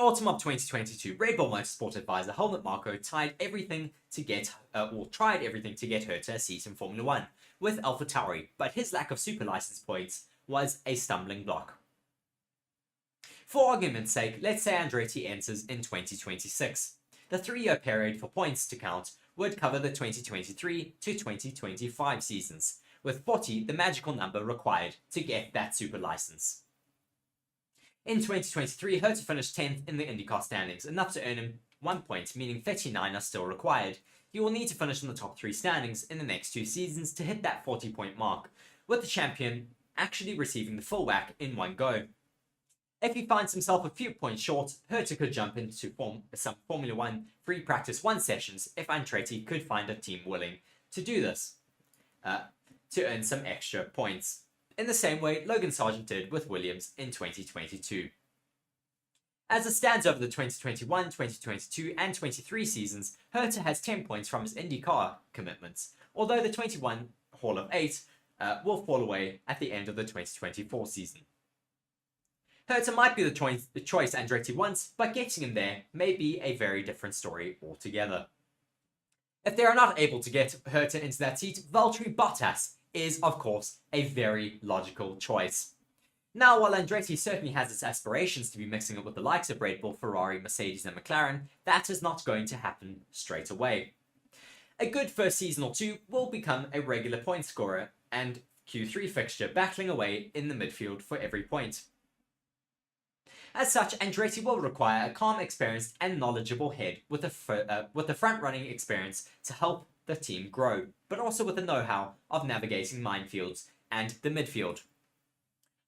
autumn of 2022, Red Bull Motorsport advisor Helmut Marko tried everything to get her to a seat in Formula 1 with AlphaTauri, but his lack of super license points was a stumbling block. For argument's sake, let's say Andretti enters in 2026. The 3-year period for points to count would cover the 2023 to 2025 seasons, with 40 the magical number required to get that super license. In 2023, Herta finished 10th in the IndyCar standings, enough to earn him 1 point, meaning 39 are still required. He will need to finish in the top 3 standings in the next 2 seasons to hit that 40-point mark, with the champion actually receiving the full whack in one go. If he finds himself a few points short, Herta could jump into some Formula 1 free practice 1 sessions if Andretti could find a team willing to do this, to earn some extra points, in the same way Logan Sargent did with Williams in 2022. As it stands over the 2021, 2022 and 23 seasons, Herta has 10 points from his IndyCar commitments, although the 21 Hall of 8 will fall away at the end of the 2024 season. Herta might be the choice Andretti wants, but getting him there may be a very different story altogether. If they are not able to get Herta into that seat, Valtteri Bottas is, of course, a very logical choice. Now, while Andretti certainly has its aspirations to be mixing it with the likes of Red Bull, Ferrari, Mercedes and McLaren, that is not going to happen straight away. A good first season or 2 will become a regular point scorer and Q3 fixture, battling away in the midfield for every point. As such, Andretti will require a calm, experienced and knowledgeable head with the front-running experience to help the team grow, but also with the know-how of navigating minefields and the midfield.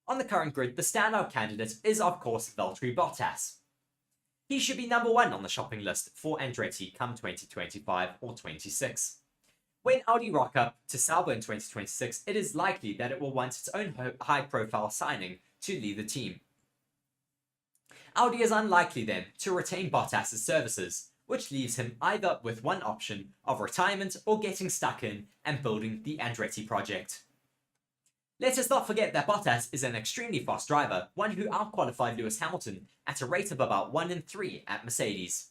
On the current grid, the standout candidate is of course Valtteri Bottas. He should be number 1 on the shopping list for Andretti come 2025 or 26. When Audi rock up to Sauber in 2026, it is likely that it will want its own high-profile signing to lead the team. Audi is unlikely then to retain Bottas' services, which leaves him either with one option of retirement or getting stuck in and building the Andretti project. Let us not forget that Bottas is an extremely fast driver, one who outqualified Lewis Hamilton at a rate of about 1 in 3 at Mercedes.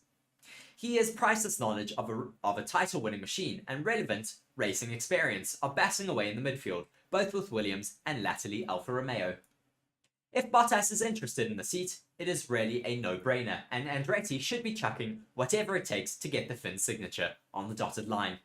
He has priceless knowledge of a title-winning machine and relevant racing experience of battling away in the midfield, both with Williams and latterly Alfa Romeo. If Bottas is interested in the seat, it is really a no-brainer, and Andretti should be chucking whatever it takes to get the Finn signature on the dotted line.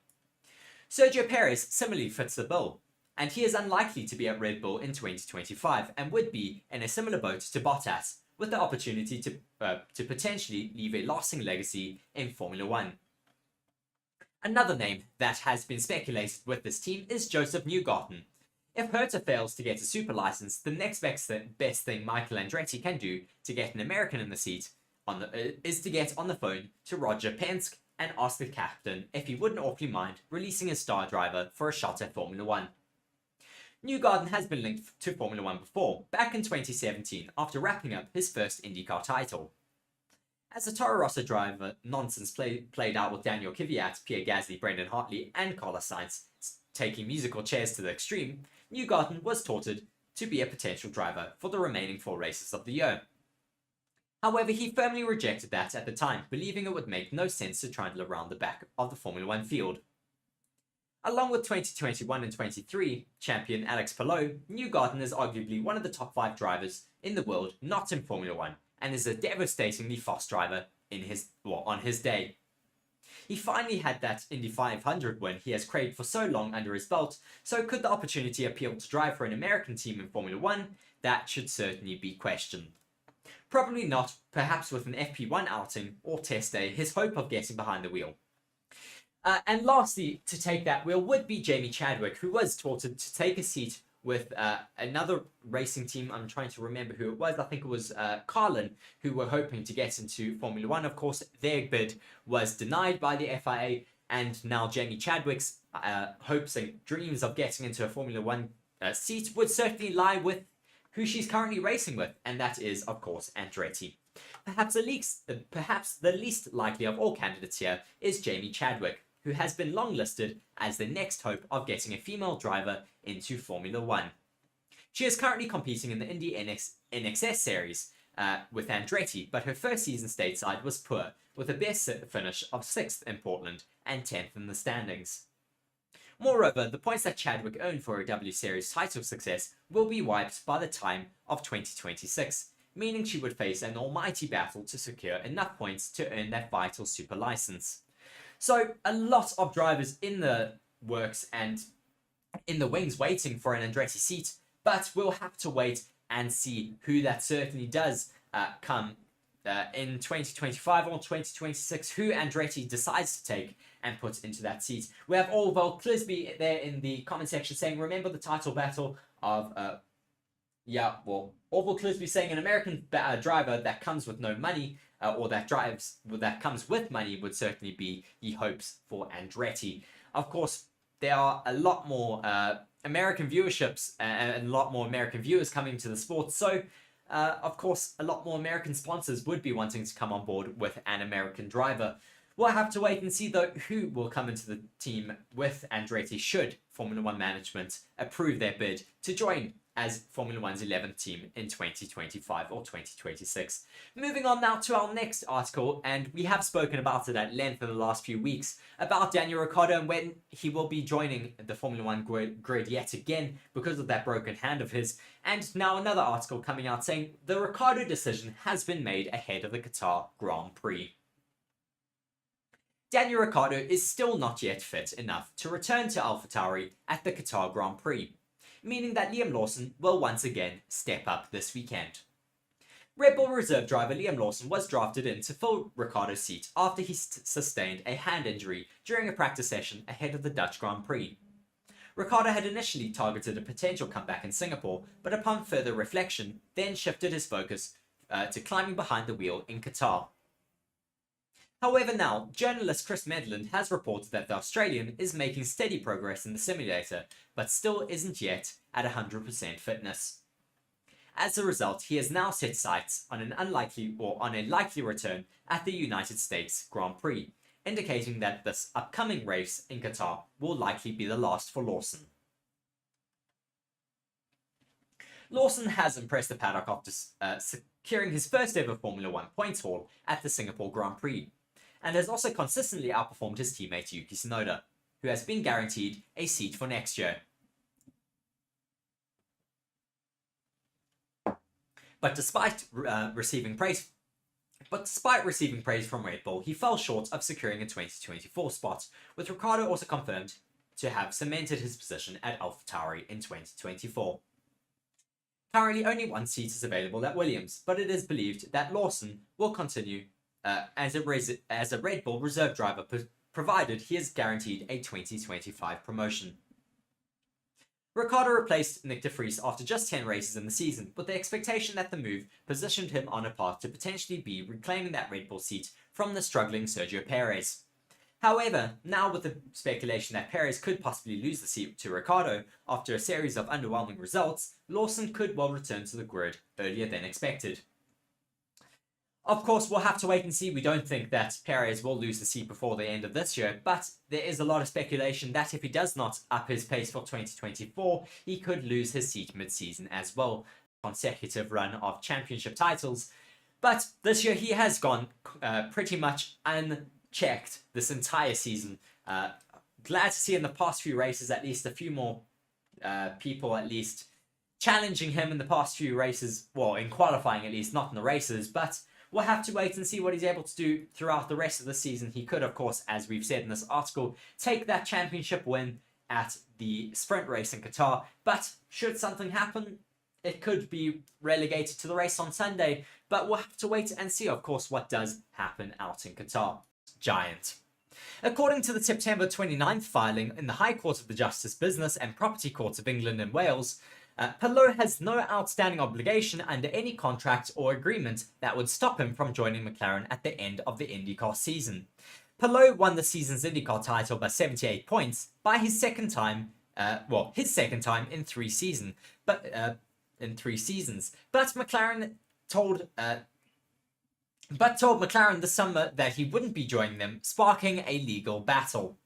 Sergio Perez similarly fits the bill, and he is unlikely to be at Red Bull in 2025 and would be in a similar boat to Bottas, with the opportunity to potentially leave a lasting legacy in Formula 1. Another name that has been speculated with this team is Joseph Newgarden. If Herta fails to get a super license, the next best thing Michael Andretti can do to get an American in the seat is to get on the phone to Roger Penske and ask the captain if he wouldn't awfully mind releasing his star driver for a shot at Formula 1. Newgarden has been linked to Formula 1 before, back in 2017 after wrapping up his first IndyCar title. As the Toro Rosso driver nonsense played out with Daniel Kvyat, Pierre Gasly, Brendan Hartley and Carlos Sainz taking musical chairs to the extreme, Newgarden was touted to be a potential driver for the remaining 4 races of the year. However, he firmly rejected that at the time, believing it would make no sense to trundle around the back of the Formula 1 field. Along with 2021 and 23 champion Alex Palou, Newgarden is arguably one of the top 5 drivers in the world not in Formula 1, and is a devastatingly fast driver on his day. He finally had that Indy 500 win he has craved for so long under his belt, so could the opportunity appeal to drive for an American team in Formula 1? That should certainly be questioned. Probably not, perhaps with an FP1 outing or test day, his hope of getting behind the wheel. And lastly, to take that wheel would be Jamie Chadwick, who was touted to take a seat with another racing team. I'm trying to remember who it was. I think it was Carlin, who were hoping to get into Formula 1. Of course, their bid was denied by the FIA, and now Jamie Chadwick's hopes and dreams of getting into a Formula 1 seat would certainly lie with who she's currently racing with, and that is, of course, Andretti. Perhaps the least likely of all candidates here is Jamie Chadwick, who has been long listed as the next hope of getting a female driver into Formula 1. She is currently competing in the Indy NXS series, with Andretti, but her first season stateside was poor, with a best finish of 6th in Portland and 10th in the standings. Moreover, the points that Chadwick earned for her W Series title success will be wiped by the time of 2026, meaning she would face an almighty battle to secure enough points to earn that vital super license. So, a lot of drivers in the works and in the wings waiting for an Andretti seat, but we'll have to wait and see who that certainly does come in 2025 or 2026, who Andretti decides to take and put into that seat. We have Orville Clisby there in the comment section saying, remember the title battle of, Orville Clisby saying an American driver that comes with no money, or that comes with money would certainly be he hopes for Andretti. Of course, there are a lot more American viewerships and a lot more American viewers coming to the sport. So, of course, a lot more American sponsors would be wanting to come on board with an American driver. We'll have to wait and see, though, who will come into the team with Andretti should Formula One management approve their bid to join as Formula One's 11th team in 2025 or 2026. Moving on now to our next article, and we have spoken about it at length in the last few weeks, about Daniel Ricciardo and when he will be joining the Formula One grid yet again because of that broken hand of his. And now another article coming out saying the Ricciardo decision has been made ahead of the Qatar Grand Prix. Daniel Ricciardo is still not yet fit enough to return to AlphaTauri at the Qatar Grand Prix, meaning that Liam Lawson will once again step up this weekend. Red Bull reserve driver Liam Lawson was drafted in to fill Ricciardo's seat after he sustained a hand injury during a practice session ahead of the Dutch Grand Prix. Ricciardo had initially targeted a potential comeback in Singapore, but upon further reflection, then shifted his focus to climbing behind the wheel in Qatar. However, now, journalist Chris Medland has reported that the Australian is making steady progress in the simulator, but still isn't yet at 100% fitness. As a result, he has now set sights on a likely return at the United States Grand Prix, indicating that this upcoming race in Qatar will likely be the last for Lawson. Lawson has impressed the paddock after securing his first ever Formula One points haul at the Singapore Grand Prix, and has also consistently outperformed his teammate Yuki Tsunoda, who has been guaranteed a seat for next year. But despite receiving praise from Red Bull, he fell short of securing a 2024 spot, with Ricciardo also confirmed to have cemented his position at AlphaTauri in 2024. Currently, only one seat is available at Williams, but it is believed that Lawson will continue as a Red Bull reserve driver, provided he is guaranteed a 2025 promotion. Ricciardo replaced Nick de Vries after just 10 races in the season, with the expectation that the move positioned him on a path to potentially be reclaiming that Red Bull seat from the struggling Sergio Perez. However, now with the speculation that Perez could possibly lose the seat to Ricciardo after a series of underwhelming results, Lawson could well return to the grid earlier than expected. Of course, we'll have to wait and see. We don't think that Perez will lose the seat before the end of this year, but there is a lot of speculation that if he does not up his pace for 2024, he could lose his seat mid-season as well. Consecutive run of championship titles. But this year he has gone pretty much unchecked this entire season. Glad to see in the past few races at least a few more people at least challenging him in the past few races. Well, in qualifying at least, not in the races, but we'll have to wait and see what he's able to do throughout the rest of the season. He could, of course, as we've said in this article, take that championship win at the sprint race in Qatar. But should something happen, it could be relegated to the race on Sunday. But we'll have to wait and see, of course, what does happen out in Qatar. Giant. According to the September 29th filing in the High Court of the Justice, Business and Property Courts of England and Wales, Palou has no outstanding obligation under any contract or agreement that would stop him from joining McLaren at the end of the IndyCar season. Palou won the season's IndyCar title by 78 points by his second time in 3 seasons. But McLaren told McLaren this summer that he wouldn't be joining them, sparking a legal battle.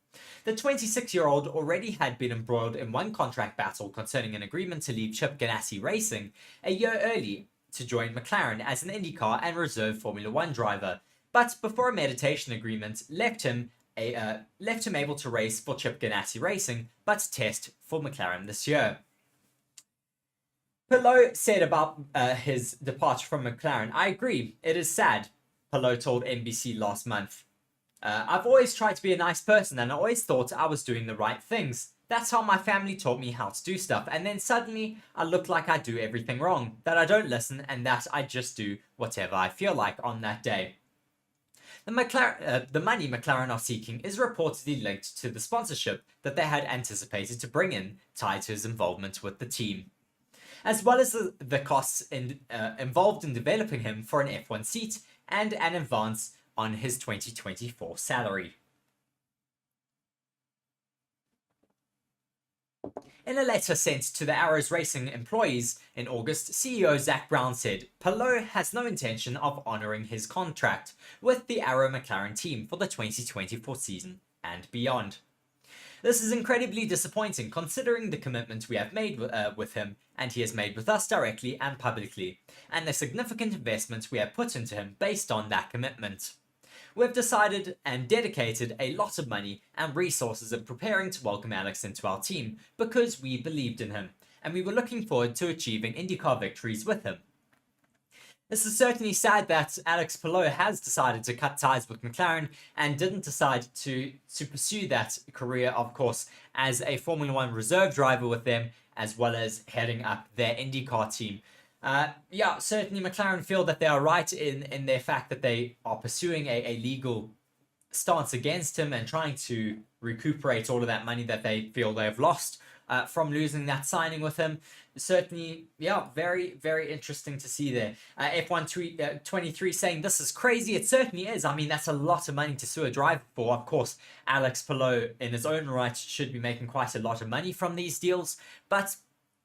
The 26-year-old already had been embroiled in one contract battle concerning an agreement to leave Chip Ganassi Racing a year early to join McLaren as an IndyCar and reserve Formula 1 driver, but before a mediation agreement left him able to race for Chip Ganassi Racing, but test for McLaren this year. Palou said about his departure from McLaren, "I agree, it is sad," Palou told NBC last month. "I've always tried to be a nice person and I always thought I was doing the right things. That's how my family taught me how to do stuff, and then suddenly I look like I do everything wrong, that I don't listen, and that I just do whatever I feel like on that day." The money McLaren are seeking is reportedly linked to the sponsorship that they had anticipated to bring in, tied to his involvement with the team, as well as the costs involved in developing him for an F1 seat and an advance on his 2024 salary. In a letter sent to the Arrows Racing employees in August, CEO Zak Brown said Palou has no intention of honouring his contract with the Arrow McLaren team for the 2024 season and beyond. "This is incredibly disappointing considering the commitment we have made with him and he has made with us directly and publicly, and the significant investment we have put into him based on that commitment. We've decided and dedicated a lot of money and resources in preparing to welcome Alex into our team because we believed in him, and we were looking forward to achieving IndyCar victories with him." This is certainly sad that Alex Palou has decided to cut ties with McLaren and didn't decide to pursue that career, of course, as a Formula 1 reserve driver with them, as well as heading up their IndyCar team. Yeah, certainly McLaren feel that they are right in their fact that they are pursuing a legal stance against him and trying to recuperate all of that money that they feel they've lost from losing that signing with him. Certainly, yeah, very, very interesting to see there. F123 saying, "This is crazy." It certainly is. I mean, that's a lot of money to sue a driver for. Of course, Alex Palou in his own right should be making quite a lot of money from these deals, but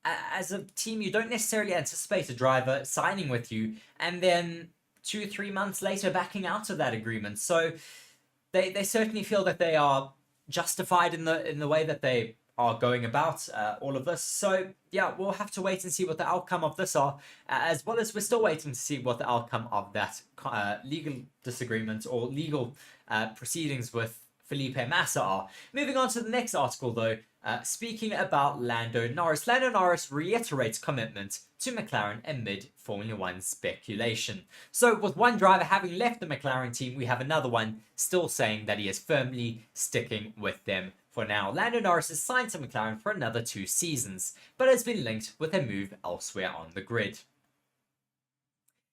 as a team, you don't necessarily anticipate a driver signing with you and then 2-3 months later backing out of that agreement. So they certainly feel that they are justified in the way that they are going about all of this. So yeah, we'll have to wait and see what the outcome of this are, as well as we're still waiting to see what the outcome of that legal disagreement or legal proceedings with Felipe Massa are. Moving on to the next article though, speaking about Lando Norris. Lando Norris reiterates commitment to McLaren amid Formula 1 speculation. So with one driver having left the McLaren team, we have another one still saying that he is firmly sticking with them for now. Lando Norris is signed to McLaren for another 2 seasons, but has been linked with a move elsewhere on the grid.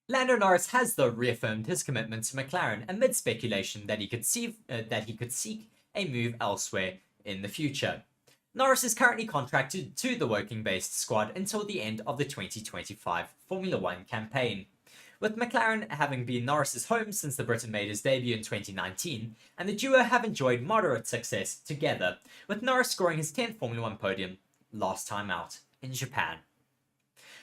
Lando Norris has though reaffirmed his commitment to McLaren amid speculation that he could seek a move elsewhere in the future. Norris is currently contracted to the Woking-based squad until the end of the 2025 Formula 1 campaign, with McLaren having been Norris's home since the Briton made his debut in 2019, and the duo have enjoyed moderate success together, with Norris scoring his 10th Formula 1 podium last time out in Japan.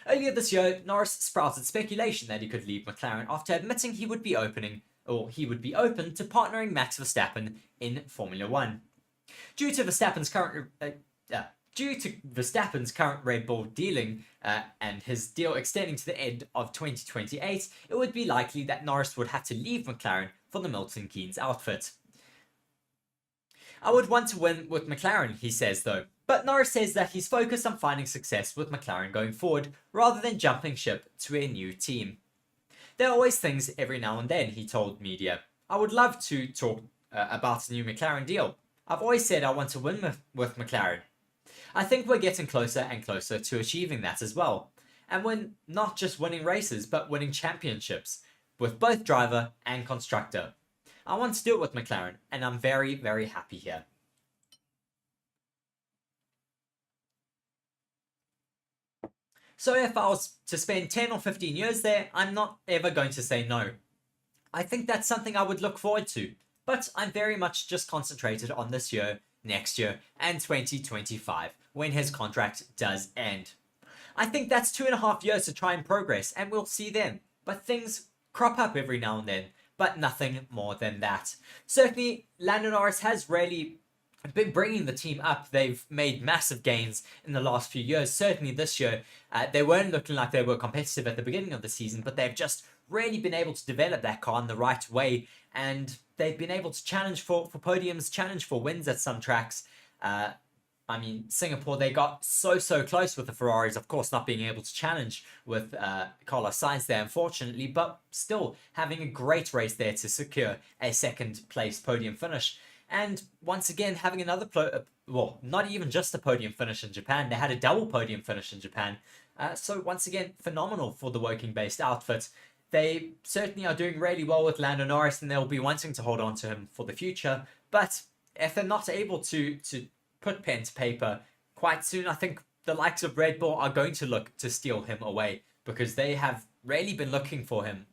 Earlier this year, Norris sprouted speculation that he could leave McLaren after admitting he would be open to partnering Max Verstappen in Formula 1. Due to Verstappen's current Red Bull dealing and his deal extending to the end of 2028, it would be likely that Norris would have to leave McLaren for the Milton Keynes outfit. "I would want to win with McLaren," he says though, but Norris says that he's focused on finding success with McLaren going forward rather than jumping ship to a new team. "There are always things every now and then," he told media. "I would love to talk about a new McLaren deal. I've always said I want to win with McLaren. I think we're getting closer and closer to achieving that as well. And when not just winning races, but winning championships with both driver and constructor. I want to do it with McLaren, and I'm very, very happy here." So if I was to spend 10 or 15 years there, I'm not ever going to say no. I think that's something I would look forward to. But I'm very much just concentrated on this year, next year, and 2025, when his contract does end. I think that's 2.5 years to try and progress, and we'll see then. But things crop up every now and then, but nothing more than that. Certainly, Lando Norris has really been bringing the team up. They've made massive gains in the last few years. Certainly this year, they weren't looking like they were competitive at the beginning of the season, but they've just really been able to develop that car in the right way, and they've been able to challenge for podiums, challenge for wins at some tracks. I mean, Singapore, they got so close with the Ferraris, of course, not being able to challenge with Carlos Sainz there, unfortunately, but still having a great race there to secure a second place podium finish. And once again, having another, well, not even just a podium finish in Japan, they had a double podium finish in Japan. So once again, phenomenal for the Woking-based outfit. They certainly are doing really well with Lando Norris, and they'll be wanting to hold on to him for the future. But if they're not able to put pen to paper quite soon, I think the likes of Red Bull are going to look to steal him away, because they have really been looking for him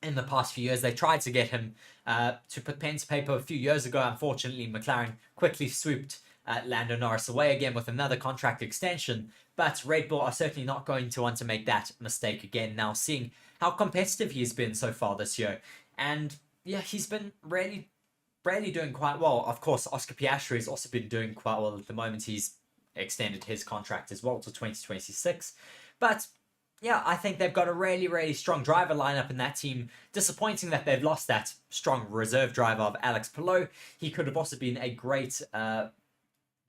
in the past few years. They tried to get him to put pen to paper a few years ago. Unfortunately, McLaren quickly swooped Lando Norris away again with another contract extension, but Red Bull are certainly not going to want to make that mistake again now, seeing how competitive he's been so far this year. And yeah, he's been really doing quite well. Of course, Oscar Piastri has also been doing quite well at the moment. He's extended his contract as well to 2026. But yeah, I think they've got a really strong driver lineup in that team. Disappointing that they've lost that strong reserve driver of Alex Palou. He could have also been a great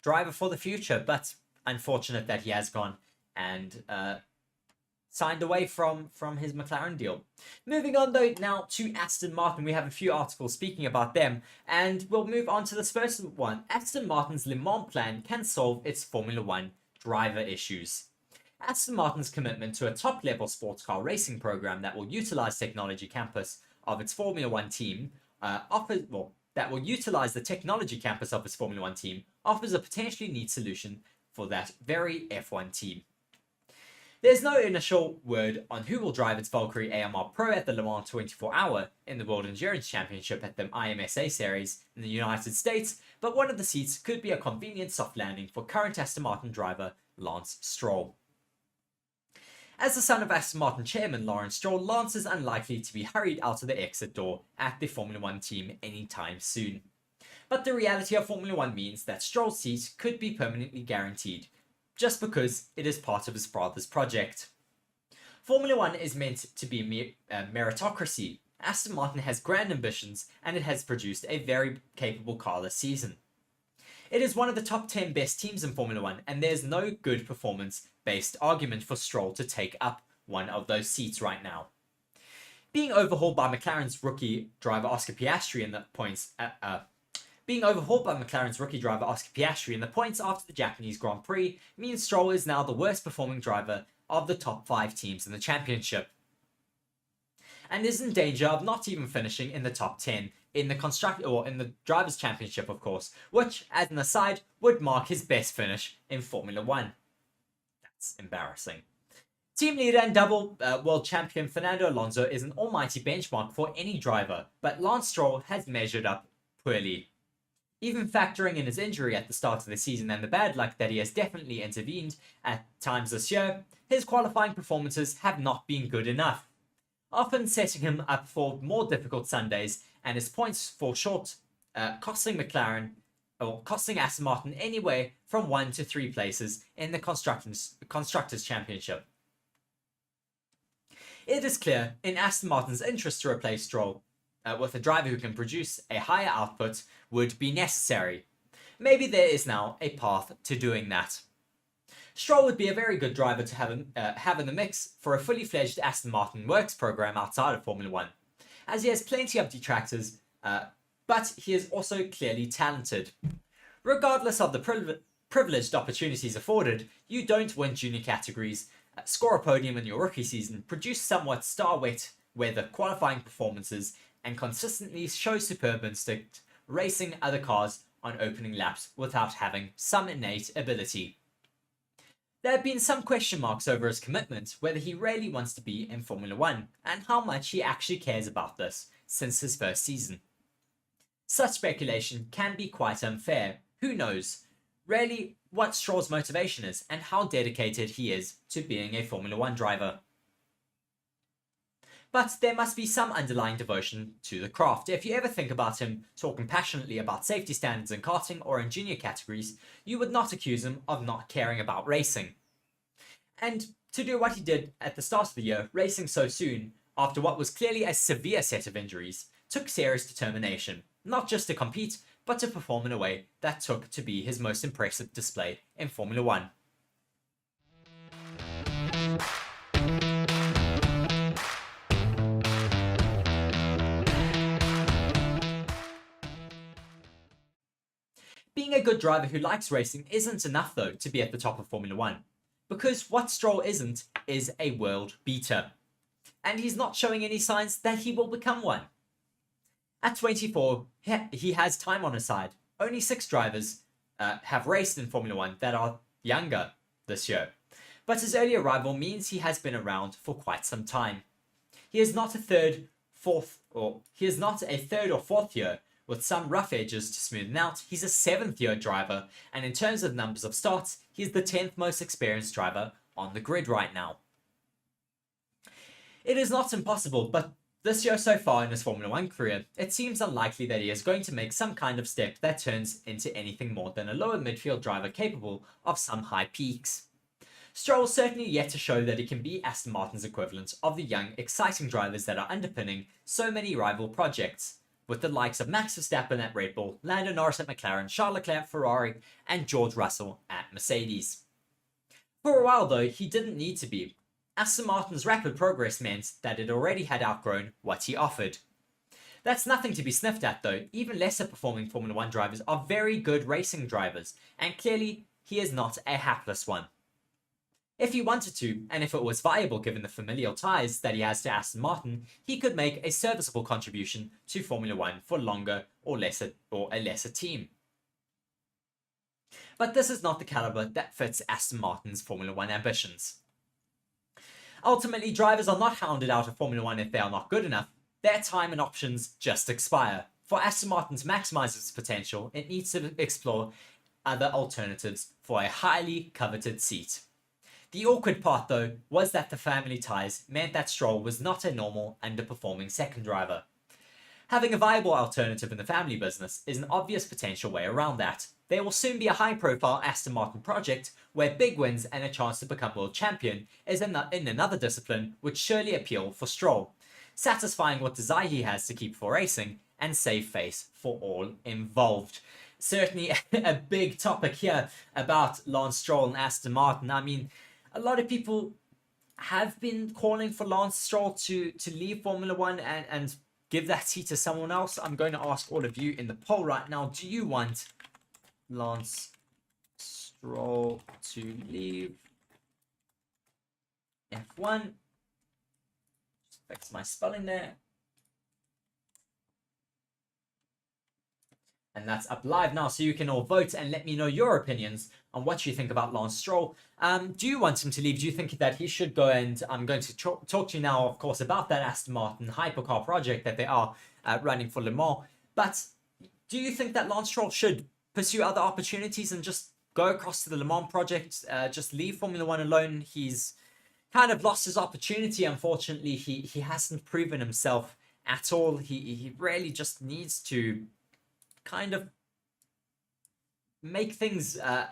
driver for the future, but unfortunate that he has gone and signed away from his McLaren deal. Moving on though now to Aston Martin, we have a few articles speaking about them, and we'll move on to this first one. Aston Martin's Le Mans plan can solve its Formula One driver issues. Aston Martin's commitment to a top-level sports car racing program that will utilize technology campus of its Formula One team offers a potentially neat solution for that very F1 team. There's no initial word on who will drive its Valkyrie AMR Pro at the Le Mans 24-hour in the World Endurance Championship at the IMSA Series in the United States, but one of the seats could be a convenient soft landing for current Aston Martin driver Lance Stroll. As the son of Aston Martin chairman Lawrence Stroll, Lance is unlikely to be hurried out of the exit door at the Formula One team anytime soon. But the reality of Formula One means that Stroll's seat could be permanently guaranteed, just because it is part of his father's project. Formula One is meant to be a meritocracy. Aston Martin has grand ambitions, and it has produced a very capable car this season. It is one of the top 10 best teams in Formula One, and there's no good performance-based argument for Stroll to take up one of those seats right now. Being overhauled by McLaren's rookie driver Oscar Piastri in the points after the Japanese Grand Prix means Stroll is now the worst performing driver of the top 5 teams in the championship, and is in danger of not even finishing in the top 10 in the Drivers' Championship, of course, which, as an aside, would mark his best finish in Formula One. That's embarrassing. Team leader and double world champion Fernando Alonso is an almighty benchmark for any driver, but Lance Stroll has measured up poorly. Even factoring in his injury at the start of the season and the bad luck that he has definitely intervened at times this year, his qualifying performances have not been good enough, often setting him up for more difficult Sundays, and his points fall short, costing Aston Martin anywhere from 1 to 3 places in the Constructors' Championship. It is clear in Aston Martin's interest to replace Stroll with a driver who can produce a higher output would be necessary. Maybe there is now a path to doing that. Stroll would be a very good driver to have in the mix for a fully fledged Aston Martin Works program outside of Formula One, as he has plenty of detractors, but he is also clearly talented. Regardless of the privileged opportunities afforded, you don't win junior categories, score a podium in your rookie season, produce somewhat star-wet weather qualifying performances, and consistently show superb instinct racing other cars on opening laps without having some innate ability. There have been some question marks over his commitment, whether he really wants to be in Formula One, and how much he actually cares about this since his first season. Such speculation can be quite unfair. Who knows really what Stroll's motivation is and how dedicated he is to being a Formula One driver. But there must be some underlying devotion to the craft. If you ever think about him talking passionately about safety standards in karting or in junior categories, you would not accuse him of not caring about racing. And to do what he did at the start of the year, racing so soon, after what was clearly a severe set of injuries, took serious determination, not just to compete, but to perform in a way that took to be his most impressive display in Formula 1. Being a good driver who likes racing isn't enough, though, to be at the top of Formula 1. Because what Stroll isn't is a world beater. And he's not showing any signs that he will become one. At 24, he has time on his side. Only 6 drivers have raced in Formula 1 that are younger this year. But his early arrival means he has been around for quite some time. He is not a third or fourth year with some rough edges to smoothen out. He's a 7th year driver, and in terms of numbers of starts, he's the 10th most experienced driver on the grid right now. It is not impossible, but this year so far in his Formula 1 career, it seems unlikely that he is going to make some kind of step that turns into anything more than a lower midfield driver capable of some high peaks. Stroll's certainly yet to show that he can be Aston Martin's equivalent of the young, exciting drivers that are underpinning so many rival projects, with the likes of Max Verstappen at Red Bull, Lando Norris at McLaren, Charles Leclerc at Ferrari, and George Russell at Mercedes. For a while though, he didn't need to be. Aston Martin's rapid progress meant that it already had outgrown what he offered. That's nothing to be sniffed at though. Even lesser performing Formula 1 drivers are very good racing drivers, and clearly he is not a hapless one. If he wanted to, and if it was viable given the familial ties that he has to Aston Martin, he could make a serviceable contribution to Formula 1 for longer or a lesser team. But this is not the caliber that fits Aston Martin's Formula 1 ambitions. Ultimately, drivers are not hounded out of Formula 1 if they are not good enough. Their time and options just expire. For Aston Martin to maximise its potential, it needs to explore other alternatives for a highly coveted seat. The awkward part, though, was that the family ties meant that Stroll was not a normal, underperforming second driver. Having a viable alternative in the family business is an obvious potential way around that. There will soon be a high-profile Aston Martin project where big wins and a chance to become world champion is in another discipline which surely appeal for Stroll, satisfying what desire he has to keep for racing and save face for all involved. Certainly a big topic here about Lance Stroll and Aston Martin. I mean, a lot of people have been calling for Lance Stroll to leave Formula 1 and give that seat to someone else. I'm going to ask all of you in the poll right now, do you want Lance Stroll to leave F1? Just fix my spelling there. And that's up live now, so you can all vote and let me know your opinions on what you think about Lance Stroll. Do you want him to leave? Do you think that he should go? And I'm going to talk to you now, of course, about that Aston Martin hypercar project that they are running for Le Mans. But do you think that Lance Stroll should pursue other opportunities and just go across to the Le Mans project, just leave Formula 1 alone? He's kind of lost his opportunity, unfortunately. He hasn't proven himself at all. He really just needs to kind of make things a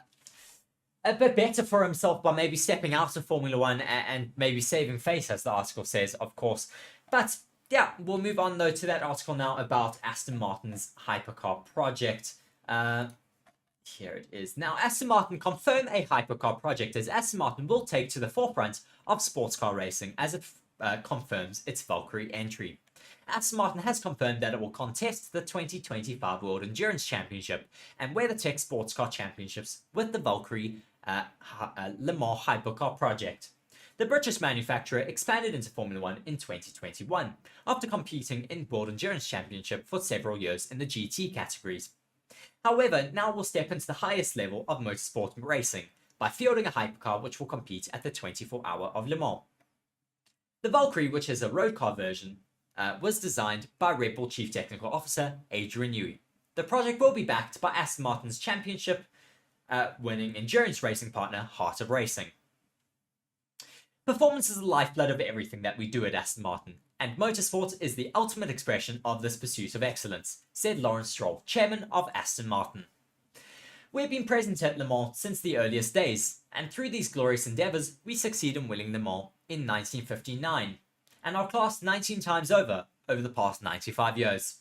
bit better for himself by maybe stepping out of Formula 1 and maybe saving face, as the article says, of course. But yeah, we'll move on though to that article now about Aston Martin's hypercar project. Here it is. Now, Aston Martin confirm a hypercar project as Aston Martin will take to the forefront of sports car racing as it confirms its Valkyrie entry. Aston Martin has confirmed that it will contest the 2025 World Endurance Championship and WeatherTech Sports Car Championships with the Valkyrie Le Mans Hypercar project. The British manufacturer expanded into Formula 1 in 2021 after competing in World Endurance Championship for several years in the GT categories. However, now will step into the highest level of motorsport racing by fielding a hypercar which will compete at the 24-hour of Le Mans. The Valkyrie, which is a road car version, was designed by Red Bull Chief Technical Officer Adrian Newey. The project will be backed by Aston Martin's championship winning endurance racing partner Heart of Racing. Performance is the lifeblood of everything that we do at Aston Martin, and motorsport is the ultimate expression of this pursuit of excellence, said Lawrence Stroll, chairman of Aston Martin. We've been present at Le Mans since the earliest days, and through these glorious endeavours, we succeed in winning Le Mans in 1959, and our class 19 times over the past 95 years.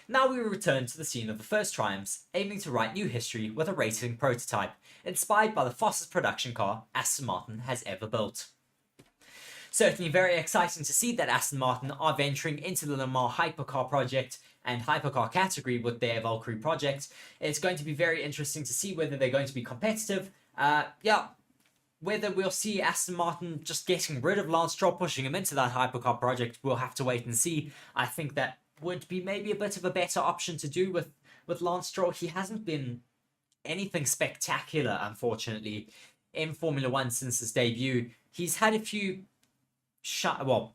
Now we return to the scene of the first triumphs, aiming to write new history with a racing prototype, inspired by the fastest production car Aston Martin has ever built. Certainly very exciting to see that Aston Martin are venturing into the Le Mans hypercar project and hypercar category with their Valkyrie project. It's going to be very interesting to see whether they're going to be competitive. Whether we'll see Aston Martin just getting rid of Lance Stroll, pushing him into that hypercar project, we'll have to wait and see. I think that would be maybe a bit of a better option to do with Lance Stroll. He hasn't been anything spectacular, unfortunately, in Formula One since his debut. He's had a few standout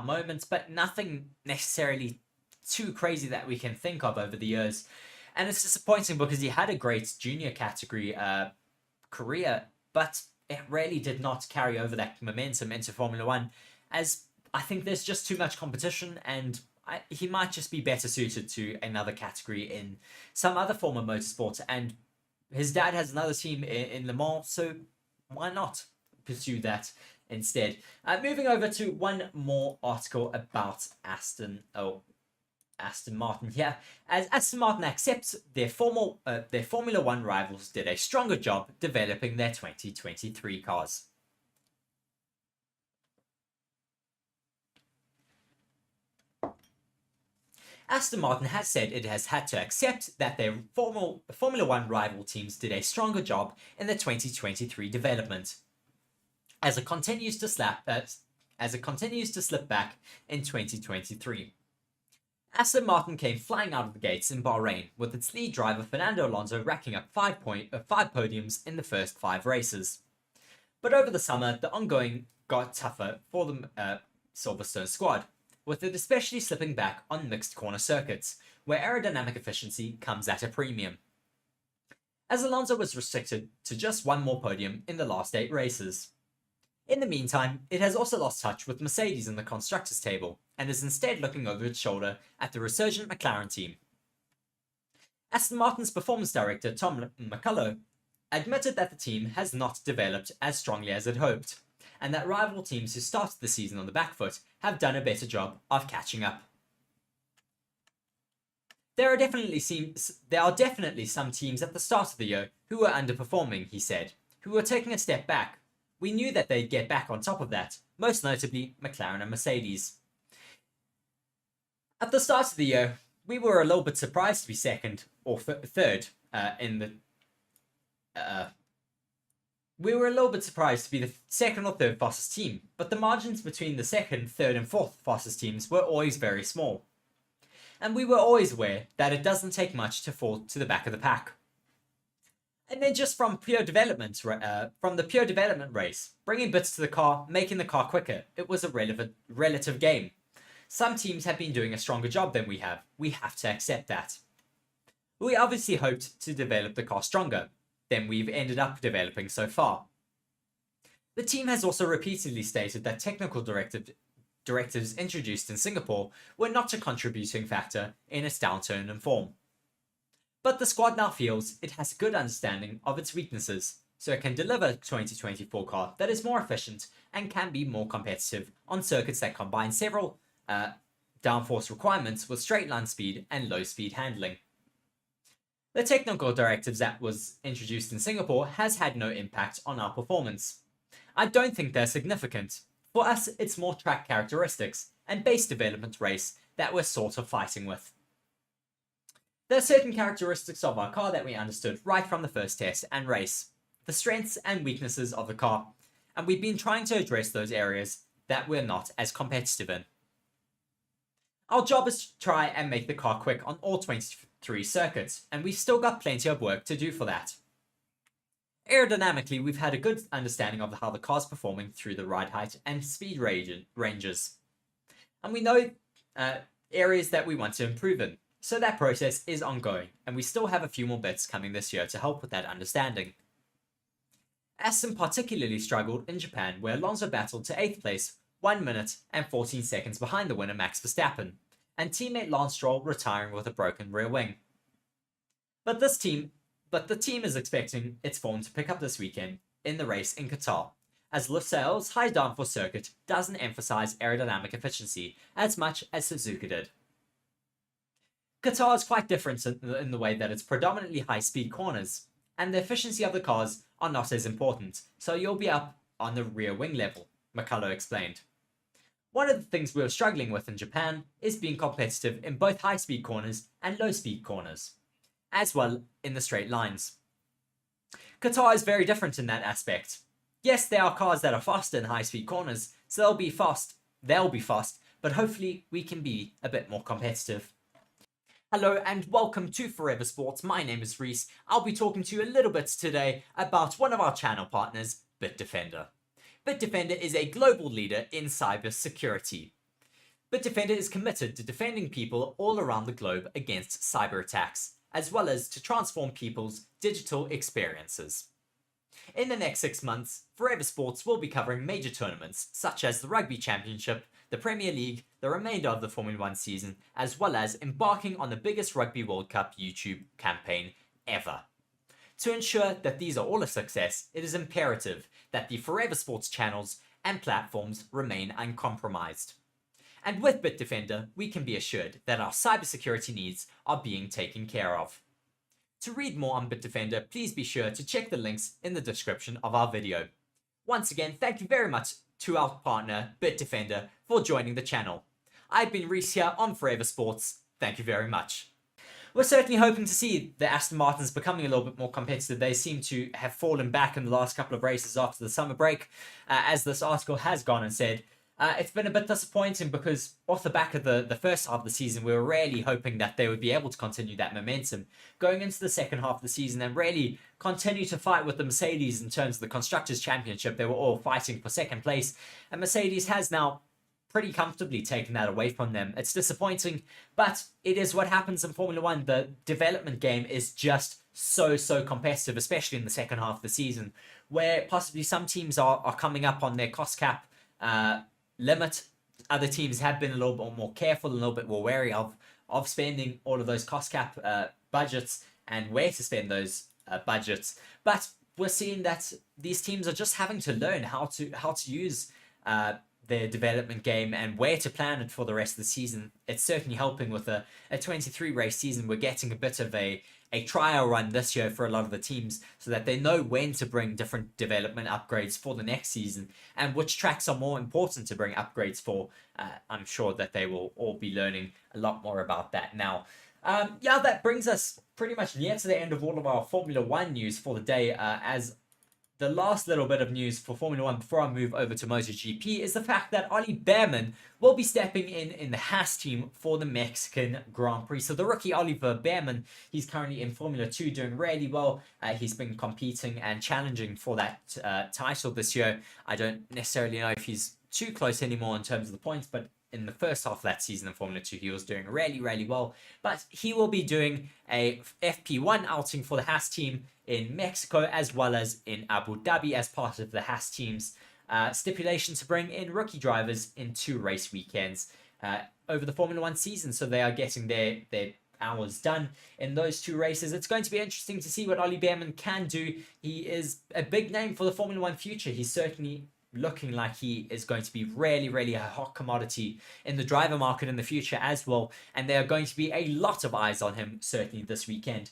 moments, but nothing necessarily too crazy that we can think of over the years. And it's disappointing because he had a great junior category career, but it really did not carry over that momentum into Formula One, as I think there's just too much competition, and he might just be better suited to another category in some other form of motorsport. And his dad has another team in Le Mans, so why not pursue that instead? Moving over to one more article about Aston Martin here, as Aston Martin accepts their Formula One rivals did a stronger job developing their 2023 cars. Aston Martin has said it has had to accept that their Formula One rival teams did a stronger job in the 2023 development, as it continues to slip back in 2023. Aston Martin came flying out of the gates in Bahrain, with its lead driver Fernando Alonso racking up 5 podiums in the first 5 races. But over the summer, the ongoing got tougher for the Silverstone squad, with it especially slipping back on mixed corner circuits, where aerodynamic efficiency comes at a premium, as Alonso was restricted to just one more podium in the last 8 races. In the meantime, it has also lost touch with Mercedes in the constructors' table, and is instead looking over its shoulder at the resurgent McLaren team. Aston Martin's performance director Tom McCullough admitted that the team has not developed as strongly as it hoped, and that rival teams who started the season on the back foot have done a better job of catching up. There are definitely some teams at the start of the year who were underperforming, he said, who were taking a step back. We knew that they'd get back on top of that, most notably McLaren and Mercedes. At the start of the year, we were a little bit surprised to be second or third We were a little bit surprised to be the second or third fastest team, but the margins between the second, third and fourth fastest teams were always very small. And we were always aware that it doesn't take much to fall to the back of the pack. And then just from the pure development race, bringing bits to the car, making the car quicker, it was a relative game. Some teams have been doing a stronger job than we have. We have to accept that. We obviously hoped to develop the car stronger than we've ended up developing so far. The team has also repeatedly stated that technical directives introduced in Singapore were not a contributing factor in its downturn in form. But the squad now feels it has a good understanding of its weaknesses, so it can deliver a 2024 car that is more efficient and can be more competitive on circuits that combine several downforce requirements with straight line speed and low speed handling. The technical directives that was introduced in Singapore has had no impact on our performance. I don't think they're significant. For us, it's more track characteristics and base development race that we're sort of fighting with. There are certain characteristics of our car that we understood right from the first test and race, the strengths and weaknesses of the car, and we've been trying to address those areas that we're not as competitive in. Our job is to try and make the car quick on all 23 circuits, and we've still got plenty of work to do for that. Aerodynamically, we've had a good understanding of how the car's performing through the ride height and speed ranges, and we know areas that we want to improve in. So that process is ongoing, and we still have a few more bits coming this year to help with that understanding. Aston particularly struggled in Japan, where Alonso battled to 8th place, 1 minute and 14 seconds behind the winner Max Verstappen, and teammate Lance Stroll retiring with a broken rear wing. But the team is expecting its form to pick up this weekend in the race in Qatar, as Losail's high downforce circuit doesn't emphasize aerodynamic efficiency as much as Suzuka did. Qatar is quite different in the way that it's predominantly high-speed corners, and the efficiency of the cars are not as important, so you'll be up on the rear wing level, McCullough explained. One of the things we were struggling with in Japan is being competitive in both high-speed corners and low-speed corners, as well in the straight lines. Qatar is very different in that aspect. Yes, there are cars that are faster in high-speed corners, so they'll be fast, but hopefully we can be a bit more competitive. Hello and welcome to Forever Sports. My name is Reece. I'll be talking to you a little bit today about one of our channel partners, BITDEFENDER. BITDEFENDER is a global leader in cyber security. BITDEFENDER is committed to defending people all around the globe against cyber attacks, as well as to transform people's digital experiences. In the next 6 months, Forever Sports will be covering major tournaments such as the Rugby Championship, the Premier League, the remainder of the Formula 1 season, as well as embarking on the biggest Rugby World Cup YouTube campaign ever. To ensure that these are all a success, it is imperative that the Forever Sports channels and platforms remain uncompromised. And with BITDEFENDER, we can be assured that our cybersecurity needs are being taken care of. To read more on BITDEFENDER, please be sure to check the links in the description of our video. Once again, thank you very much to our partner, BITDEFENDER, for joining the channel. I've been Reece here on Forever Sports. Thank you very much. We're certainly hoping to see the Aston Martins becoming a little bit more competitive. They seem to have fallen back in the last couple of races after the summer break. As this article has gone and said, it's been a bit disappointing because off the back of the first half of the season, we were really hoping that they would be able to continue that momentum going into the second half of the season and really continue to fight with the Mercedes in terms of the Constructors' Championship. They were all fighting for second place, and Mercedes has now pretty comfortably taken that away from them. It's disappointing, but it is what happens in Formula 1. The development game is just so competitive, especially in the second half of the season, where possibly some teams are coming up on their cost cap limit. Other teams have been a little bit more careful, a little bit more wary of spending all of those cost cap budgets and where to spend those budgets. But we're seeing that these teams are just having to learn how to use their development game and where to plan it for the rest of the season. It's certainly helping with a 23 race season. We're getting a bit of a trial run this year for a lot of the teams so that they know when to bring different development upgrades for the next season and which tracks are more important to bring upgrades for. I'm sure that they will all be learning a lot more about that now. Yeah, that brings us pretty much near to the end of all of our Formula 1 news for the day. As the last little bit of news for Formula 1 before I move over to Moto GP is the fact that Ollie Bearman will be stepping in the Haas team for the Mexican Grand Prix. So the rookie Oliver Bearman, he's currently in Formula 2 doing really well. He's been competing and challenging for that title this year. I don't necessarily know if he's too close anymore in terms of the points, but in the first half of that season in Formula 2, he was doing really well. But he will be doing a FP1 outing for the Haas team in Mexico as well as in Abu Dhabi as part of the Haas team's stipulation to bring in rookie drivers in 2 race weekends over the Formula 1 season. So they are getting their hours done in those 2 races. It's going to be interesting to see what Ollie Bearman can do. He is a big name for the Formula 1 future. He's certainly looking like he is going to be really a hot commodity in the driver market in the future as well, and there are going to be a lot of eyes on him certainly this weekend.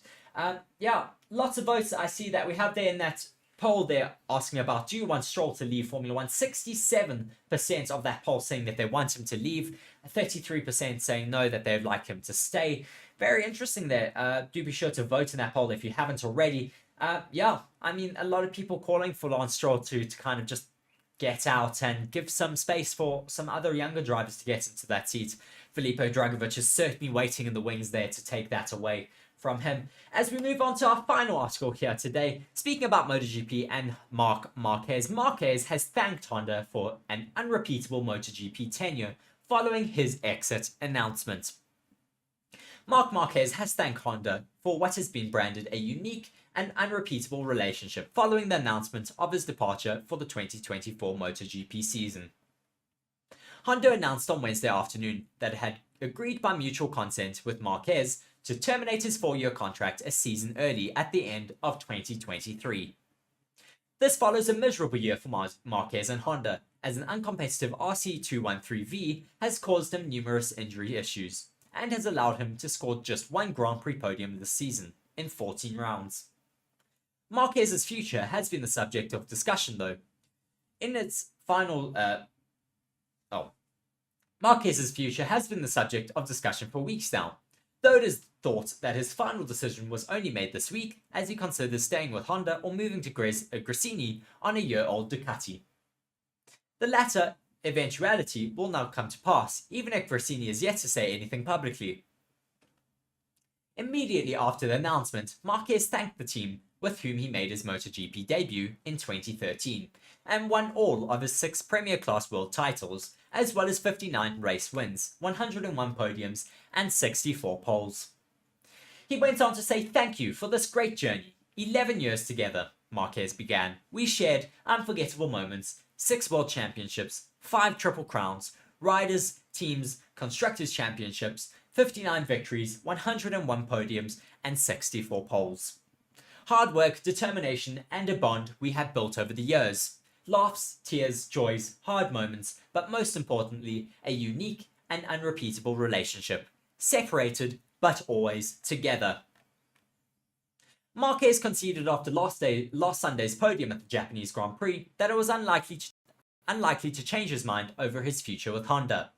Yeah, lots of votes I see that we have there in that poll there asking about, do you want Stroll to leave Formula 1? 67% of that poll saying that they want him to leave, 33% saying no, that they'd like him to stay. Very interesting there. Do be sure to vote in that poll if you haven't already. Yeah, I mean, a lot of people calling for Lance Stroll to kind of just get out and give some space for some other younger drivers to get into that seat. Filippo Dragovic is certainly waiting in the wings there to take that away from him. As we move on to our final article here today, speaking about MotoGP and Marc Marquez. Marquez has thanked Honda for an unrepeatable MotoGP tenure following his exit announcement. Marc Marquez has thanked Honda for what has been branded a unique an unrepeatable relationship following the announcement of his departure for the 2024 Moto GP season. Honda announced on Wednesday afternoon that it had agreed by mutual consent with Marquez to terminate his 4-year contract a season early at the end of 2023. This follows a miserable year for Marquez and Honda, as an uncompetitive RC213V has caused him numerous injury issues, and has allowed him to score just one Grand Prix podium this season, in 14 rounds. Marquez's future has been the subject of discussion though. Marquez's future has been the subject of discussion for weeks now, though it is thought that his final decision was only made this week as he considers staying with Honda or moving to Gresini on a year-old Ducati. The latter eventuality will now come to pass, even if Gresini is yet to say anything publicly. Immediately after the announcement, Marquez thanked the team with whom he made his MotoGP debut in 2013, and won all of his 6 Premier Class World titles, as well as 59 race wins, 101 podiums, and 64 poles. He went on to say, "Thank you for this great journey. 11 years together," Marquez began. "We shared unforgettable moments, 6 World Championships, 5 Triple Crowns, Riders, Teams, Constructors Championships, 59 victories, 101 podiums, and 64 poles. Hard work, determination, and a bond we have built over the years. Laughs, tears, joys, hard moments, but most importantly, a unique and unrepeatable relationship. Separated, but always together." Marquez conceded after last Sunday's podium at the Japanese Grand Prix that it was unlikely to change his mind over his future with Honda.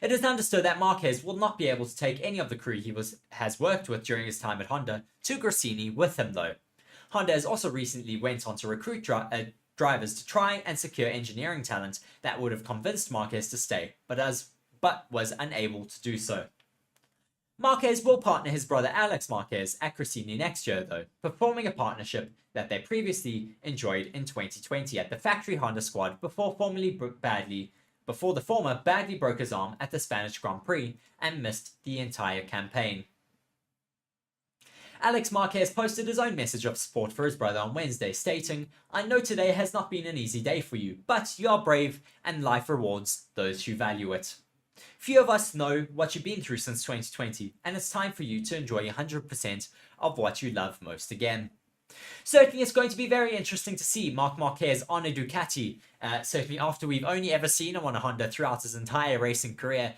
It is understood that Marquez will not be able to take any of the crew he has worked with during his time at Honda to Gresini with him though. Honda has also recently went on to recruit drivers to try and secure engineering talent that would have convinced Marquez to stay, but was unable to do so. Marquez will partner his brother Alex Marquez at Gresini next year though, performing a partnership that they previously enjoyed in 2020 at the factory Honda squad before the former badly broke his arm at the Spanish Grand Prix and missed the entire campaign. Alex Marquez posted his own message of support for his brother on Wednesday, stating, "I know today has not been an easy day for you, but you are brave and life rewards those who value it. Few of us know what you've been through since 2020, and it's time for you to enjoy 100% of what you love most again." Certainly it's going to be very interesting to see Marc Marquez on a Ducati, certainly after we've only ever seen him on a Honda throughout his entire racing career.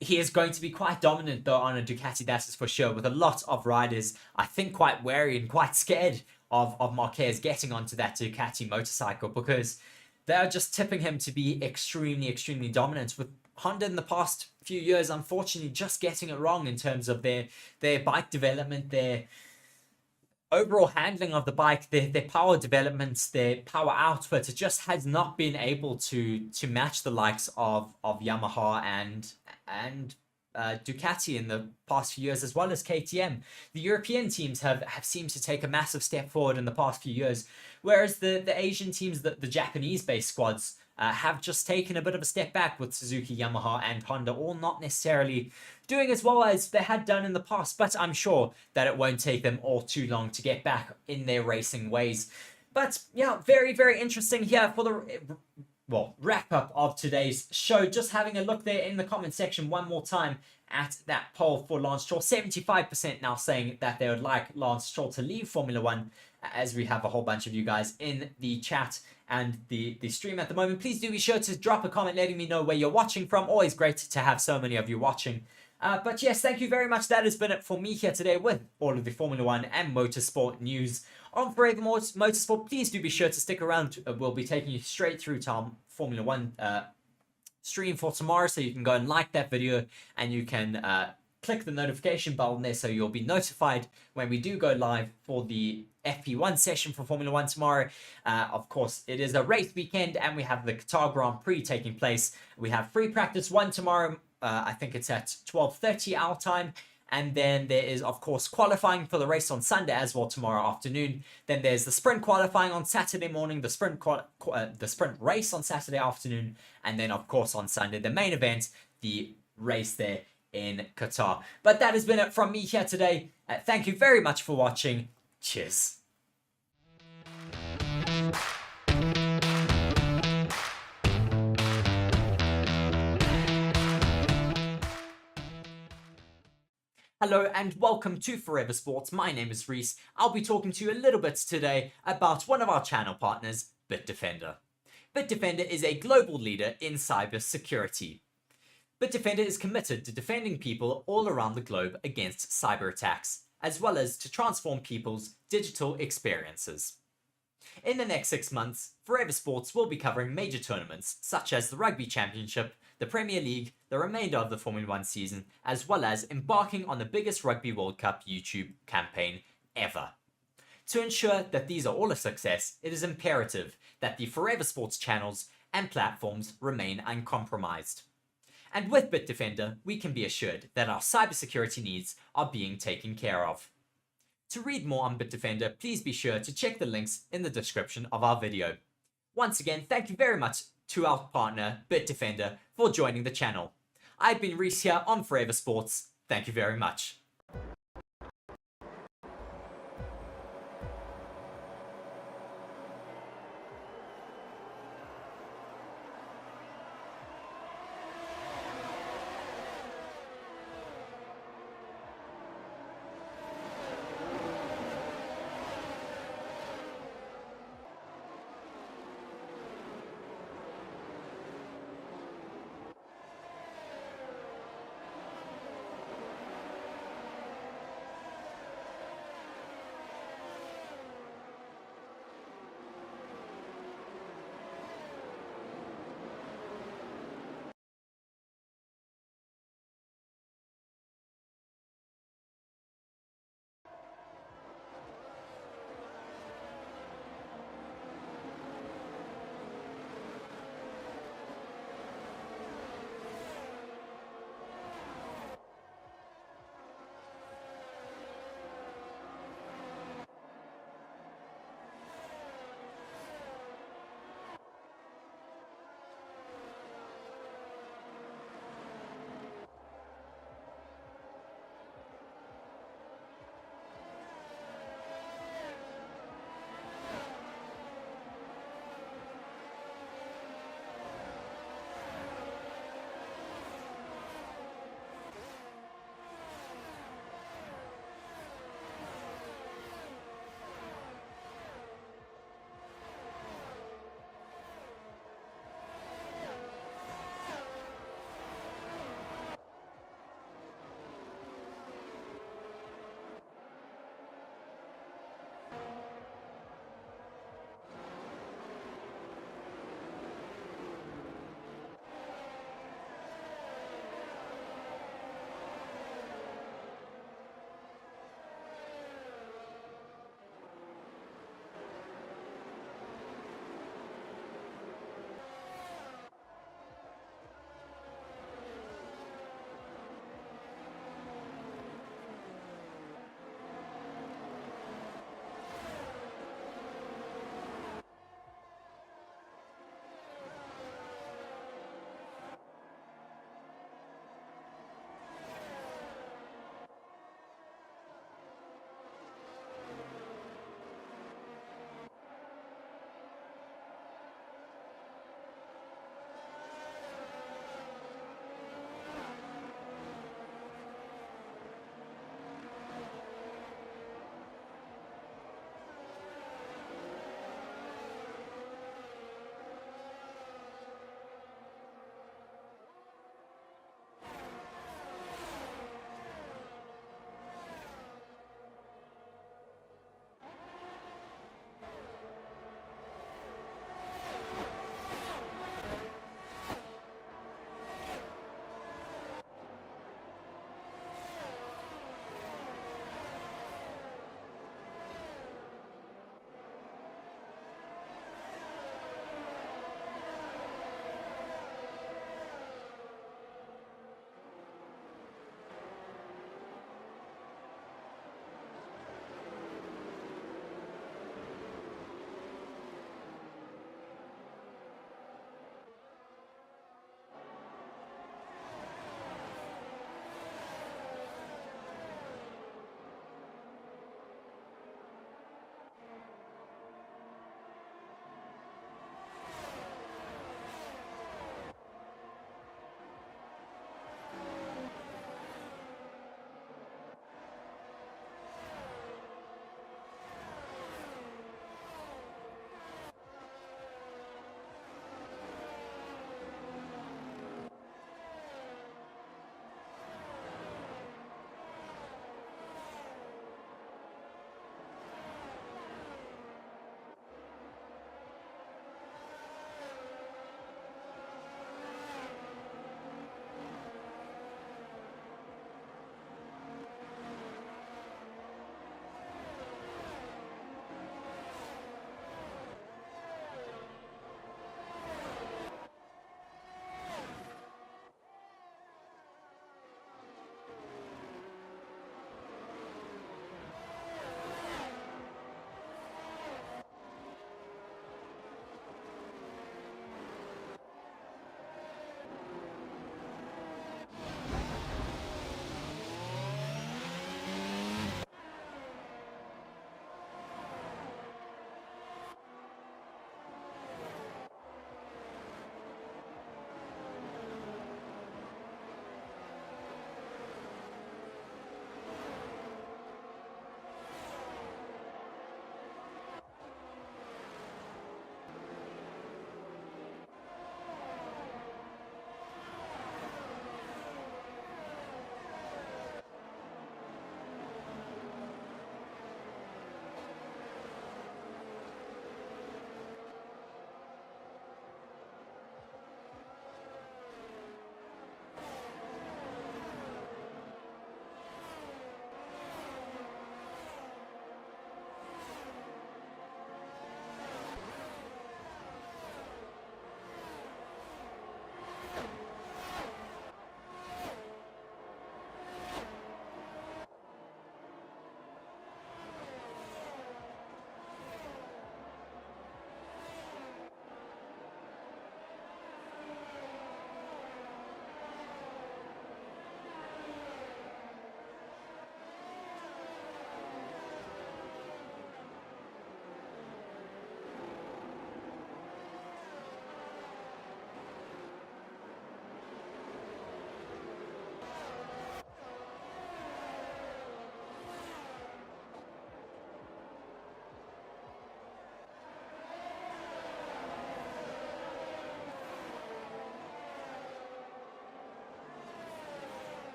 He is going to be quite dominant though on a Ducati, that is for sure, with a lot of riders, I think, quite wary and quite scared of Marquez getting onto that Ducati motorcycle, because they are just tipping him to be extremely, extremely dominant, with Honda in the past few years unfortunately just getting it wrong in terms of their bike development, their overall handling of the bike, their power development, their power output. It just has not been able to match the likes of Yamaha and Ducati in the past few years, as well as KTM. The European teams have seemed to take a massive step forward in the past few years, whereas the Asian teams, the Japanese-based squads, have just taken a bit of a step back, with Suzuki, Yamaha, and Honda all not necessarily doing as well as they had done in the past. But I'm sure that it won't take them all too long to get back in their racing ways. But yeah, very, very interesting here for the wrap up of today's show. Just having a look there in the comment section one more time at that poll for Lance Stroll. 75% now saying that they would like Lance Stroll to leave Formula One, as we have a whole bunch of you guys in the chat and the stream at the moment. Please do be sure to drop a comment letting me know where you're watching from. Always great to have so many of you watching. But yes, thank you very much. That has been it for me here today with all of the Formula One and motorsport news on Forever Motorsport. Please do be sure to stick around. We'll be taking you straight through to our Formula One stream for tomorrow, so you can go and like that video, and you can click the notification button there so you'll be notified when we do go live for the FP1 session for Formula One tomorrow. Of course, it is a race weekend, and we have the Qatar Grand Prix taking place. We have free practice 1 tomorrow. I think it's at 12:30 our time. And then there is, of course, qualifying for the race on Sunday as well tomorrow afternoon. Then there's the sprint qualifying on Saturday morning, the sprint race on Saturday afternoon, and then, of course, on Sunday, the main event, the race there in Qatar. But that has been it from me here today. Thank you very much for watching. Cheers. Hello and welcome to Forever Sports. My name is Reece. I'll be talking to you a little bit today about one of our channel partners, BITDEFENDER. BITDEFENDER is a global leader in cyber security. BITDEFENDER is committed to defending people all around the globe against cyber attacks, as well as to transform people's digital experiences. In the next 6 months, Forever Sports will be covering major tournaments such as the Rugby Championship, the Premier League, the remainder of the Formula 1 season, as well as embarking on the biggest Rugby World Cup YouTube campaign ever. To ensure that these are all a success, it is imperative that the Forever Sports channels and platforms remain uncompromised. And with BITDEFENDER, we can be assured that our cybersecurity needs are being taken care of. To read more on BITDEFENDER, please be sure to check the links in the description of our video. Once again, thank you very much to our partner, BITDEFENDER, for joining the channel. I've been Reece here on Forever Sports. Thank you very much.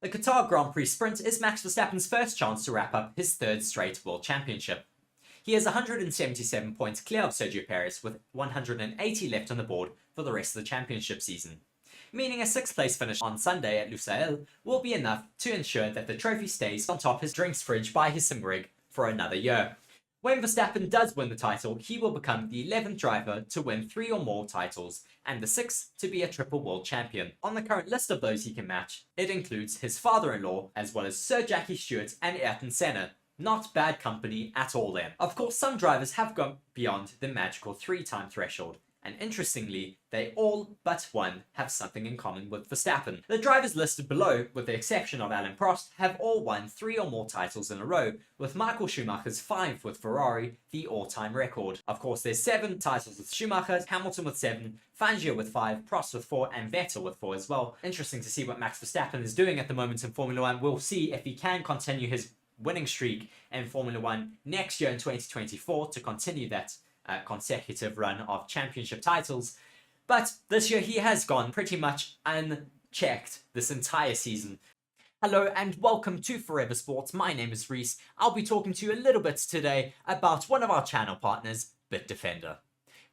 The Qatar Grand Prix sprint is Max Verstappen's first chance to wrap up his third straight World Championship. He has 177 points clear of Sergio Perez with 180 left on the board for the rest of the championship season, meaning a 6th place finish on Sunday at Losail will be enough to ensure that the trophy stays on top his drinks fridge by his sim rig for another year. When Verstappen does win the title, he will become the 11th driver to win 3 or more titles, and the 6th to be a triple world champion. On the current list of those he can match, it includes his father-in-law, as well as Sir Jackie Stewart and Ayrton Senna. Not bad company at all then. Of course, some drivers have gone beyond the magical 3-time threshold, and interestingly, they all but one have something in common with Verstappen. The drivers listed below, with the exception of Alain Prost, have all won 3 or more titles in a row, with Michael Schumacher's 5 with Ferrari the all-time record. Of course, there's 7 titles with Schumacher, Hamilton with 7, Fangio with 5, Prost with 4, and Vettel with 4 as well. Interesting to see what Max Verstappen is doing at the moment in Formula 1. We'll see if he can continue his winning streak in Formula 1 next year in 2024 to continue that consecutive run of championship titles. But this year he has gone pretty much unchecked this entire season. Hello and welcome to Forever Sports. My name is Reece. I'll be talking to you a little bit today about one of our channel partners, BITDEFENDER.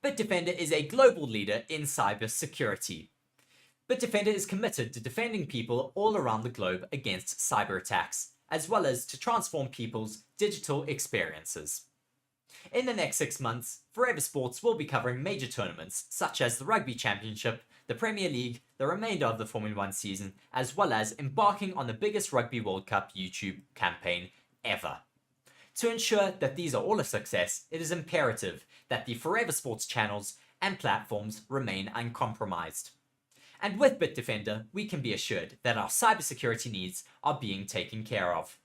BITDEFENDER is a global leader in cyber security. BITDEFENDER is committed to defending people all around the globe against cyber attacks, as well as to transform people's digital experiences. In the next 6 months, Forever Sports will be covering major tournaments such as the Rugby Championship, the Premier League, the remainder of the Formula 1 season, as well as embarking on the biggest Rugby World Cup YouTube campaign ever. To ensure that these are all a success, it is imperative that the Forever Sports channels and platforms remain uncompromised. And with BITDEFENDER, we can be assured that our cybersecurity needs are being taken care of.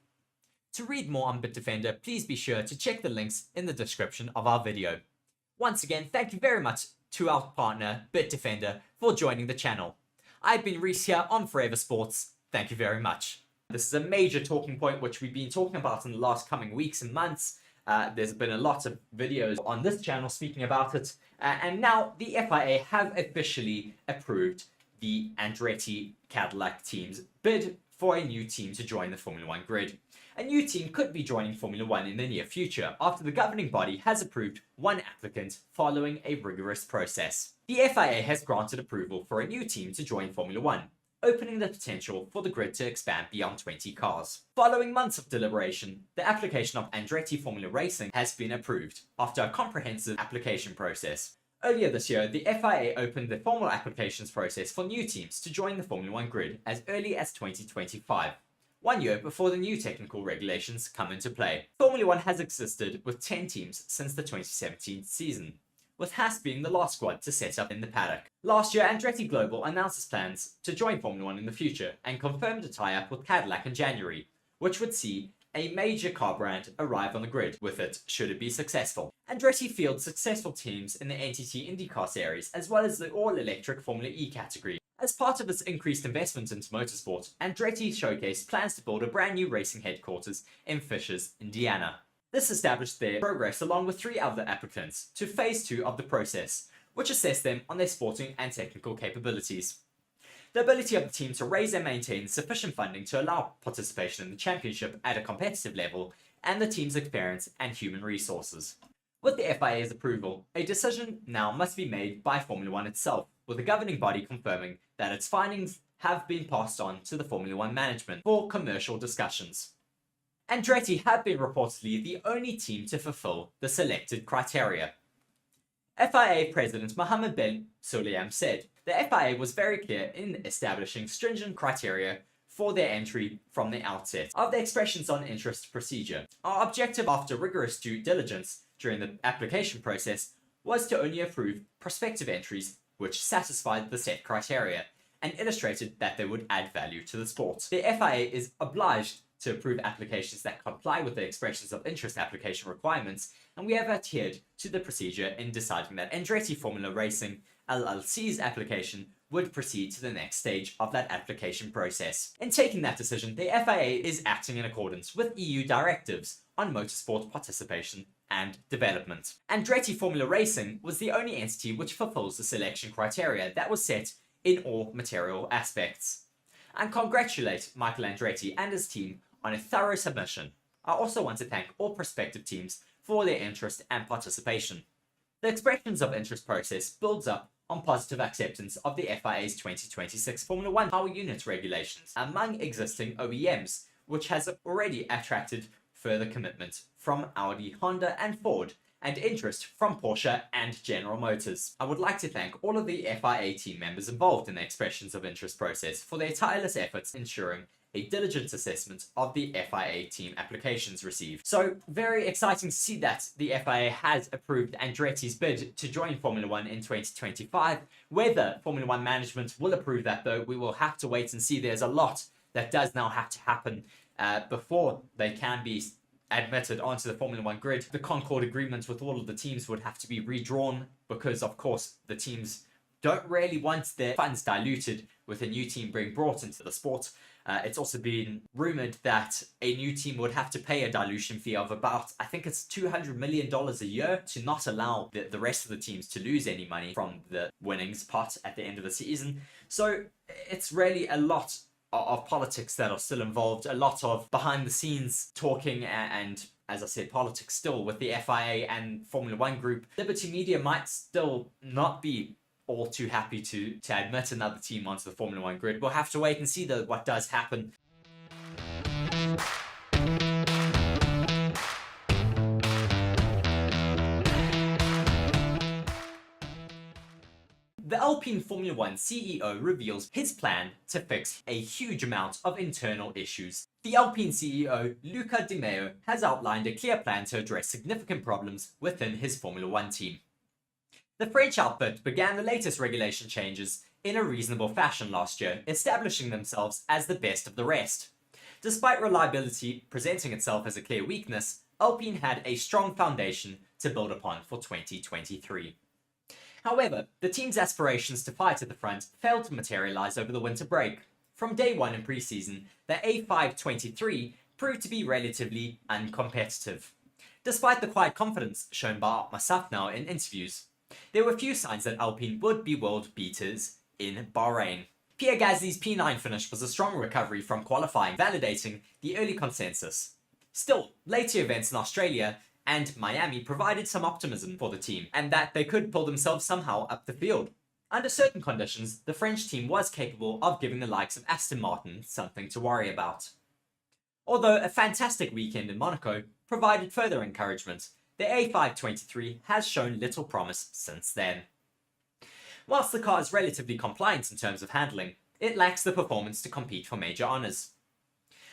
To read more on BITDEFENDER, please be sure to check the links in the description of our video. Once again, thank you very much to our partner, BITDEFENDER, for joining the channel. I've been Reece here on Forever Sports. Thank you very much. This is a major talking point which we've been talking about in the last coming weeks and months. There's been a lot of videos on this channel speaking about it. And now the FIA have officially approved the Andretti Cadillac team's bid for a new team to join the Formula 1 grid. A new team could be joining Formula 1 in the near future after the governing body has approved one applicant following a rigorous process. The FIA has granted approval for a new team to join Formula 1, opening the potential for the grid to expand beyond 20 cars. Following months of deliberation, the application of Andretti Formula Racing has been approved after a comprehensive application process. Earlier this year, the FIA opened the formal applications process for new teams to join the Formula 1 grid as early as 2025. 1 year before the new technical regulations come into play. Formula 1 has existed with 10 teams since the 2017 season, with Haas being the last squad to set up in the paddock. Last year, Andretti Global announced its plans to join Formula 1 in the future and confirmed a tie-up with Cadillac in January, which would see a major car brand arrive on the grid with it should it be successful. Andretti fields successful teams in the NTT IndyCar series as well as the all-electric Formula E category. As part of its increased investment into motorsport, Andretti showcased plans to build a brand new racing headquarters in Fishers, Indiana. This established their progress along with 3 other applicants to phase 2 of the process, which assessed them on their sporting and technical capabilities. The ability of the team to raise and maintain sufficient funding to allow participation in the championship at a competitive level, and the team's experience and human resources. With the FIA's approval, a decision now must be made by Formula 1 itself, with the governing body confirming that its findings have been passed on to the Formula 1 management for commercial discussions. Andretti have been reportedly the only team to fulfill the selected criteria. FIA President Mohammed bin Sulayem said, "The FIA was very clear in establishing stringent criteria for their entry from the outset of the expressions on interest procedure. Our objective after rigorous due diligence during the application process was to only approve prospective entries which satisfied the set criteria and illustrated that they would add value to the sport. The FIA is obliged to approve applications that comply with the expressions of interest application requirements, and we have adhered to the procedure in deciding that Andretti Formula Racing LLC's application would proceed to the next stage of that application process. In taking that decision, the FIA is acting in accordance with EU directives on motorsport participation and development. Andretti Formula Racing was the only entity which fulfills the selection criteria that was set in all material aspects. and congratulate Michael Andretti and his team on a thorough submission. I also want to thank all prospective teams for their interest and participation. The expressions of interest process builds up on positive acceptance of the FIA's 2026 Formula 1 power unit regulations among existing OEMs, which has already attracted further commitment from Audi, Honda and Ford, and interest from Porsche and General Motors. I would like to thank all of the FIA team members involved in the expressions of interest process for their tireless efforts ensuring a diligent assessment of the FIA team applications received. So, very exciting to see that the FIA has approved Andretti's bid to join Formula 1 in 2025. Whether Formula 1 management will approve that, though, we will have to wait and see. There's a lot that does now have to happen before they can be admitted onto the Formula 1 grid. The Concord agreement with all of the teams would have to be redrawn because, of course, the teams don't really want their funds diluted with a new team being brought into the sport. It's also been rumoured that a new team would have to pay a dilution fee of about, I think it's $200 million a year to not allow the rest of the teams to lose any money from the winnings pot at the end of the season. So it's really a lot of politics that are still involved, a lot of behind the scenes talking and as I said, politics still with the FIA and Formula 1 group. Liberty Media might still not be all too happy to admit another team onto the Formula 1 grid. We'll have to wait and see what does happen. The Alpine Formula 1 CEO reveals his plan to fix a huge amount of internal issues. The Alpine CEO, Luca Di Maio, has outlined a clear plan to address significant problems within his Formula 1 team. The French outfit began the latest regulation changes in a reasonable fashion last year, establishing themselves as the best of the rest. Despite reliability presenting itself as a clear weakness, Alpine had a strong foundation to build upon for 2023. However, the team's aspirations to fight at the front failed to materialize over the winter break. From day one in pre-season, the A523 proved to be relatively uncompetitive. Despite the quiet confidence shown by Otmar Safnauer in interviews, there were few signs that Alpine would be world beaters in Bahrain. Pierre Gasly's P9 finish was a strong recovery from qualifying, validating the early consensus. Still, later events in Australia and Miami provided some optimism for the team, and that they could pull themselves somehow up the field. Under certain conditions, the French team was capable of giving the likes of Aston Martin something to worry about. Although a fantastic weekend in Monaco provided further encouragement, the A523 has shown little promise since then. Whilst the car is relatively compliant in terms of handling, it lacks the performance to compete for major honours.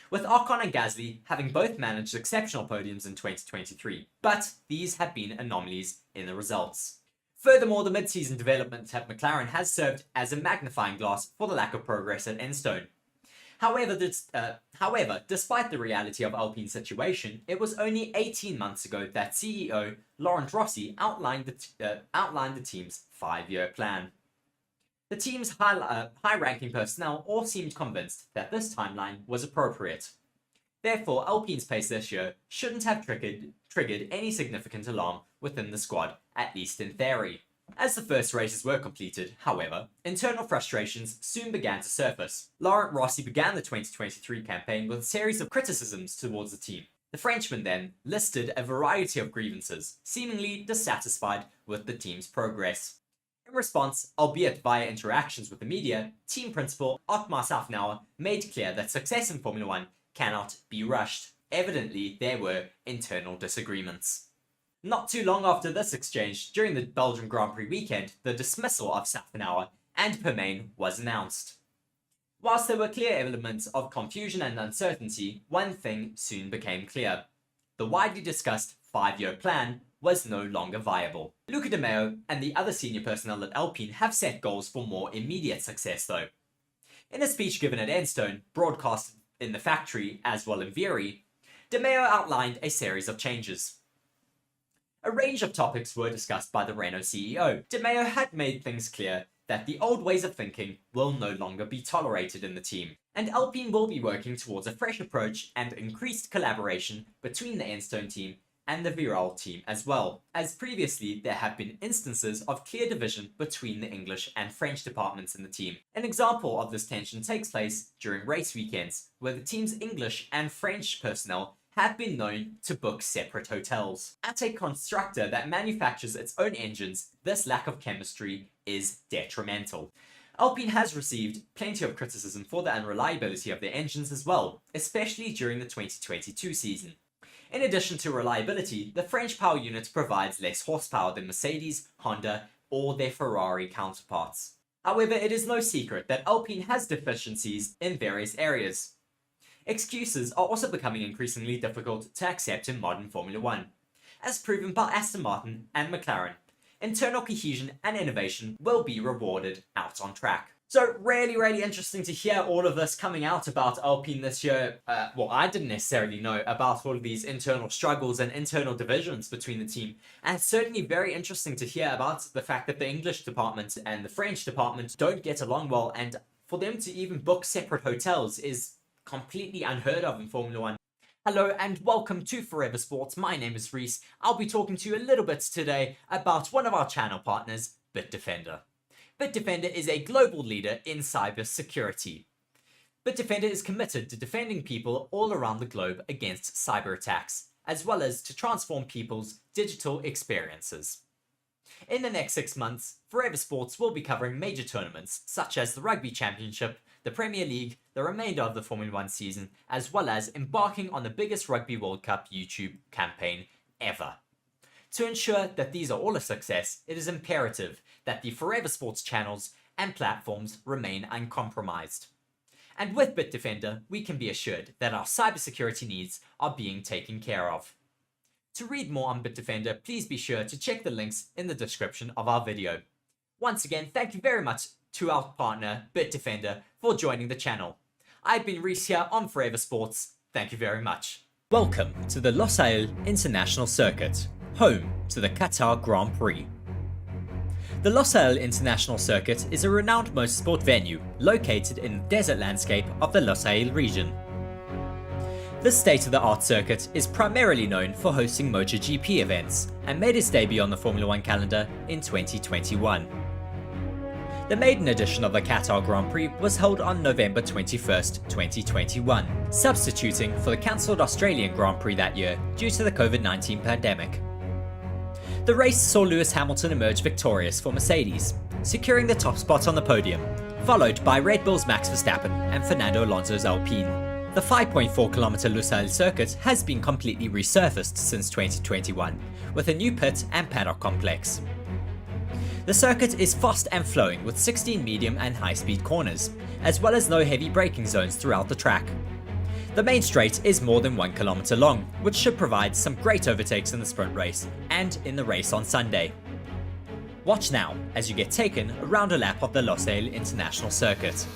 With Ocon and Gasly having both managed exceptional podiums in 2023, but these have been anomalies in the results. Furthermore, the mid-season development at McLaren has served as a magnifying glass for the lack of progress at Enstone. However, despite the reality of Alpine's situation, it was only 18 months ago that CEO Laurent Rossi outlined the team's 5-year plan. The team's high-ranking personnel all seemed convinced that this timeline was appropriate. Therefore, Alpine's pace this year shouldn't have triggered any significant alarm within the squad, at least in theory. As the first races were completed, however, internal frustrations soon began to surface. Laurent Rossi began the 2023 campaign with a series of criticisms towards the team. The Frenchman then listed a variety of grievances, seemingly dissatisfied with the team's progress. In response, albeit via interactions with the media, team principal Otmar Safnauer made clear that success in Formula 1 cannot be rushed. Evidently, there were internal disagreements. Not too long after this exchange, during the Belgium Grand Prix weekend, the dismissal of Safnauer and Permain was announced. Whilst there were clear elements of confusion and uncertainty, one thing soon became clear. The widely discussed 5-year plan was no longer viable. Luca Di Maio and the other senior personnel at Alpine have set goals for more immediate success though. In a speech given at Enstone, broadcast in the factory as well in Vieri, Di Maio outlined a series of changes. A range of topics were discussed by the Renault CEO. Di Maio had made things clear that the old ways of thinking will no longer be tolerated in the team, and Alpine will be working towards a fresh approach and increased collaboration between the Enstone team and the Viral team as well, as previously there have been instances of clear division between the English and French departments in the team. An example of this tension takes place during race weekends, where the team's English and French personnel have been known to book separate hotels. At a constructor that manufactures its own engines, this lack of chemistry is detrimental. Alpine has received plenty of criticism for the unreliability of their engines as well, especially during the 2022 season. In addition to reliability, the French power unit provides less horsepower than Mercedes, Honda, or their Ferrari counterparts. However, it is no secret that Alpine has deficiencies in various areas. Excuses are also becoming increasingly difficult to accept in modern Formula 1, as proven by Aston Martin and McLaren. Internal cohesion and innovation will be rewarded out on track. So really interesting to hear all of this coming out about Alpine this year. Well, I didn't necessarily know about all of these internal struggles and internal divisions between the team. And it's certainly very interesting to hear about the fact that the English department and the French department don't get along well, and for them to even book separate hotels is completely unheard of in Formula 1. Hello and welcome to Forever Sports. My name is Reece. I'll be talking to you a little bit today about one of our channel partners, BITDEFENDER. BITDEFENDER is a global leader in cyber security. BITDEFENDER is committed to defending people all around the globe against cyber attacks, as well as to transform people's digital experiences. In the next 6 months, Forever Sports will be covering major tournaments such as the Rugby Championship, the Premier League, the remainder of the Formula 1 season, as well as embarking on the biggest Rugby World Cup YouTube campaign ever. To ensure that these are all a success, it is imperative that the Forever Sports channels and platforms remain uncompromised. And with BITDEFENDER, we can be assured that our cybersecurity needs are being taken care of. To read more on BITDEFENDER, please be sure to check the links in the description of our video. Once again, thank you very much to our partner, BITDEFENDER, for joining the channel. I've been Reece here on Forever Sports. Thank you very much. Welcome to the Losail International Circuit, home to the Qatar Grand Prix. The Losail International Circuit is a renowned motorsport venue located in the desert landscape of the Losail region. This state-of-the-art circuit is primarily known for hosting Moto GP events and made its debut on the Formula 1 calendar in 2021. The maiden edition of the Qatar Grand Prix was held on November 21st, 2021, substituting for the cancelled Australian Grand Prix that year due to the COVID-19 pandemic. The race saw Lewis Hamilton emerge victorious for Mercedes, securing the top spot on the podium, followed by Red Bull's Max Verstappen and Fernando Alonso's Alpine. The 5.4km Losail circuit has been completely resurfaced since 2021, with a new pit and paddock complex. The circuit is fast and flowing with 16 medium and high-speed corners, as well as no heavy braking zones throughout the track. The main straight is more than 1 kilometer long, which should provide some great overtakes in the sprint race and in the race on Sunday. Watch now as you get taken around a lap of the Losail International Circuit.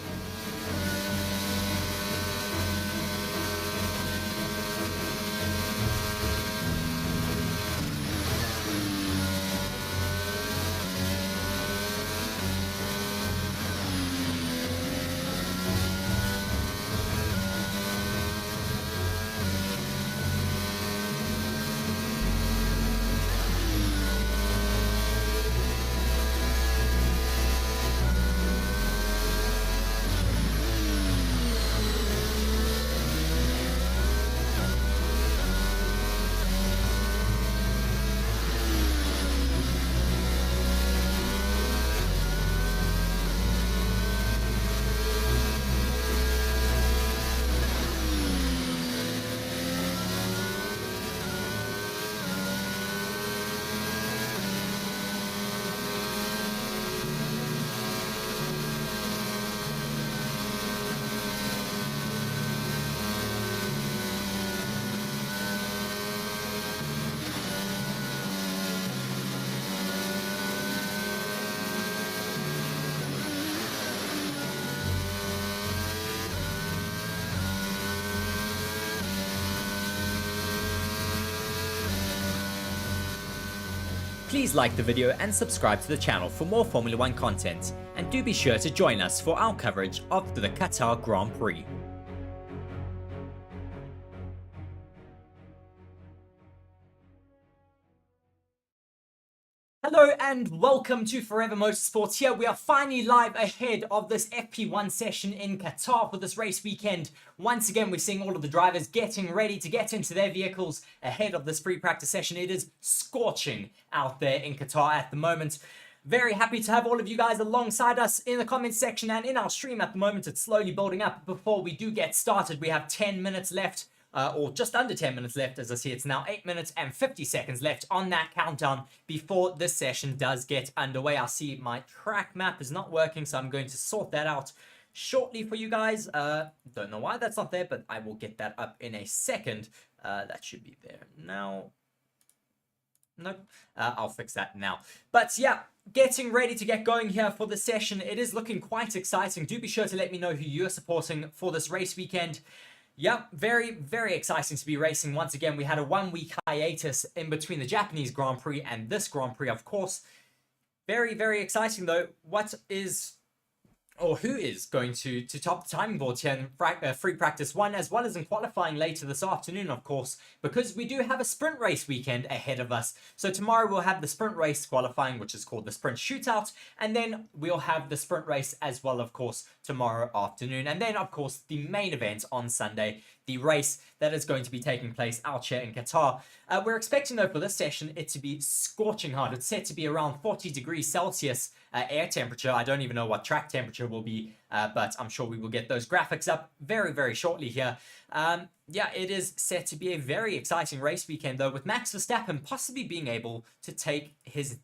Please like the video and subscribe to the channel for more Formula 1 content, and do be sure to join us for our coverage of the Qatar Grand Prix. Hello and welcome to Forever Motorsports. Here we are finally live ahead of this FP1 session in Qatar for this race weekend. Once again, we're seeing all of the drivers getting ready to get into their vehicles ahead of this free practice session. It is scorching out there in Qatar at the moment. Very happy to have all of you guys alongside us in the comments section and in our stream at the moment. It's slowly building up. Before we do get started, we have 10 minutes left. Or just under 10 minutes left. As I see, it's now 8 minutes and 50 seconds left on that countdown before this session does get underway. I see my track map is not working, so I'm going to sort that out shortly for you guys. Don't know why that's not there, but I will get that up in a second. That should be there now. Nope, I'll fix that now. But yeah, getting ready to get going here for the session. It is looking quite exciting. Do be sure to let me know who you're supporting for this race weekend. Yep, very, very exciting to be racing. Once again, we had a 1-week hiatus in between the Japanese Grand Prix and this Grand Prix, of course. Very, very exciting, though. Who is going to top the timing boards here in free practice 1, as well as in qualifying later this afternoon, of course, because we do have a sprint race weekend ahead of us. So tomorrow we'll have the sprint race qualifying, which is called the sprint shootout, and then we'll have the sprint race as well, of course, tomorrow afternoon. And then, of course, the main event on Sunday, the race that is going to be taking place out here in Qatar. We're expecting, though, for this session, it to be scorching hot. It's set to be around 40 degrees Celsius air temperature. I don't even know what track temperature will be, but I'm sure we will get those graphics up very, very shortly here. Yeah, it is set to be a very exciting race weekend, though, with Max Verstappen possibly being able to take his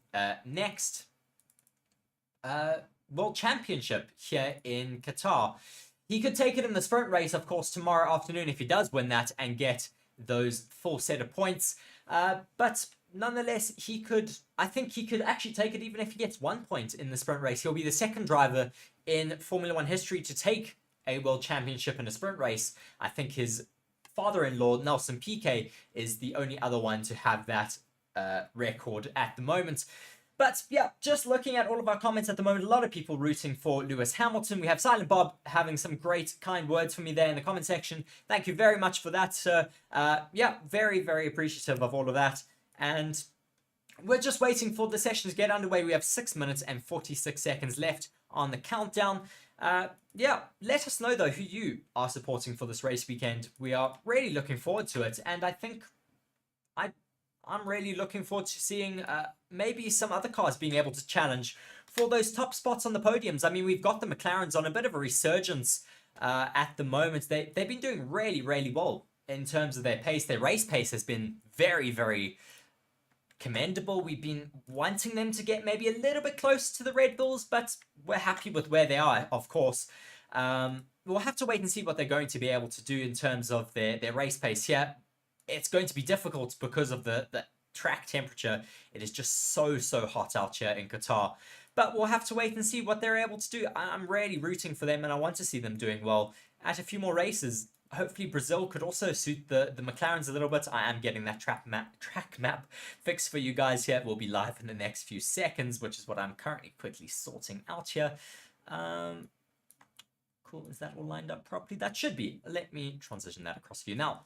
next World Championship here in Qatar. He could take it in the sprint race, of course, tomorrow afternoon if he does win that and get those full set of points. But nonetheless, I think he could actually take it even if he gets 1 point in the sprint race. He'll be the second driver in Formula 1 history to take a world championship in a sprint race. I think his father-in-law, Nelson Piquet, is the only other one to have that record at the moment. But yeah, just looking at all of our comments at the moment, a lot of people rooting for Lewis Hamilton. We have Silent Bob having some great, kind words for me there in the comment section. Thank you very much for that, sir. Yeah, very, very appreciative of all of that. And we're just waiting for the session to get underway. We have 6 minutes and 46 seconds left on the countdown. Yeah, let us know, though, who you are supporting for this race weekend. We are really looking forward to it. And I think I'm really looking forward to seeing maybe some other cars being able to challenge for those top spots on the podiums. I mean, we've got the McLarens on a bit of a resurgence at the moment. They've been doing really, really well in terms of their pace. Their race pace has been very, very commendable. We've been wanting them to get maybe a little bit close to the Red Bulls, but we're happy with where they are, of course. We'll have to wait and see what they're going to be able to do in terms of their race pace here. It's going to be difficult because of the track temperature. It is just so hot out here in Qatar. But we'll have to wait and see what they're able to do. I'm really rooting for them, and I want to see them doing well at a few more races. Hopefully Brazil could also suit the McLarens a little bit. I am getting that track map fixed for you guys here. It will be live in the next few seconds, which is what I'm currently quickly sorting out here. Cool, is that all lined up properly? That should be. Let me transition that across for you now.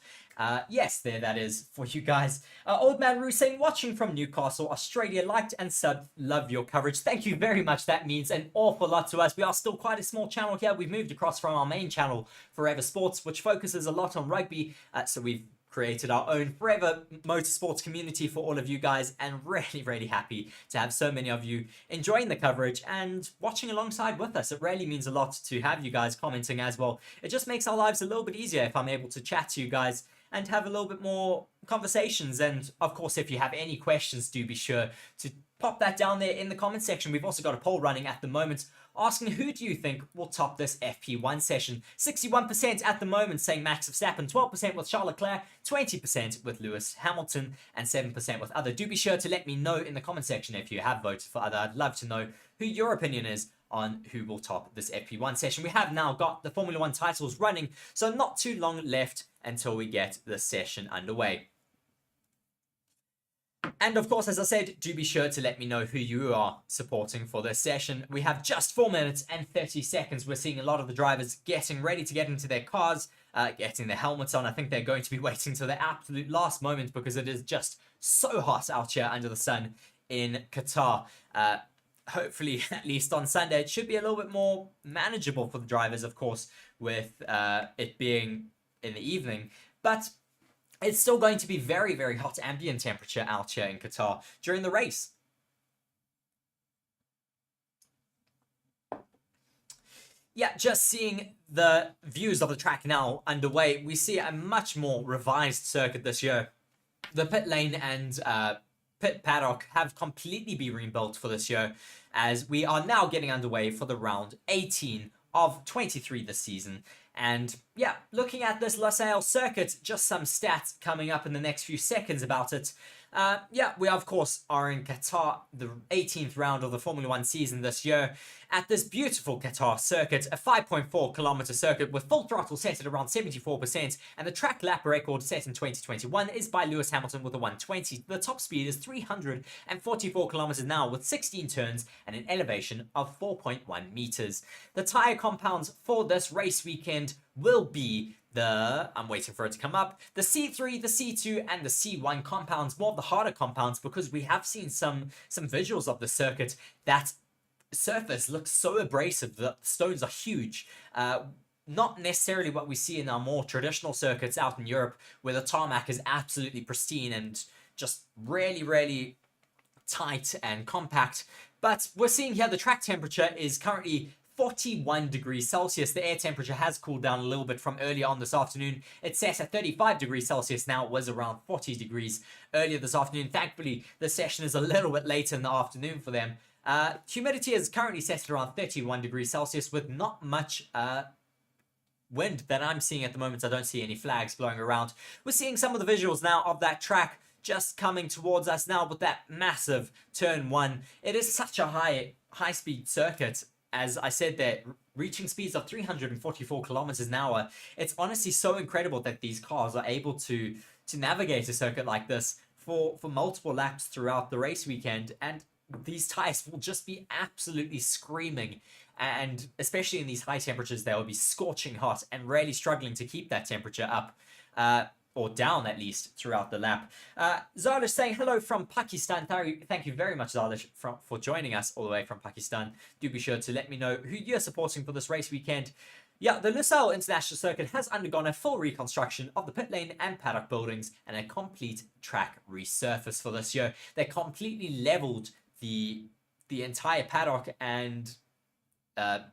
Yes, there that is for you guys. Old Man Roo saying, watching from Newcastle, Australia, liked and subbed, love your coverage. Thank you very much. That means an awful lot to us. We are still quite a small channel here. We've moved across from our main channel, Forever Sports, which focuses a lot on rugby. So we've created our own Forever Motorsports community for all of you guys, and really, really happy to have so many of you enjoying the coverage and watching alongside with us. It really means a lot to have you guys commenting as well. It just makes our lives a little bit easier if I'm able to chat to you guys and have a little bit more conversations. And of course, if you have any questions, do be sure to pop that down there in the comment section. We've also got a poll running at the moment asking who do you think will top this FP1 session. 61% at the moment saying Max Verstappen, 12% with Charles Leclerc, 20% with Lewis Hamilton, and 7% with other. Do be sure to let me know in the comment section if you have voted for other. I'd love to know who your opinion is on who will top this FP1 session. We have now got the Formula 1 titles running, so not too long left until we get the session underway. And of course, as I said, do be sure to let me know who you are supporting for this session. We have just 4 minutes and 30 seconds. We're seeing a lot of the drivers getting ready to get into their cars, getting their helmets on. I think they're going to be waiting till the absolute last moment because it is just so hot out here under the sun in Qatar. Hopefully, at least on Sunday, it should be a little bit more manageable for the drivers, of course, with it being in the evening. But it's still going to be very, very hot ambient temperature out here in Qatar during the race. Yeah, just seeing the views of the track now underway, we see a much more revised circuit this year. The pit lane and pit paddock have completely been rebuilt for this year, as we are now getting underway for the round 18 of 23 this season. And yeah, looking at this Losail circuit, just some stats coming up in the next few seconds about it. Yeah, we of course are in Qatar, the 18th round of the Formula 1 season this year, at this beautiful Qatar circuit, a 5.4 kilometer circuit with full throttle set at around 74%, and the track lap record set in 2021 is by Lewis Hamilton with a 120. The top speed is 344 kilometers an hour with 16 turns and an elevation of 4.1 meters. The tire compounds for this race weekend will be I'm waiting for it to come up, the C3, the C2, and the C1 compounds, more of the harder compounds, because we have seen some visuals of the circuit. That surface looks so abrasive, the stones are huge. Not necessarily what we see in our more traditional circuits out in Europe, where the tarmac is absolutely pristine and just really, really tight and compact. But we're seeing here the track temperature is currently 41 degrees Celsius. The air temperature has cooled down a little bit from earlier on this afternoon. It's set at 35 degrees Celsius now. It was around 40 degrees earlier this afternoon. Thankfully, the session is a little bit later in the afternoon for them. Humidity is currently set at around 31 degrees Celsius with not much wind that I'm seeing at the moment. I don't see any flags blowing around. We're seeing some of the visuals now of that track just coming towards us now with that massive turn one. It is such a high-speed circuit. As I said there, reaching speeds of 344 kilometers an hour. It's honestly so incredible that these cars are able to navigate a circuit like this for multiple laps throughout the race weekend. And these tires will just be absolutely screaming. And especially in these high temperatures, they will be scorching hot and really struggling to keep that temperature up. Or down at least throughout the lap. Zalish saying hello from Pakistan. Thank you very much, Zalish, for joining us all the way from Pakistan. Do be sure to let me know who you're supporting for this race weekend. Yeah, the Losail International Circuit has undergone a full reconstruction of the pit lane and paddock buildings and a complete track resurface for this year. They completely leveled the entire paddock and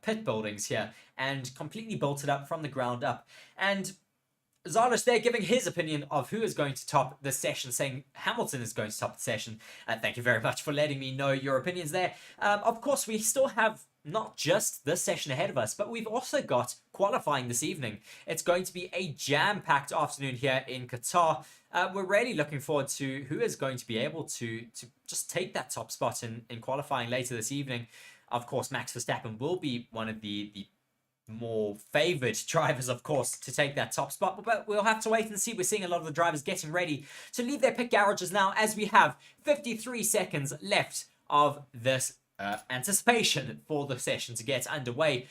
pit buildings here and completely built it up from the ground up. And Zalish there giving his opinion of who is going to top the session, saying Hamilton is going to top the session. Thank you very much for letting me know your opinions there. Of course, we still have not just this session ahead of us, but we've also got qualifying this evening. It's going to be a jam-packed afternoon here in Qatar. We're really looking forward to who is going to be able to just take that top spot in qualifying later this evening. Of course, Max Verstappen will be one of the more favored drivers, of course, to take that top spot, but we'll have to wait and see. We're seeing a lot of the drivers getting ready to leave their pit garages now, as we have 53 seconds left of this anticipation for the session to get underway.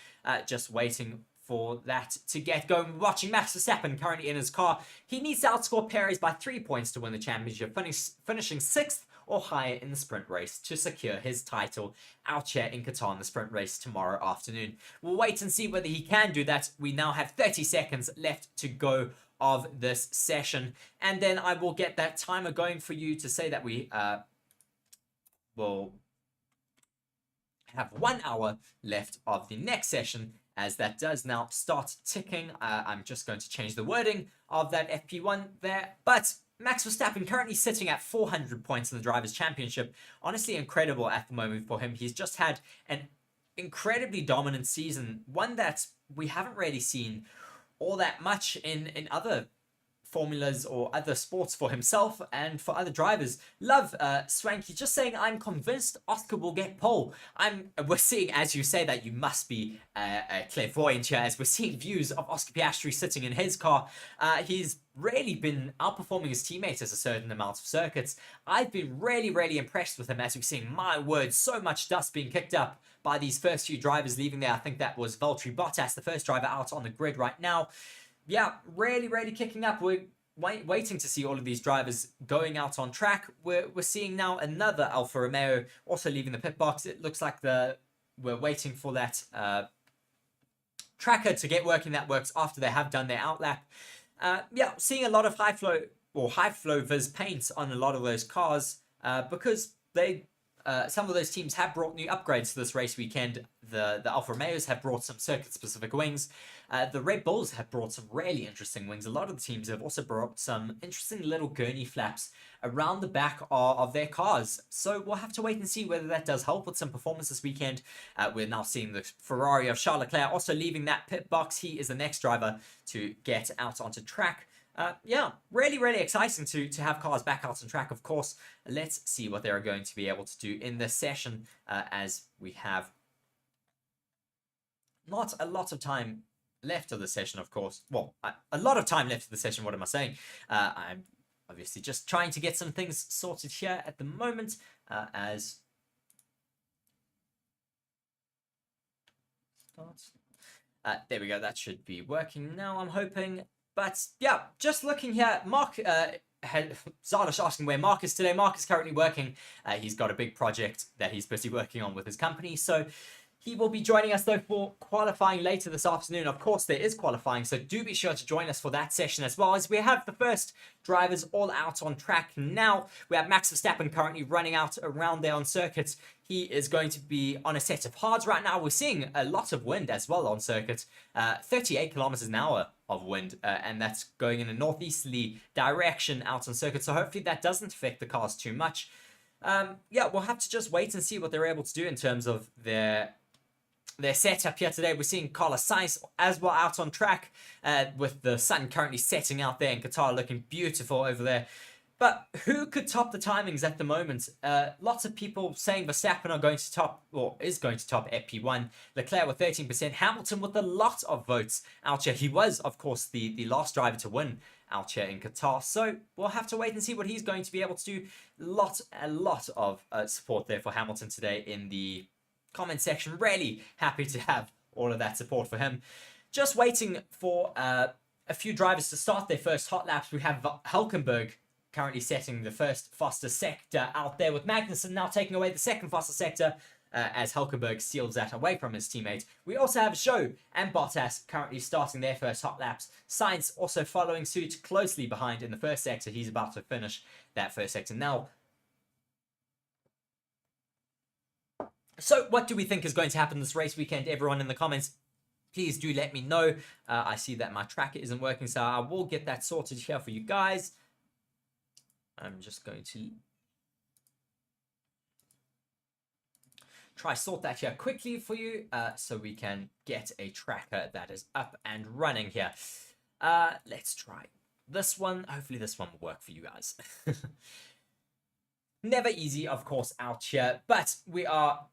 Just waiting for that to get going. Watching Max Verstappen currently in his car. He needs to outscore Perez by 3 points to win the championship, finishing 6th or higher in the sprint race to secure his title out here in Qatar in the sprint race tomorrow afternoon. We'll wait and see whether he can do that. We now have 30 seconds left to go of this session, and then I will get that timer going for you to say that we will have 1 hour left of the next session, as that does now start ticking. I'm just going to change the wording of that FP1 there, but Max Verstappen currently sitting at 400 points in the Drivers' Championship. Honestly incredible at the moment for him. He's just had an incredibly dominant season, one that we haven't really seen all that much in other formulas or other sports for himself and for other drivers. Love Swanky just saying, I'm convinced Oscar will get pole. We're seeing, as you say, that you must be clairvoyant here, as we're seeing views of Oscar Piastri sitting in his car. He's really been outperforming his teammates as a certain amount of circuits. I've been really impressed with him, as we've seen, my word, so much dust being kicked up by these first few drivers leaving there. I think that was Valtteri Bottas, the first driver out on the grid right now. Yeah, really kicking up. waiting to see all of these drivers going out on track. We're seeing now another Alfa Romeo also leaving the pit box. It looks like we're waiting for that tracker to get working. That works after they have done their outlap. Yeah, seeing a lot of high flow vis paint on a lot of those cars because some of those teams have brought new upgrades to this race weekend. The Alfa Romeos have brought some circuit-specific wings. The Red Bulls have brought some really interesting wings. A lot of the teams have also brought some interesting little gurney flaps around the back of their cars. So we'll have to wait and see whether that does help with some performance this weekend. We're now seeing the Ferrari of Charles Leclerc also leaving that pit box. He is the next driver to get out onto track. Yeah, really, really exciting to have cars back out on track, of course. Let's see what they're going to be able to do in this session as we have not a lot of time left of the session, of course. Well, a lot of time left of the session, what am I saying? I'm obviously just trying to get some things sorted here at the moment as... there we go, that should be working now, I'm hoping. But yeah, just looking here, Mark, Zardosh asking where Mark is today. Mark is currently working. He's got a big project that he's busy working on with his company. So he will be joining us though for qualifying later this afternoon. Of course, there is qualifying, so do be sure to join us for that session as well, as we have the first drivers all out on track now. We have Max Verstappen currently running out around there on circuit. He is going to be on a set of hards right now. We're seeing a lot of wind as well on circuit, 38 kilometers an hour of wind, and that's going in a northeasterly direction out on circuit. So hopefully that doesn't affect the cars too much. Yeah, we'll have to just wait and see what they're able to do in terms of their setup here today. We're seeing Carlos Sainz as well out on track with the sun currently setting out there in Qatar, looking beautiful over there. But who could top the timings at the moment? Lots of people saying Verstappen are going to top, or is going to top FP1. Leclerc with 13%. Hamilton with a lot of votes out here. He was, of course, the last driver to win out here in Qatar. So we'll have to wait and see what he's going to be able to do. A lot of support there for Hamilton today in the comment section. Really happy to have all of that support for him. Just waiting for a few drivers to start their first hot laps. We have Hülkenberg currently setting the first fastest sector out there, with Magnussen now taking away the second fastest sector as Hülkenberg seals that away from his teammate. We also have Zhou and Bottas currently starting their first hot laps. Sainz also following suit closely behind in the first sector. He's about to finish that first sector now. So what do we think is going to happen this race weekend? Everyone in the comments, please do let me know. I see that my tracker isn't working, so I will get that sorted here for you guys. I'm just going to try sort that here quickly for you so we can get a tracker that is up and running here. Let's try this one. Hopefully this one will work for you guys. Never easy, of course, out here, but we are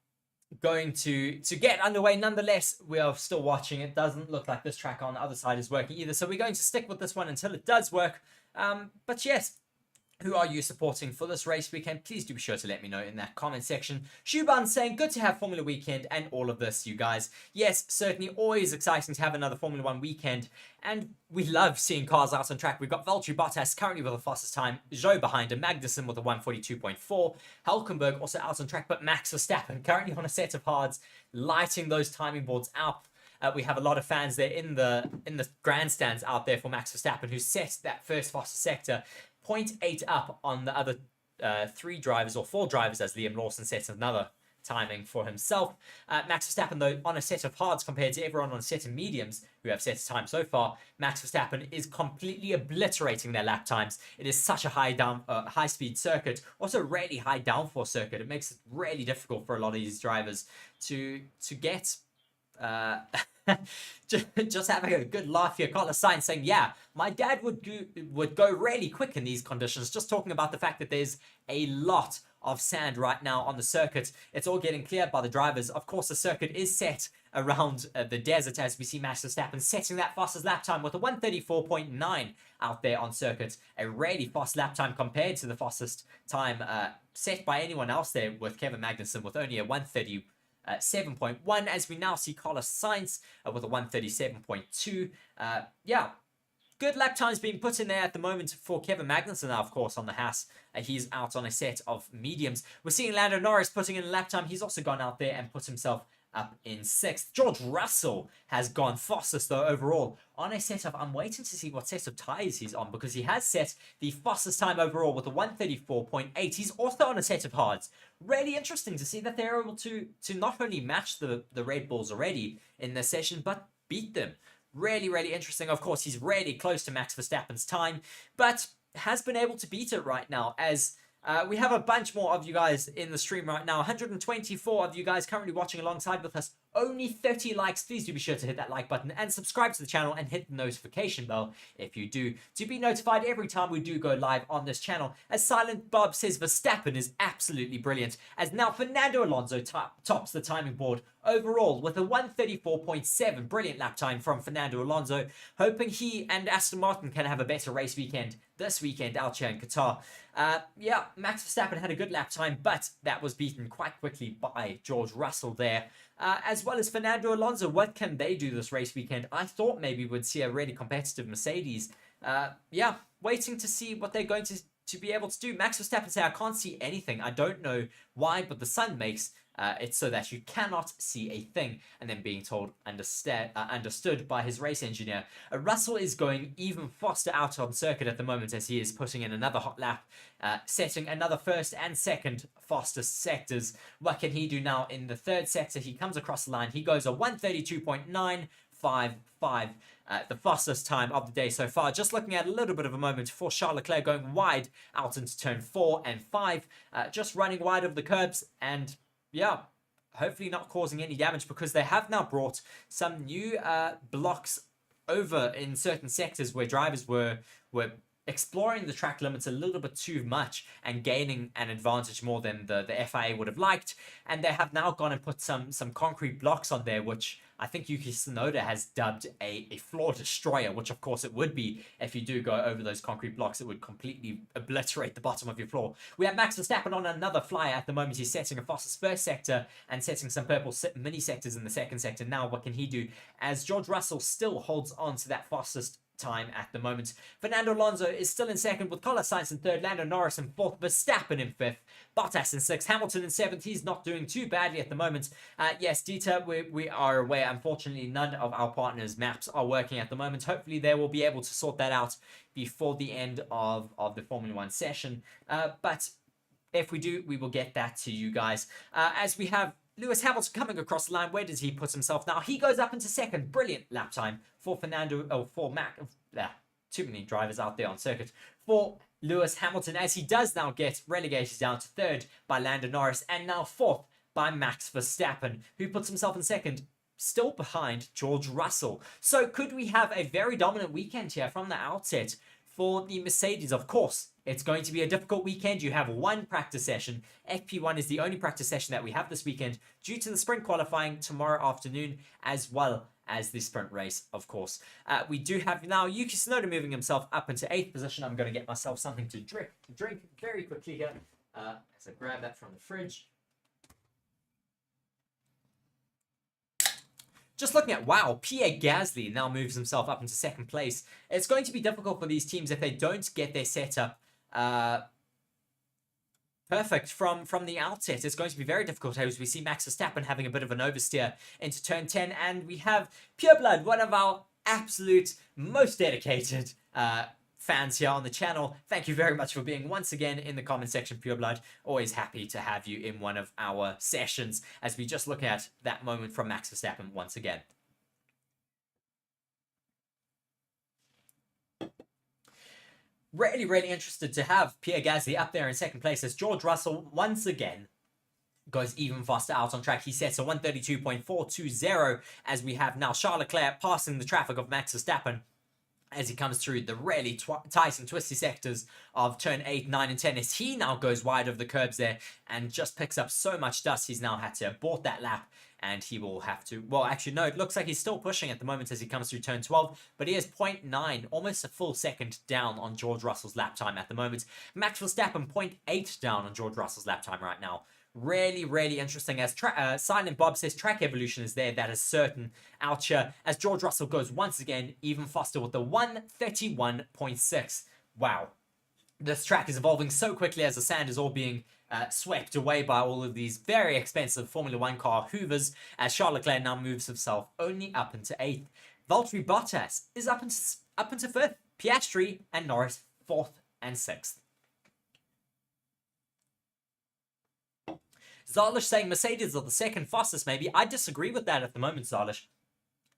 going to get underway nonetheless. We are still watching. It doesn't look like this track on the other side is working either, so we're going to stick with this one until it does work. But yes, who are you supporting for this race weekend? Please do be sure to let me know in that comment section. Shuban saying, good to have Formula Weekend and all of this, you guys. Yes, certainly always exciting to have another Formula 1 weekend. And we love seeing cars out on track. We've got Valtteri Bottas currently with the fastest time. Zhou behind him. Magnussen with a 1:42.4. Hülkenberg also out on track. But Max Verstappen currently on a set of hards, lighting those timing boards up. We have a lot of fans there in the grandstands out there for Max Verstappen, who set that first fastest sector 0.8 up on the other 3 drivers, or 4 drivers, as Liam Lawson sets another timing for himself. Max Verstappen, though, on a set of hards compared to everyone on a set of mediums who have set a time so far, Max Verstappen is completely obliterating their lap times. It is such a high speed circuit, also a really high downforce circuit. It makes it really difficult for a lot of these drivers to get just having a good laugh here. Carlos Sainz saying, yeah, my dad would go really quick in these conditions. Just talking about the fact that there's a lot of sand right now on the circuit. It's all getting cleared by the drivers. Of course, the circuit is set around the desert, as we see Max Verstappen setting that fastest lap time with a 1:34.9 out there on circuit. A really fast lap time compared to the fastest time set by anyone else there, with Kevin Magnussen with only a 1:37.1, as we now see Carlos Sainz with a 1:37.2. Yeah, Good lap times being put in there at the moment for Kevin Magnussen now, of course, on the Haas. He's out on a set of mediums. We're seeing Lando Norris putting in a lap time. He's also gone out there and put himself up in 6th. George Russell has gone fastest, though, overall on a set of... I'm waiting to see what set of tyres he's on, because he has set the fastest time overall with a 1:34.8. He's also on a set of hards. Really interesting to see that they're able to not only match the Red Bulls already in this session, but beat them. Really, really interesting. Of course, he's really close to Max Verstappen's time, but has been able to beat it right now, as we have a bunch more of you guys in the stream right now. 124 of you guys currently watching alongside with us. Only 30 likes. Please do be sure to hit that like button and subscribe to the channel and hit the notification bell if you do, to be notified every time we do go live on this channel. As Silent Bob says, Verstappen is absolutely brilliant, as now Fernando Alonso tops the timing board overall with a 1:34.7. Brilliant lap time from Fernando Alonso, hoping he and Aston Martin can have a better race weekend this weekend out here in Qatar. Yeah, Max Verstappen had a good lap time, but that was beaten quite quickly by George Russell there. As well as Fernando Alonso. What can they do this race weekend? I thought maybe we'd see a really competitive Mercedes. Yeah, waiting to see what they're going to be able to do. Max Verstappen say, I can't see anything. I don't know why, but the sun makes it so that you cannot see a thing. And then being told, understood by his race engineer. Russell is going even faster out on circuit at the moment, as he is putting in another hot lap, setting another first and second fastest sectors. What can he do now in the 3rd sector? He comes across the line. He goes a 1:32.955. The fastest time of the day so far. Just looking at a little bit of a moment for Charles Leclerc, going wide out into turn 4 and 5. Just running wide of the curbs, and yeah, hopefully not causing any damage, because they have now brought some new blocks over in certain sectors where drivers were exploring the track limits a little bit too much and gaining an advantage more than the FIA would have liked. And they have now gone and put some concrete blocks on there, which I think Yuki Tsunoda has dubbed a floor destroyer, which of course it would be. If you do go over those concrete blocks, it would completely obliterate the bottom of your floor. We have Max Verstappen on another flyer at the moment. He's setting a fastest first sector and setting some purple mini sectors in the 2nd sector. Now what can he do, as George Russell still holds on to that fastest time at the moment? Fernando Alonso is still in 2nd, with Carlos Sainz in 3rd, Lando Norris in 4th, Verstappen in 5th, Bottas in 6th, Hamilton in 7th. He's not doing too badly at the moment. Yes, Dieter, we are aware, unfortunately, none of our partners' maps are working at the moment. Hopefully, they will be able to sort that out before the end of the Formula 1 session. But if we do, we will get that to you guys. As we have Lewis Hamilton coming across the line. Where does he put himself now? He goes up into 2nd. Brilliant lap time for too many drivers out there on circuit. For Lewis Hamilton, as he does now get relegated down to 3rd by Lando Norris, and now 4th by Max Verstappen, who puts himself in 2nd, still behind George Russell. So could we have a very dominant weekend here from the outset for the Mercedes? Of course, it's going to be a difficult weekend. You have one practice session. FP1 is the only practice session that we have this weekend due to the sprint qualifying tomorrow afternoon, as well as the sprint race, of course. We do have now Yuki Tsunoda moving himself up into 8th position. I'm going to get myself something to drink very quickly here. As I grab that from the fridge. Just looking at, wow, Pierre Gasly now moves himself up into 2nd place. It's going to be difficult for these teams if they don't get their setup perfect from the outset. It's going to be very difficult, as we see Max Verstappen having a bit of an oversteer into turn 10, and we have Pureblood, one of our absolute most dedicated fans here on the channel. Thank you very much for being once again in the comment section, Pureblood. Always happy to have you in one of our sessions, as we just look at that moment from Max Verstappen once again. Really, really interested to have Pierre Gasly up there in 2nd place, as George Russell once again goes even faster out on track. He sets a 1:32.420, as we have now Charles Leclerc passing the traffic of Max Verstappen as he comes through the really tight and twisty sectors of turn 8, 9, and 10, as he now goes wide of the curbs there and just picks up so much dust. He's now had to abort that lap, and he will have to... Well, actually, no, it looks like he's still pushing at the moment as he comes through turn 12, but he is 0.9, almost a full second down on George Russell's lap time at the moment. Max Verstappen 0.8 down on George Russell's lap time right now. Really, really interesting. As Silent Bob says, track evolution is there. That is certain. Out here, as George Russell goes once again even faster with the 131.6. Wow. This track is evolving so quickly as the sand is all being swept away by all of these very expensive Formula 1 car hoovers, as Charles Leclerc now moves himself only up into 8th. Valtteri Bottas is up into 5th. Piastri and Norris 4th and 6th. Zalish saying Mercedes are the second fastest, maybe. I disagree with that at the moment, Zalish.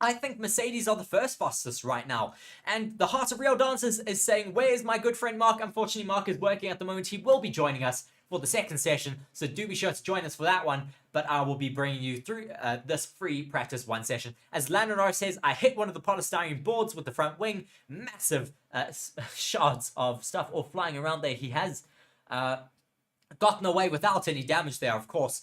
I think Mercedes are the first fastest right now. And the Heart of Real Dancers is saying, where is my good friend Mark? Unfortunately, Mark is working at the moment. He will be joining us for the second session, so do be sure to join us for that one. But I will be bringing you through this free practice 1 session. As Lando Norris says, I hit one of the polystyrene boards with the front wing. Massive shards of stuff all flying around there. He has gotten away without any damage there, of course,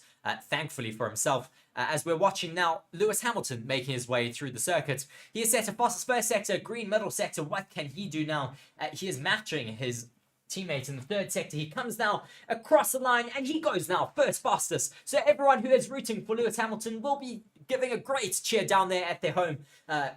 thankfully for himself. As we're watching now, Lewis Hamilton making his way through the circuit. He is set to fastest first sector, green middle sector. What can he do now? He is matching his teammate in the third sector. He comes now across the line and he goes now first fastest. So everyone who is rooting for Lewis Hamilton will be giving a great cheer down there at their home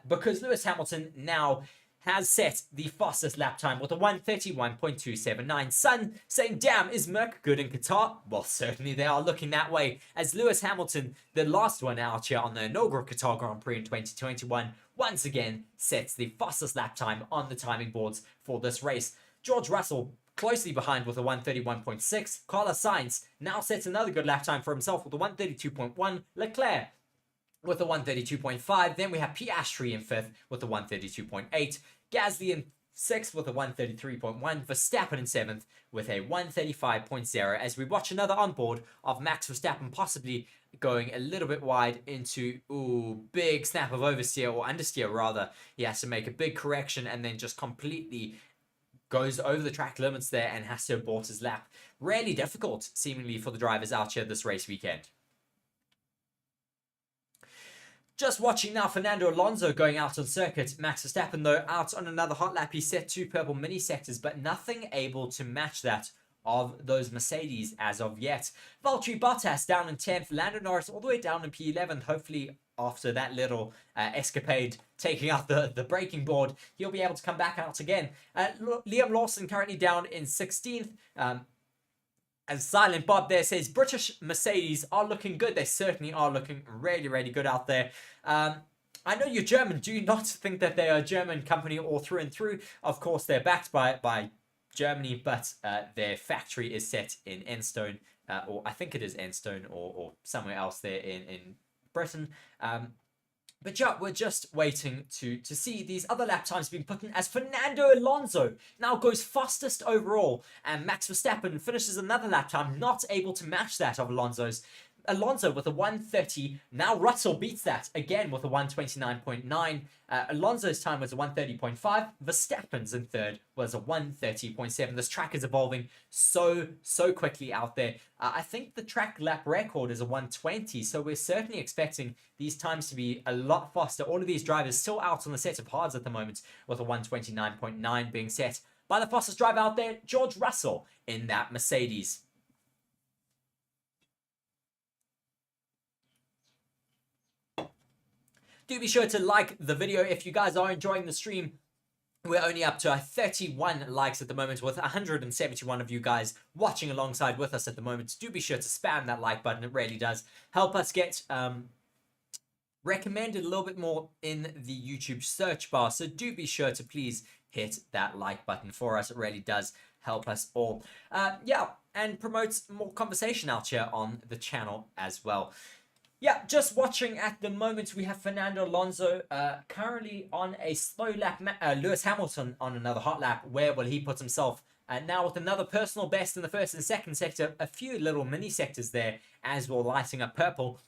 because Lewis Hamilton now has set the fastest lap time with a 1:31.279. Sun saying, damn, is Merc good in Qatar? Well, certainly they are looking that way, as Lewis Hamilton, the last one out here on the inaugural Qatar Grand Prix in 2021, once again sets the fastest lap time on the timing boards for this race. George Russell closely behind with a 1:31.6. Carlos Sainz now sets another good lap time for himself with a 1:32.1. Leclerc with a 1:32.5. Then we have Piastri in 5th with a 1:32.8. Gasly in 6th with a 1:33.1. Verstappen in 7th with a 1:35.0. As we watch another onboard of Max Verstappen possibly going a little bit wide into, big snap of oversteer or understeer rather. He has to make a big correction and then just completely goes over the track limits there and has to abort his lap. Really difficult, seemingly, for the drivers out here this race weekend. Just watching now Fernando Alonso going out on circuit. Max Verstappen, though, out on another hot lap. He set 2 purple mini sectors, but nothing able to match that of those Mercedes as of yet. Valtteri Bottas down in 10th. Lando Norris all the way down in P11th. Hopefully, after that little escapade taking out the braking board, he'll be able to come back out again. Liam Lawson currently down in 16th. As Silent Bob there says, British Mercedes are looking good. They certainly are looking really, really good out there. I know you're German. Do you not think that they are a German company all through and through? Of course, they're backed by Germany, but their factory is set in Enstone, or I think it is Enstone or somewhere else there in Britain. But yeah, we're just waiting to see these other lap times being put in, as Fernando Alonso now goes fastest overall, and Max Verstappen finishes another lap time not able to match that of Alonso's. Alonso with a 1:30. Now Russell beats that again with a 1:29.9. Alonso's time was a 1:30.5. Verstappen's in third was a 1:30.7. This track is evolving so quickly out there. I think the track lap record is a 1:20, so we're certainly expecting these times to be a lot faster. All of these drivers still out on the set of hards at the moment, with a 1:29.9 being set by the fastest driver out there, George Russell, in that Mercedes. Do be sure to like the video if you guys are enjoying the stream. We're only up to 31 likes at the moment, with 171 of you guys watching alongside with us at the moment. Do be sure to spam that like button. It really does help us get recommended a little bit more in the YouTube search bar. So do be sure to please hit that like button for us. It really does help us all. Yeah, and promotes more conversation out here on the channel as well. Yeah, just watching at the moment, we have Fernando Alonso currently on a slow lap. Lewis Hamilton on another hot lap. Where will he put himself? Now with another personal best in the first and second sector. A few little mini sectors there as well, lighting up purple.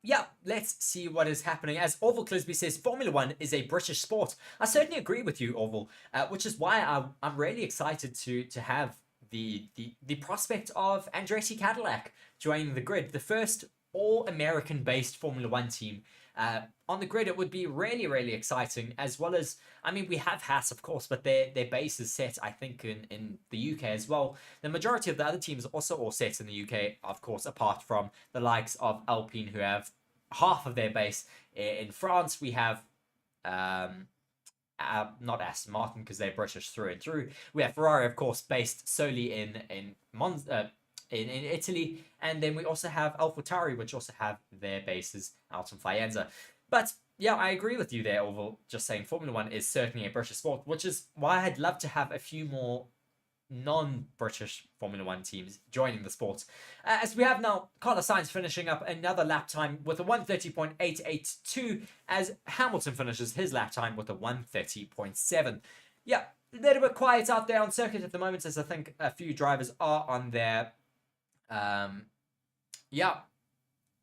Yeah, let's see what is happening. As Orville Clisby says, Formula 1 is a British sport. I certainly agree with you, Orville, which is why I'm really excited to have the prospect of Andretti Cadillac joining the grid. The first all-American-based Formula 1 team on the grid, it would be really, really exciting, as well as, I mean, we have Haas, of course, but their base is set, I think, in the UK as well. The majority of the other teams are also all set in the UK, of course, apart from the likes of Alpine, who have half of their base in France. We have not Aston Martin, because they're British through and through. We have Ferrari, of course, based solely in Italy, and then we also have AlphaTauri, which also have their bases out in Faenza. But yeah, I agree with you there, Orville, just saying Formula One is certainly a British sport, which is why I'd love to have a few more non-British Formula One teams joining the sport. As we have now Carlos Sainz finishing up another lap time with a 1:30.882, as Hamilton finishes his lap time with a 1:30.7. Yeah, a little bit quiet out there on circuit at the moment, as I think a few drivers are on their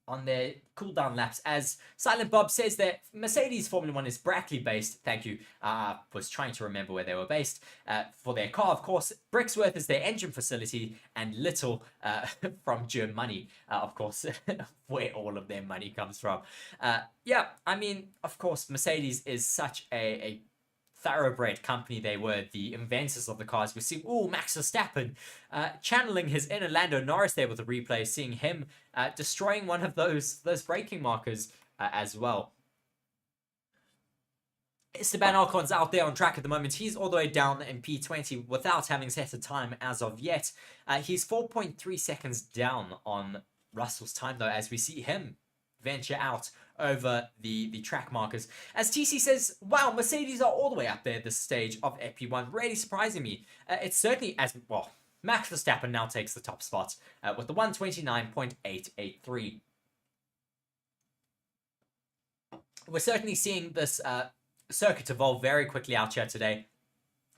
on their cooldown laps. As Silent Bob says that Mercedes Formula One is Brackley based. Thank you. Was trying to remember where they were based. For their car, of course, Brixworth is their engine facility, and Little from Germany, of course, where all of their money comes from. Yeah, I mean, of course, Mercedes is such a thoroughbred company. They were the inventors of the cars. We see, Max Verstappen channeling his inner Lando Norris there with the replay, seeing him destroying one of those braking markers as well. Esteban Ocon's out there on track at the moment. He's all the way down in P20 without having set a time as of yet. He's 4.3 seconds down on Russell's time, though, as we see him venture out over the track markers. As TC says, wow, Mercedes are all the way up there at this stage of FP1, really surprising me. It's certainly, as well, Max Verstappen now takes the top spot with the 1:29.883. We're certainly seeing this circuit evolve very quickly out here today,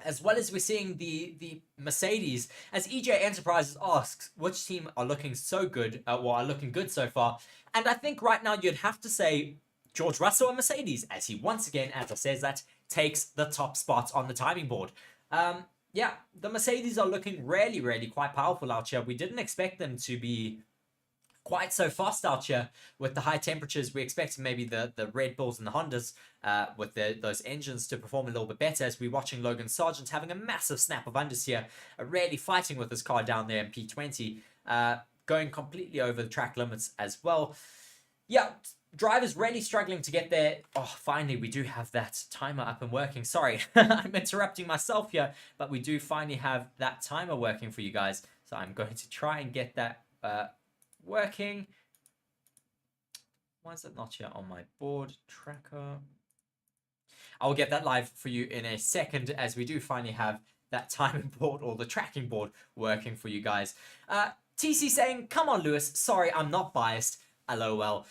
as well as we're seeing the Mercedes, as EJ Enterprises asks which team are looking so good, are looking good so far. And I think right now you'd have to say George Russell and Mercedes, as he once again, as I says that, takes the top spot on the timing board. Yeah, the Mercedes are looking really, really quite powerful out here. We didn't expect them to be quite so fast out here with the high temperatures. We expected maybe the Red Bulls and the Hondas with those engines to perform a little bit better, as we're watching Logan Sargent having a massive snap of unders here, really fighting with his car down there in P20, going completely over the track limits as well. Yeah, drivers really struggling to get there. Oh, finally, we do have that timer up and working. Sorry, I'm interrupting myself here, but we do finally have that timer working for you guys. So I'm going to try and get that working. Why is it not here on my board tracker? I'll get that live for you in a second, as we do finally have that timing board, or the tracking board, working for you guys. TC saying, come on, Lewis. Sorry, I'm not biased. LOL.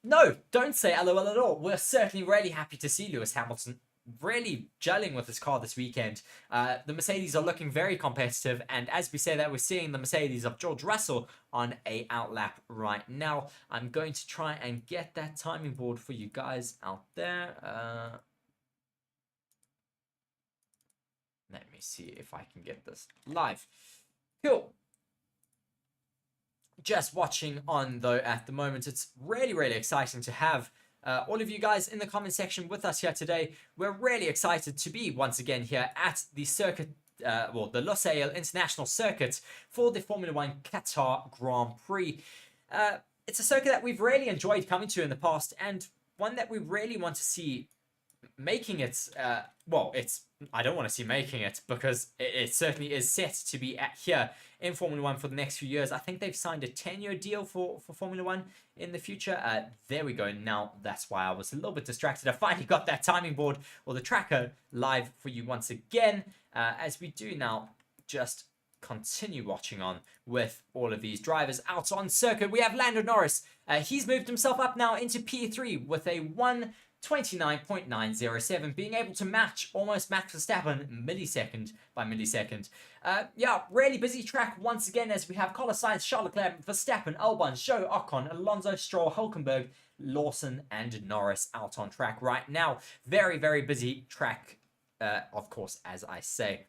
No, don't say LOL at all. We're certainly really happy to see Lewis Hamilton really gelling with his car this weekend. The Mercedes are looking very competitive, and as we say that, we're seeing the Mercedes of George Russell on a outlap right now. I'm going to try and get that timing board for you guys out there. Let me see if I can get this live. Cool. Just watching on, though, at the moment. It's really, really exciting to have all of you guys in the comment section with us here today. We're really excited to be once again here at the circuit, the Losail International Circuit for the Formula One Qatar Grand Prix. It's a circuit that we've really enjoyed coming to in the past, and one that we really want to see making it, I don't want to see making it, because it certainly is set to be at here in Formula One for the next few years. I think they've signed a 10-year deal for Formula One in the future. There we go. Now, that's why I was a little bit distracted. I finally got that timing board, or the tracker, live for you once again, as we do now just continue watching on with all of these drivers out on circuit. We have Lando Norris. He's moved himself up now into P3 with a 1:29.907, being able to match almost Max Verstappen millisecond by millisecond. Yeah, really busy track once again, as we have Carlos Sainz, Charles Leclerc, Verstappen, Albon, Zhou, Ocon, Alonso, Stroll, Hülkenberg, Lawson, and Norris out on track right now. Very, very busy track, of course, as I say.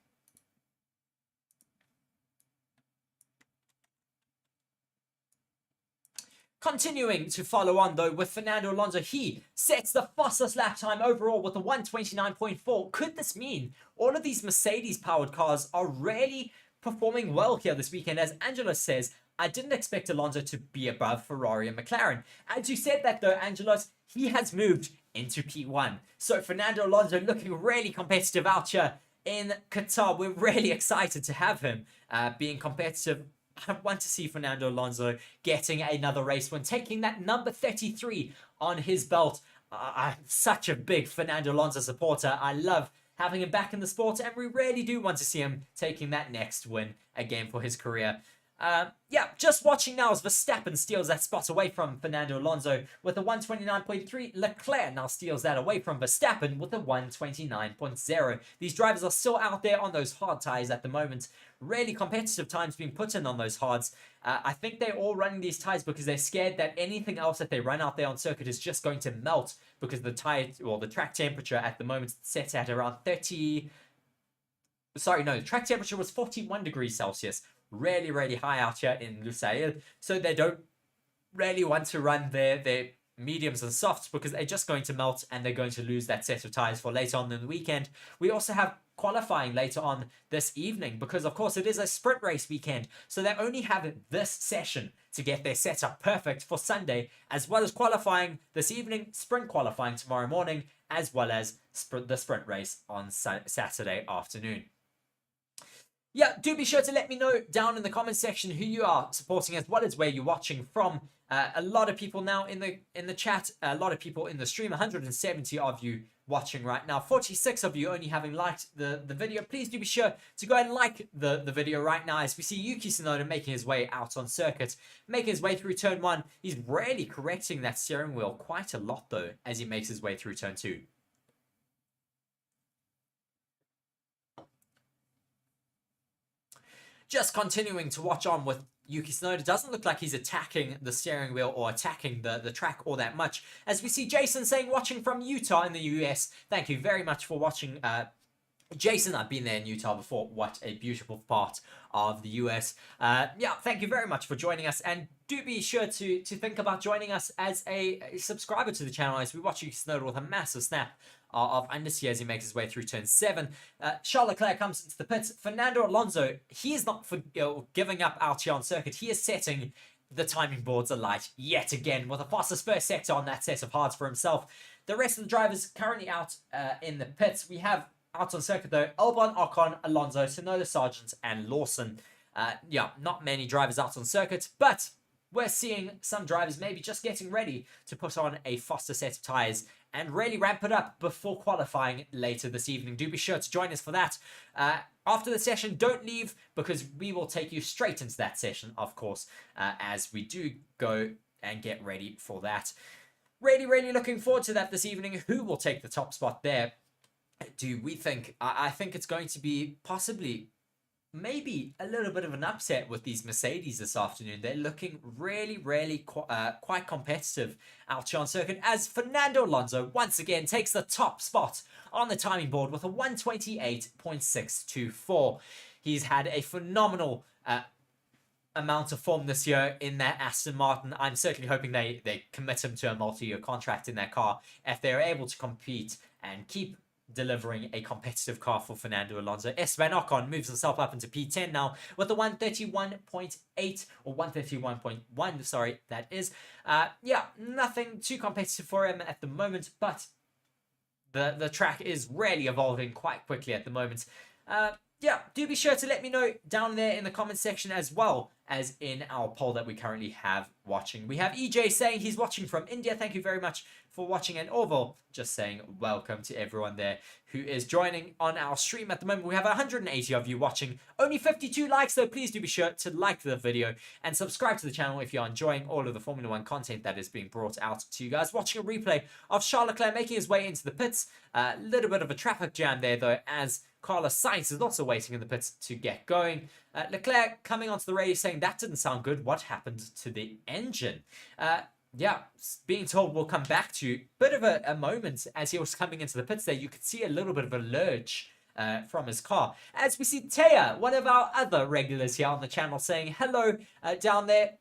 Continuing to follow on though with Fernando Alonso, he sets the fastest lap time overall with a 1:29.4. Could this mean all of these Mercedes powered cars are really performing well here this weekend? As Angelo says, I didn't expect Alonso to be above Ferrari and McLaren. As you said that though, Angelos, he has moved into P1. So Fernando Alonso looking really competitive out here in Qatar. We're really excited to have him being competitive. I want to see Fernando Alonso getting another race win, taking that number 33 on his belt. I'm such a big Fernando Alonso supporter. I love having him back in the sport, and we really do want to see him taking that next win again for his career. Yeah, just watching now as Verstappen steals that spot away from Fernando Alonso with a 1:29.3. Leclerc now steals that away from Verstappen with a 1:29.0. These drivers are still out there on those hard tyres at the moment. Really competitive times being put in on those hards. I think they're all running these tyres because they're scared that anything else that they run out there on circuit is just going to melt, because the tire, or the track temperature at the moment sets at around 30... Sorry, no, the track temperature was 41 degrees Celsius. Really, really high out here in Losail. So they don't really want to run their mediums and softs because they're just going to melt and they're going to lose that set of tires for later on in the weekend. We also have qualifying later on this evening because, of course, it is a sprint race weekend. So they only have this session to get their setup perfect for Sunday, as well as qualifying this evening, sprint qualifying tomorrow morning, as well as the sprint race on Saturday afternoon. Yeah, do be sure to let me know down in the comment section who you are supporting as well as where you're watching from. A lot of people now in the chat, a lot of people in the stream, 170 of you watching right now, 46 of you only having liked the video. Please do be sure to go ahead and like the video right now as we see Yuki Tsunoda making his way out on circuit, making his way through turn 1. He's really correcting that steering wheel quite a lot though as he makes his way through turn 2. Just continuing to watch on with Yuki Tsunoda. Doesn't look like he's attacking the steering wheel or attacking the track all that much. As we see Jason saying, watching from Utah in the US. Thank you very much for watching. Jason, I've been there in Utah before. What a beautiful part of the US. Yeah, thank you very much for joining us. And do be sure to think about joining us as a subscriber to the channel as we watch Yuki Tsunoda with a massive snap of understeer as he makes his way through turn 7. Charles Leclerc comes into the pits. Fernando Alonso, he is not giving up out here on circuit. He is setting the timing boards alight yet again with a fastest first sector on that set of hards for himself. The rest of the drivers currently out in the pits. We have out on circuit though, Albon, Ocon, Alonso, Tsunoda, Sargent, and Lawson. Yeah, not many drivers out on circuit, but we're seeing some drivers maybe just getting ready to put on a faster set of tyres and really ramp it up before qualifying later this evening. Do be sure to join us for that. After the session, don't leave because we will take you straight into that session, of course, as we do go and get ready for that. Really, really looking forward to that this evening. Who will take the top spot there? Do we think? I think it's going to be possibly maybe a little bit of an upset with these Mercedes this afternoon. They're looking really, really quite competitive out here on circuit as Fernando Alonso once again takes the top spot on the timing board with a 1:28.624. He's had a phenomenal amount of form this year in that Aston Martin. I'm certainly hoping they commit him to a multi-year contract in their car if they're able to compete and keep delivering a competitive car for Fernando Alonso. Esteban Ocon moves himself up into P10 now with a 1:31.8 or 1:31.1, sorry, that is. Yeah, nothing too competitive for him at the moment, but the track is really evolving quite quickly at the moment. Yeah, do be sure to let me know down there in the comment section as well as in our poll that we currently have watching. We have EJ saying he's watching from India. Thank you very much for watching. And Orville just saying welcome to everyone there who is joining on our stream at the moment. We have 180 of you watching. Only 52 likes though. Please do be sure to like the video and subscribe to the channel if you're enjoying all of the Formula 1 content that is being brought out to you guys. Watching a replay of Charles Leclerc making his way into the pits. A little bit of a traffic jam there though, as Carlos Sainz is also waiting in the pits to get going. Leclerc coming onto the radio saying that didn't sound good. What happened to the engine? Yeah, being told we'll come back to bit of a moment as he was coming into the pits there. You could see a little bit of a lurch from his car. As we see Taya, one of our other regulars here on the channel, saying hello down there.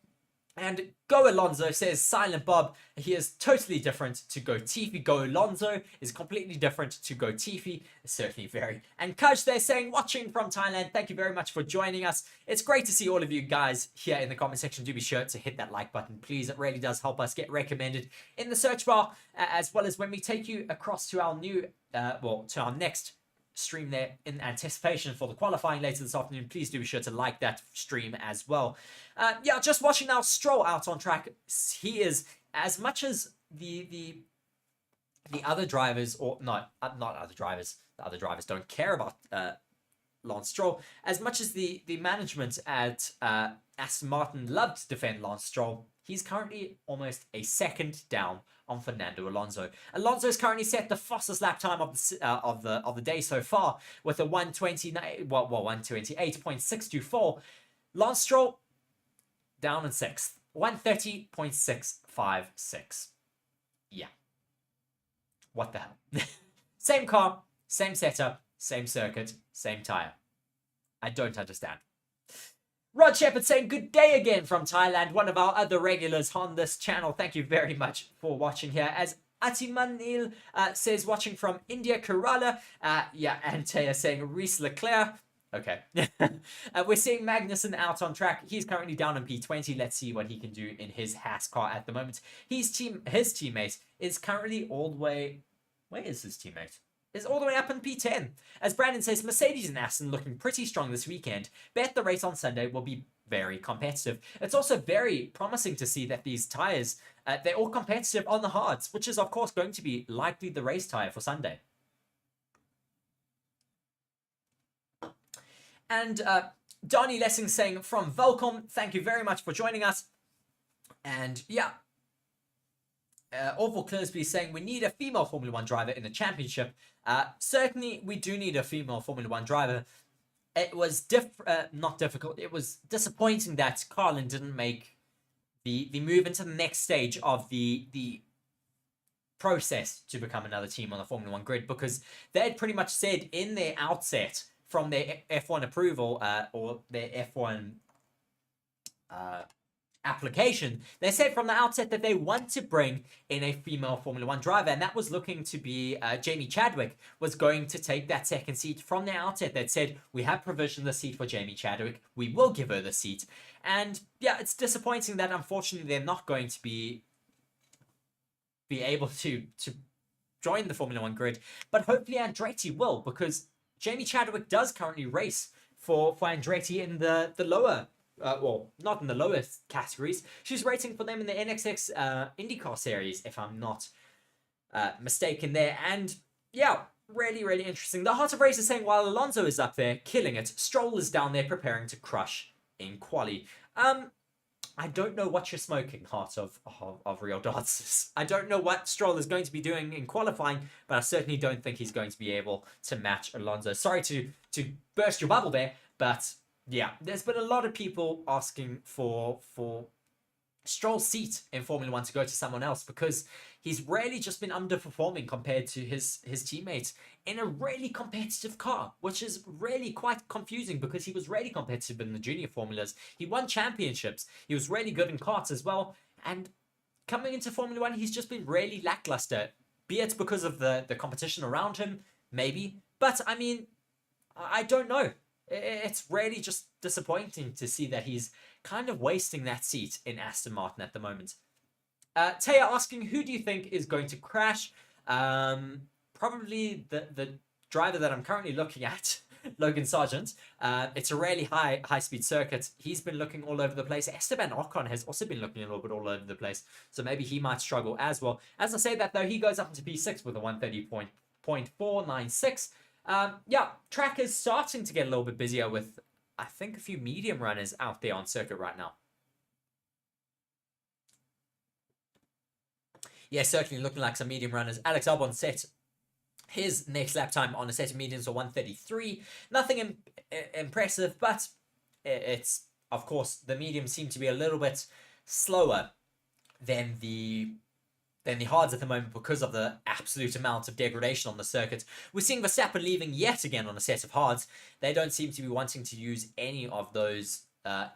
And Go Alonso says, Silent Bob, he is totally different to Go Tiffy. Go Alonso is completely different to Go Tiffy. Certainly very. And Kush, they're saying, watching from Thailand, thank you very much for joining us. It's great to see all of you guys here in the comment section. Do be sure to hit that like button, please. It really does help us get recommended in the search bar, as well as when we take you across to our new, to our next stream there in anticipation for the qualifying later this afternoon. Please do be sure to like that stream as well. Yeah, just watching now Stroll out on track. He is, as much as the other drivers, or not other drivers, the other drivers don't care about Lance Stroll, as much as the management at Aston Martin loved to defend Lance Stroll, he's currently almost a second down on Fernando Alonso. Alonso has currently set the fastest lap time of the day so far with a 128.624. Lance Stroll down in sixth, 130.656. Yeah. What the hell? Same car, same setup, same circuit, same tire. I don't understand. Rod Shepard saying, good day again from Thailand, one of our other regulars on this channel. Thank you very much for watching here. As Atimanil says, watching from India, Kerala. Yeah, and Taya saying, Reece Leclerc. Okay. We're seeing Magnussen out on track. He's currently down in P20. Let's see what he can do in his Haas car at the moment. His teammate is currently all the way... Where is his teammate? Is all the way up in P10. As Brandon says, Mercedes and Aston looking pretty strong this weekend. Bet the race on Sunday will be very competitive. It's also very promising to see that these tyres, they're all competitive on the hards, which is, of course, going to be likely the race tyre for Sunday. And Donnie Lessing saying, from Volcom, thank you very much for joining us. And, yeah. Orville Clearsby saying, we need a female Formula 1 driver in the championship. Certainly, we do need a female Formula 1 driver. It was not difficult. It was disappointing that Carlin didn't make the move into the next stage of the process to become another team on the Formula 1 grid, because they had pretty much said in their outset from their F1 approval or their F1 application, they said from the outset that they want to bring in a female Formula 1 driver, and that was looking to be Jamie Chadwick was going to take that second seat. From the outset, they'd said, we have provisioned the seat for Jamie Chadwick, we will give her the seat. And yeah, it's disappointing that unfortunately they're not going to be able to join the Formula 1 grid, but hopefully Andretti will, because Jamie Chadwick does currently race for Andretti in the lower well, not in the lowest categories. She's racing for them in the NXX IndyCar series, if I'm not mistaken there. And yeah, really, really interesting. The Heart of Race is saying, while Alonso is up there killing it, Stroll is down there preparing to crush in quali. I don't know what you're smoking, Heart of Real Darts. I don't know what Stroll is going to be doing in qualifying, but I certainly don't think he's going to be able to match Alonso. Sorry to burst your bubble there, but yeah, there's been a lot of people asking for Stroll's seat in Formula 1 to go to someone else, because he's really just been underperforming compared to his teammates in a really competitive car, which is really quite confusing, because he was really competitive in the junior formulas. He won championships. He was really good in karts as well. And coming into Formula 1, he's just been really lackluster, be it because of the competition around him, maybe. But, I mean, I don't know. It's really just disappointing to see that he's kind of wasting that seat in Aston Martin at the moment. Taya asking, who do you think is going to crash? Probably the driver that I'm currently looking at, Logan Sargent. It's a really high-speed circuit. He's been looking all over the place. Esteban Ocon has also been looking a little bit all over the place, so maybe he might struggle as well. As I say that, though, he goes up into P6 with a 130.496. Yeah, track is starting to get a little bit busier with, I think, a few medium runners out there on circuit right now. Yeah, certainly looking like some medium runners. Alex Albon set his next lap time on a set of mediums of 1:33. Nothing impressive, but it's, of course, the mediums seem to be a little bit slower than the hards at the moment because of the absolute amount of degradation on the circuit. We're seeing Verstappen leaving yet again on a set of hards. They don't seem to be wanting to use any of those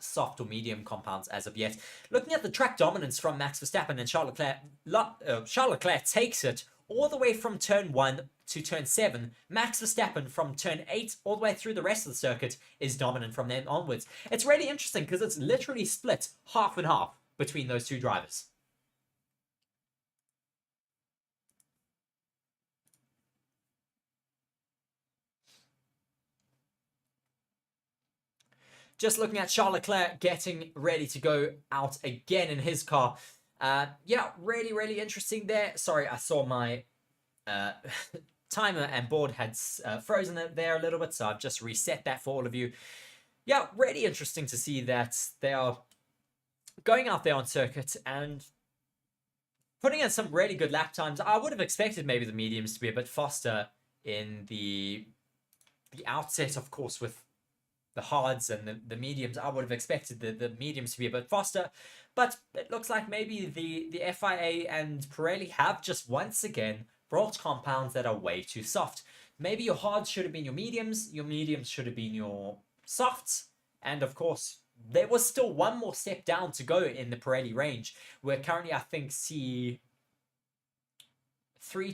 soft or medium compounds as of yet. Looking at the track dominance from Max Verstappen and Charles Leclerc takes it all the way from turn 1 to turn 7. Max Verstappen from turn 8 all the way through the rest of the circuit is dominant from then onwards. It's really interesting because it's literally split half and half between those two drivers. Just looking at Charles Leclerc getting ready to go out again in his car. Yeah, really, really interesting there. Sorry, I saw my timer and board had frozen it there a little bit, so I've just reset that for all of you. Yeah, really interesting to see that they are going out there on circuit and putting in some really good lap times. I would have expected maybe the mediums to be a bit faster in the outset, of course, with the hards and the mediums. I would have expected the mediums to be a bit faster, but it looks like maybe the FIA and Pirelli have just once again brought compounds that are way too soft. Maybe your hards should have been your mediums should have been your softs, and of course there was still one more step down to go in the Pirelli range. We're currently, I think, C3,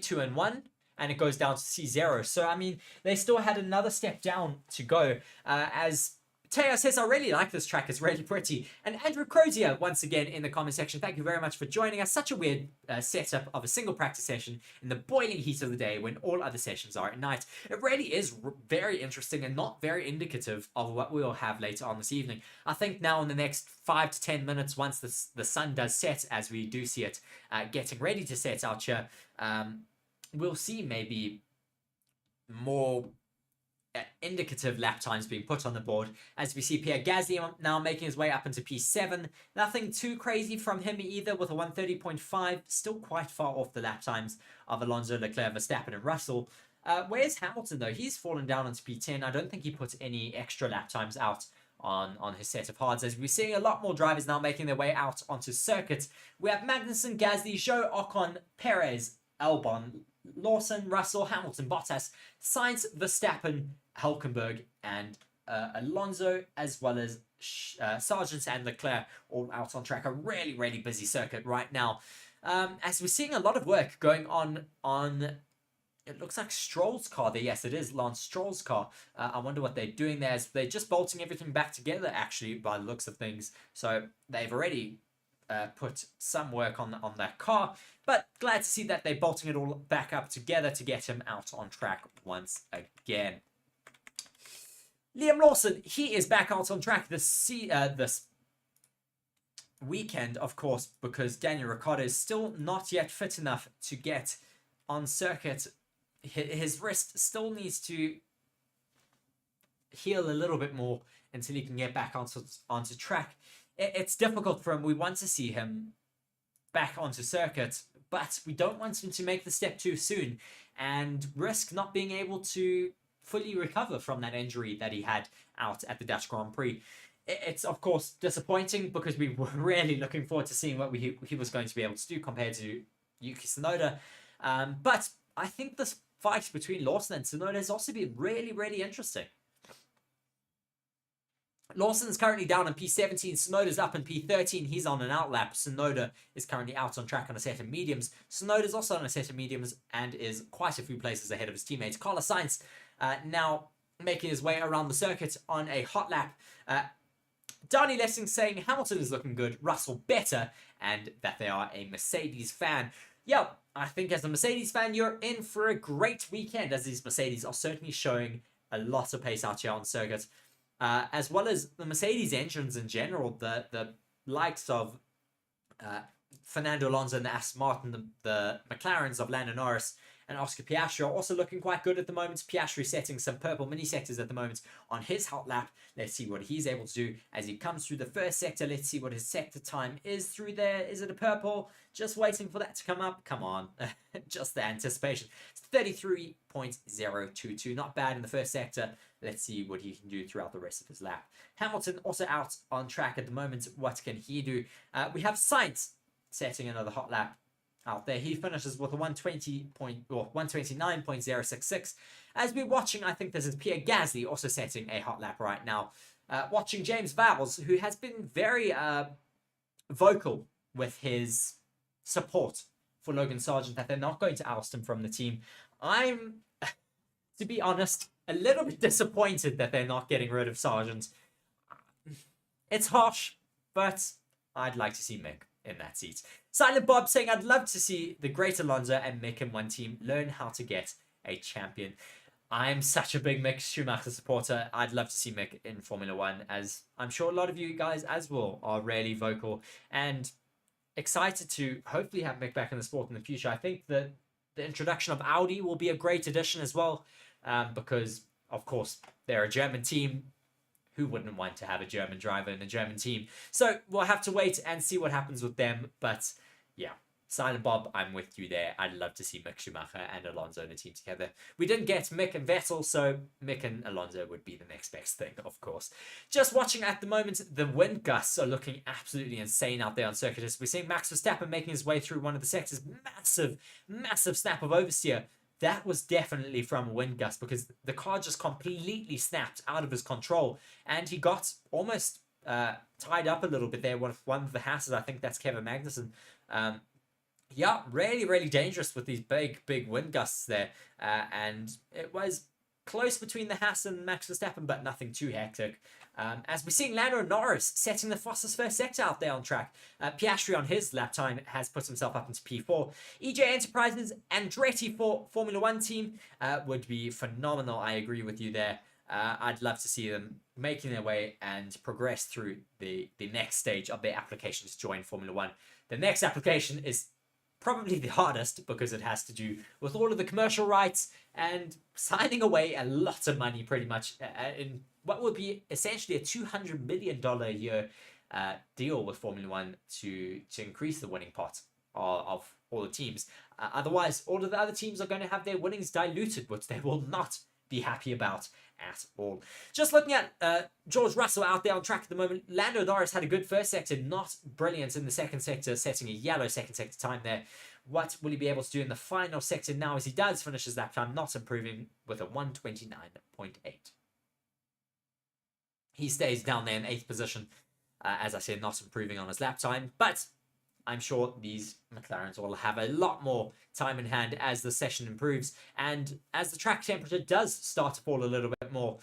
2 and 1, and it goes down to C0. So, I mean, they still had another step down to go. As Teo says, I really like this track. It's really pretty. And Andrew Crozier, once again, in the comment section, thank you very much for joining us. Such a weird setup of a single practice session in the boiling heat of the day when all other sessions are at night. It really is very interesting and not very indicative of what we'll have later on this evening. I think now in the next 5 to 10 minutes, once the sun does set, as we do see it getting ready to set out here, we'll see maybe more indicative lap times being put on the board, as we see Pierre Gasly now making his way up into P7. Nothing too crazy from him either, with a 130.5, still quite far off the lap times of Alonso, Leclerc, Verstappen and Russell. Where's Hamilton though? He's fallen down into P10. I don't think he put any extra lap times out on his set of hards, as we're seeing a lot more drivers now making their way out onto circuit. We have Magnussen, Gasly, Zhou, Ocon, Perez, Albon, Lawson, Russell, Hamilton, Bottas, Sainz, Verstappen, Hülkenberg and Alonso, as well as Sargent and Leclerc, all out on track. A really, really busy circuit right now. As we're seeing a lot of work going on, it looks like Stroll's car there. Yes, it is Lance Stroll's car. I wonder what they're doing there. They're just bolting everything back together, actually, by the looks of things. So they've already put some work on that car, but glad to see that they're bolting it all back up together to get him out on track once again. Liam Lawson, he is back out on track this weekend, of course, because Daniel Ricciardo is still not yet fit enough to get on circuit. His wrist still needs to heal a little bit more until he can get back onto track. It's difficult for him. We want to see him back onto circuit, but we don't want him to make the step too soon and risk not being able to fully recover from that injury that he had out at the Dutch Grand Prix. It's, of course, disappointing because we were really looking forward to seeing what he was going to be able to do compared to Yuki Tsunoda. But I think this fight between Lawson and Tsunoda has also been really, really interesting. Lawson's currently down in P17. Tsunoda's up in P13. He's on an outlap. Tsunoda is currently out on track on a set of mediums. Tsunoda's also on a set of mediums and is quite a few places ahead of his teammates. Carlos Sainz now making his way around the circuit on a hot lap. Darnie Lessing saying Hamilton is looking good, Russell better, and that they are a Mercedes fan. Yeah, I think as a Mercedes fan, you're in for a great weekend, as these Mercedes are certainly showing a lot of pace out here on circuit. As well as the Mercedes engines in general, the likes of Fernando Alonso and the Aston Martin, the McLarens of Lando Norris and Oscar Piastri are also looking quite good at the moment. Piastri setting some purple mini sectors at the moment on his hot lap. Let's see what he's able to do as he comes through the first sector. Let's see what his sector time is through there. Is it a purple? Just waiting for that to come up. Come on. Just the anticipation. It's 33.022. Not bad in the first sector. Let's see what he can do throughout the rest of his lap. Hamilton also out on track at the moment. What can he do? We have Sainz setting another hot lap out there. He finishes with a 129.066. As we're watching, I think this is Pierre Gasly also setting a hot lap right now. watching James Vowles, who has been very vocal with his support for Logan Sargent, that they're not going to oust him from the team. I'm, to be honest, a little bit disappointed that they're not getting rid of Sargent. It's harsh, but I'd like to see Mick in that seat. Silent Bob saying, I'd love to see the great Alonso and Mick in one team learn how to get a champion. I'm such a big Mick Schumacher supporter. I'd love to see Mick in Formula One, as I'm sure a lot of you guys as well are really vocal and excited to hopefully have Mick back in the sport in the future. I think that the introduction of Audi will be a great addition as well, because, of course, they're a German team. Who wouldn't want to have a German driver in a German team? So we'll have to wait and see what happens with them. But yeah, Silent Bob, I'm with you there. I'd love to see Mick Schumacher and Alonso in a team together. We didn't get Mick and Vettel, so Mick and Alonso would be the next best thing, of course. Just watching at the moment, the wind gusts are looking absolutely insane out there on circuit. We're seeing Max Verstappen making his way through one of the sectors. Massive snap of oversteer. That was definitely from a wind gust, because the car just completely snapped out of his control, and he got almost tied up a little bit there with one of the Hasses. I think that's Kevin Magnussen. Yeah, really dangerous with these big wind gusts there, and it was close between the Haas and Max Verstappen, but nothing too hectic. As we're seeing Lando Norris setting the fastest first sector out there on track. Piastri on his lap time has put himself up into P4. EJ Enterprises Andretti for Formula One team would be phenomenal. I agree with you there. I'd love to see them making their way and progress through the next stage of their application to join Formula One. The next application is probably the hardest, because it has to do with all of the commercial rights and signing away a lot of money, pretty much, in what would be essentially a $200 million a year deal with Formula One to increase the winning pot of all the teams. Otherwise, all of the other teams are going to have their winnings diluted, which they will not be happy about at all. Just looking at George Russell out there on track at the moment. Lando Norris had a good first sector, not brilliant in the second sector, setting a yellow second sector time there. What will he be able to do in the final sector now, as he does finish his lap time, not improving with a 129.8. He stays down there in 8th position, as I said, not improving on his lap time, but I'm sure these McLarens will have a lot more time in hand as the session improves, and as the track temperature does start to fall a little bit more.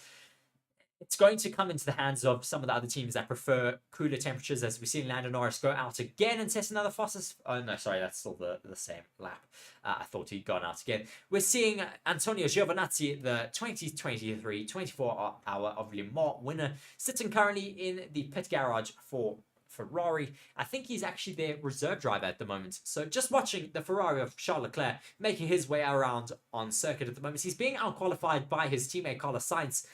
It's going to come into the hands of some of the other teams that prefer cooler temperatures, as we've seen Lando Norris go out again and test another fastest. Oh, no, sorry, that's still the same lap. I thought he'd gone out again. We're seeing Antonio Giovinazzi, the 2023 24-hour of Le Mans winner, sitting currently in the pit garage for Ferrari. I think he's actually their reserve driver at the moment. So just watching the Ferrari of Charles Leclerc making his way around on circuit at the moment. He's being outqualified by his teammate Carlos Sainz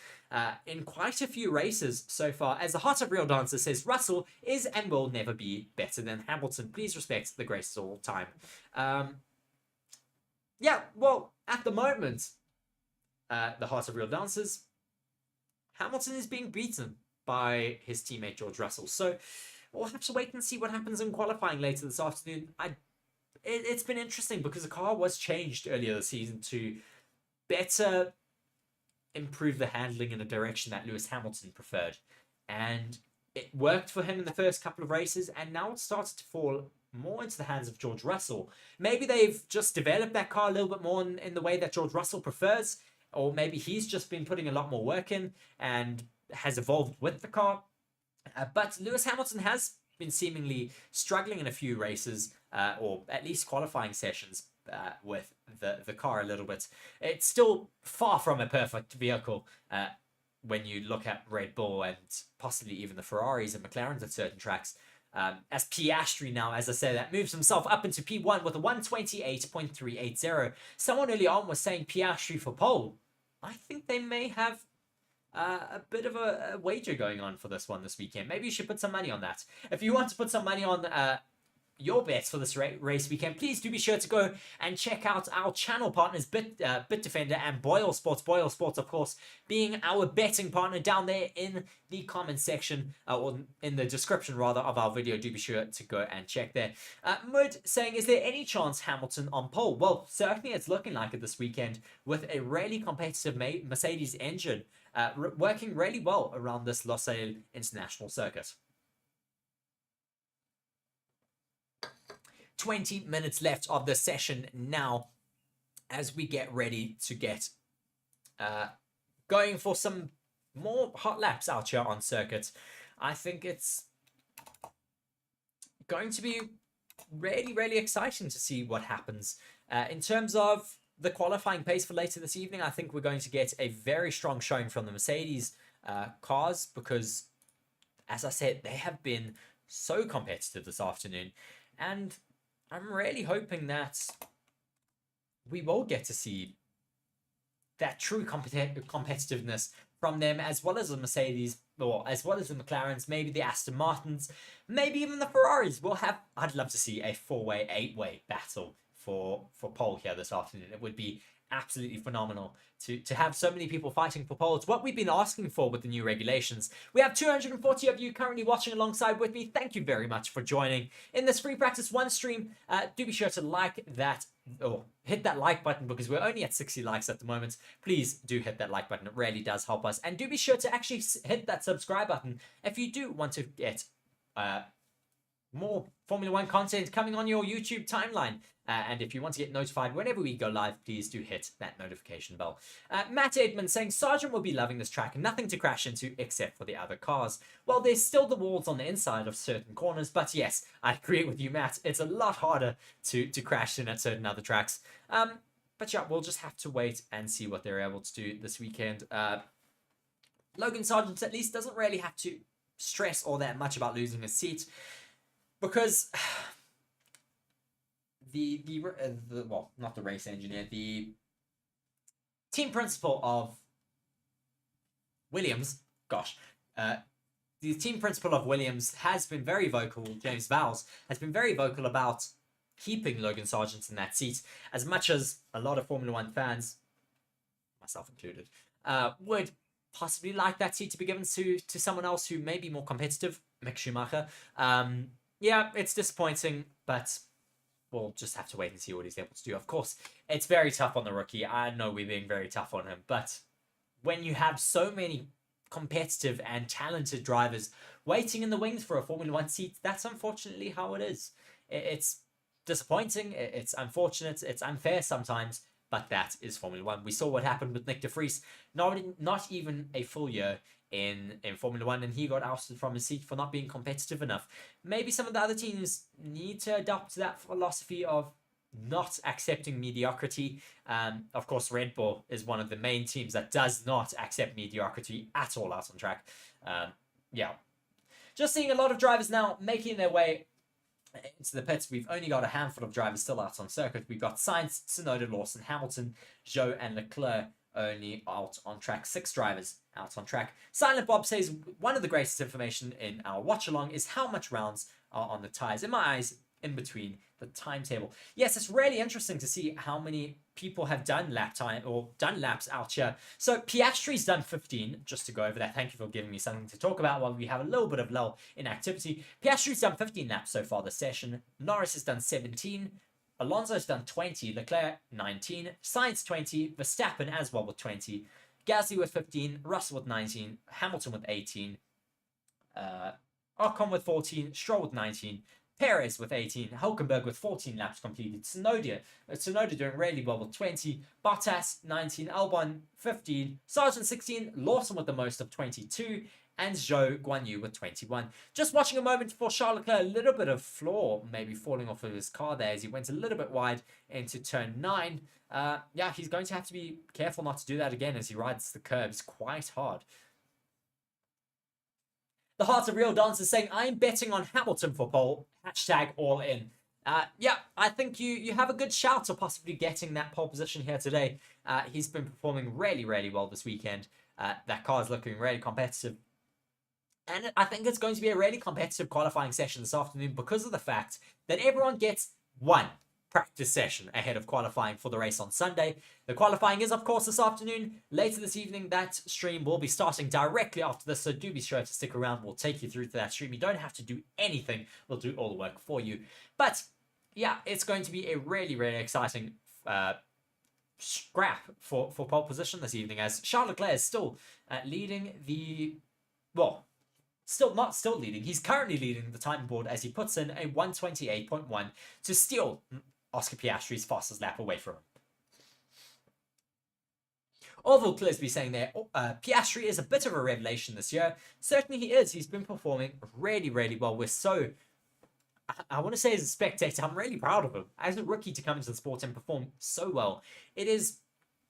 in quite a few races so far. As the Heart of Real Dancer says, Russell is and will never be better than Hamilton. Please respect the greatest of all time. Yeah, well, at the moment, the Heart of Real Dancers, Hamilton is being beaten by his teammate George Russell. So we'll have to wait and see what happens in qualifying later this afternoon. It's been interesting, because the car was changed earlier this season to better improve the handling in a direction that Lewis Hamilton preferred. And it worked for him in the first couple of races, and now it started to fall more into the hands of George Russell. Maybe they've just developed that car a little bit more in the way that George Russell prefers, or maybe he's just been putting a lot more work in and has evolved with the car. But Lewis Hamilton has been seemingly struggling in a few races, or at least qualifying sessions, with the car a little bit. It's still far from a perfect vehicle when you look at Red Bull and possibly even the Ferraris and McLarens at certain tracks. As Piastri now, as I said, that moves himself up into P1 with a 128.380. Someone early on was saying Piastri for pole. I think they may have a bit of a wager going on for this one this weekend. Maybe you should put some money on that. If you want to put some money on your bets for this race weekend, please do be sure to go and check out our channel partners, BitDefender and BOYLESPORTS. BOYLESPORTS, of course, being our betting partner down there in the comment section, or in the description, rather, of our video. Do be sure to go and check there. Mud saying, is there any chance Hamilton on pole? Well, certainly it's looking like it this weekend with a really competitive Mercedes engine working really well around this Losail International Circuit. 20 minutes left of the session now as we get ready to get going for some more hot laps out here on circuit. I think it's going to be really, really exciting to see what happens. In terms of the qualifying pace for later this evening, I think we're going to get a very strong showing from the Mercedes cars because, as I said, they have been so competitive this afternoon. And I'm really hoping that we will get to see that true competitiveness from them, as well as the Mercedes, or as well as the McLarens, maybe the Aston Martins, maybe even the Ferraris. I'd love to see a 4-way, 8-way battle for pole here this afternoon. It would be absolutely phenomenal to have so many people fighting for pole. It's what we've been asking for with the new regulations. We have 240 of you currently watching alongside with me. Thank you very much for joining in this Free Practice 1 stream. Do be sure to like that, or hit that like button, because we're only at 60 likes at the moment. Please do hit that like button. It really does help us. And do be sure to actually hit that subscribe button if you do want to get more Formula 1 content coming on your YouTube timeline. And if you want to get notified whenever we go live, please do hit that notification bell. Matt Edmond saying, Sargent will be loving this track and nothing to crash into except for the other cars. Well, there's still the walls on the inside of certain corners, but yes, I agree with you, Matt. It's a lot harder to crash in at certain other tracks. But yeah, we'll just have to wait and see what they're able to do this weekend. Logan Sargent at least doesn't really have to stress all that much about losing his seat, because well, not the race engineer, the team principal of Williams, the team principal of Williams has been very vocal. James Vowles has been very vocal about keeping Logan Sargent in that seat, as much as a lot of Formula 1 fans, myself included, would possibly like that seat to be given to someone else who may be more competitive, Mick Schumacher. Yeah, it's disappointing, but we'll just have to wait and see what he's able to do. Of course, it's very tough on the rookie. I know we're being very tough on him, but when you have so many competitive and talented drivers waiting in the wings for a Formula 1 seat, that's unfortunately how it is. It's disappointing, it's unfortunate, it's unfair sometimes, but that is Formula 1. We saw what happened with Nick de Vries, not even a full year in Formula 1, and he got ousted from his seat for not being competitive enough. Maybe some of the other teams need to adopt that philosophy of not accepting mediocrity. Of course, Red Bull is one of the main teams that does not accept mediocrity at all out on track. Yeah. Just seeing a lot of drivers now making their way into the pits. We've only got a handful of drivers still out on circuit. We've got Sainz, Tsunoda, Lawson, Hamilton, Zhou, and Leclerc only out on track. 6 drivers out on track. Silent Bob says, one of the greatest information in our watch-along is how much rounds are on the tyres. In my eyes, in between the timetable. Yes, it's really interesting to see how many people have done lap time or done laps out here. So Piastri's done 15, just to go over that. Thank you for giving me something to talk about while we have a little bit of lull in activity. Piastri's done 15 laps so far this session. Norris has done 17. Alonso's done 20. Leclerc 19. Sainz 20. Verstappen as well with 20. Gasly with 15. Russell with 19. Hamilton with 18. Ocon with 14. Stroll with 19. Perez with 18, Hulkenberg with 14 laps completed, Tsunoda doing really well with 20, Bottas 19, Albon 15, Sargent 16, Lawson with the most of 22, and Zhou Guanyu with 21. Just watching a moment for Charles Leclerc, a little bit of floor maybe falling off of his car there as he went a little bit wide into turn 9. Yeah, he's going to have to be careful not to do that again as he rides the curbs quite hard. The Heart of Real Dance is saying, I'm betting on Hamilton for pole. Hashtag all in. Yeah, I think you have a good shout of possibly getting that pole position here today. He's been performing really, really well this weekend. That car is looking really competitive. And I think it's going to be a really competitive qualifying session this afternoon because of the fact that everyone gets one practice session ahead of qualifying for the race on Sunday. The qualifying is, of course, this afternoon. Later this evening, that stream will be starting directly after this, so do be sure to stick around. We'll take you through to that stream. You don't have to do anything. We'll do all the work for you. But, yeah, it's going to be a really, really exciting scrap for pole position this evening, as Charles Leclerc is still leading the... Well, not still leading. He's currently leading the time board as he puts in a 128.1 to steal Oscar Piastri's fastest lap away from him. Orville Clisby saying there, Piastri is a bit of a revelation this year. Certainly he is. He's been performing really, really well. We're so... I want to say as a spectator, I'm really proud of him. As a rookie to come into the sport and perform so well, it is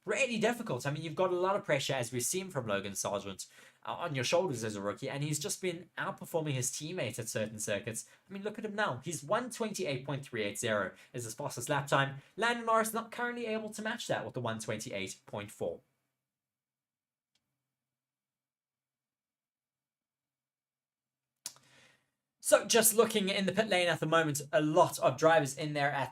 really difficult. I mean, you've got a lot of pressure, as we've seen from Logan Sargent, on your shoulders as a rookie, and he's just been outperforming his teammates at certain circuits. I mean, look at him now. He's 128.380 is his fastest lap time. Landon Norris not currently able to match that with the 128.4. So just looking in the pit lane at the moment, a lot of drivers in there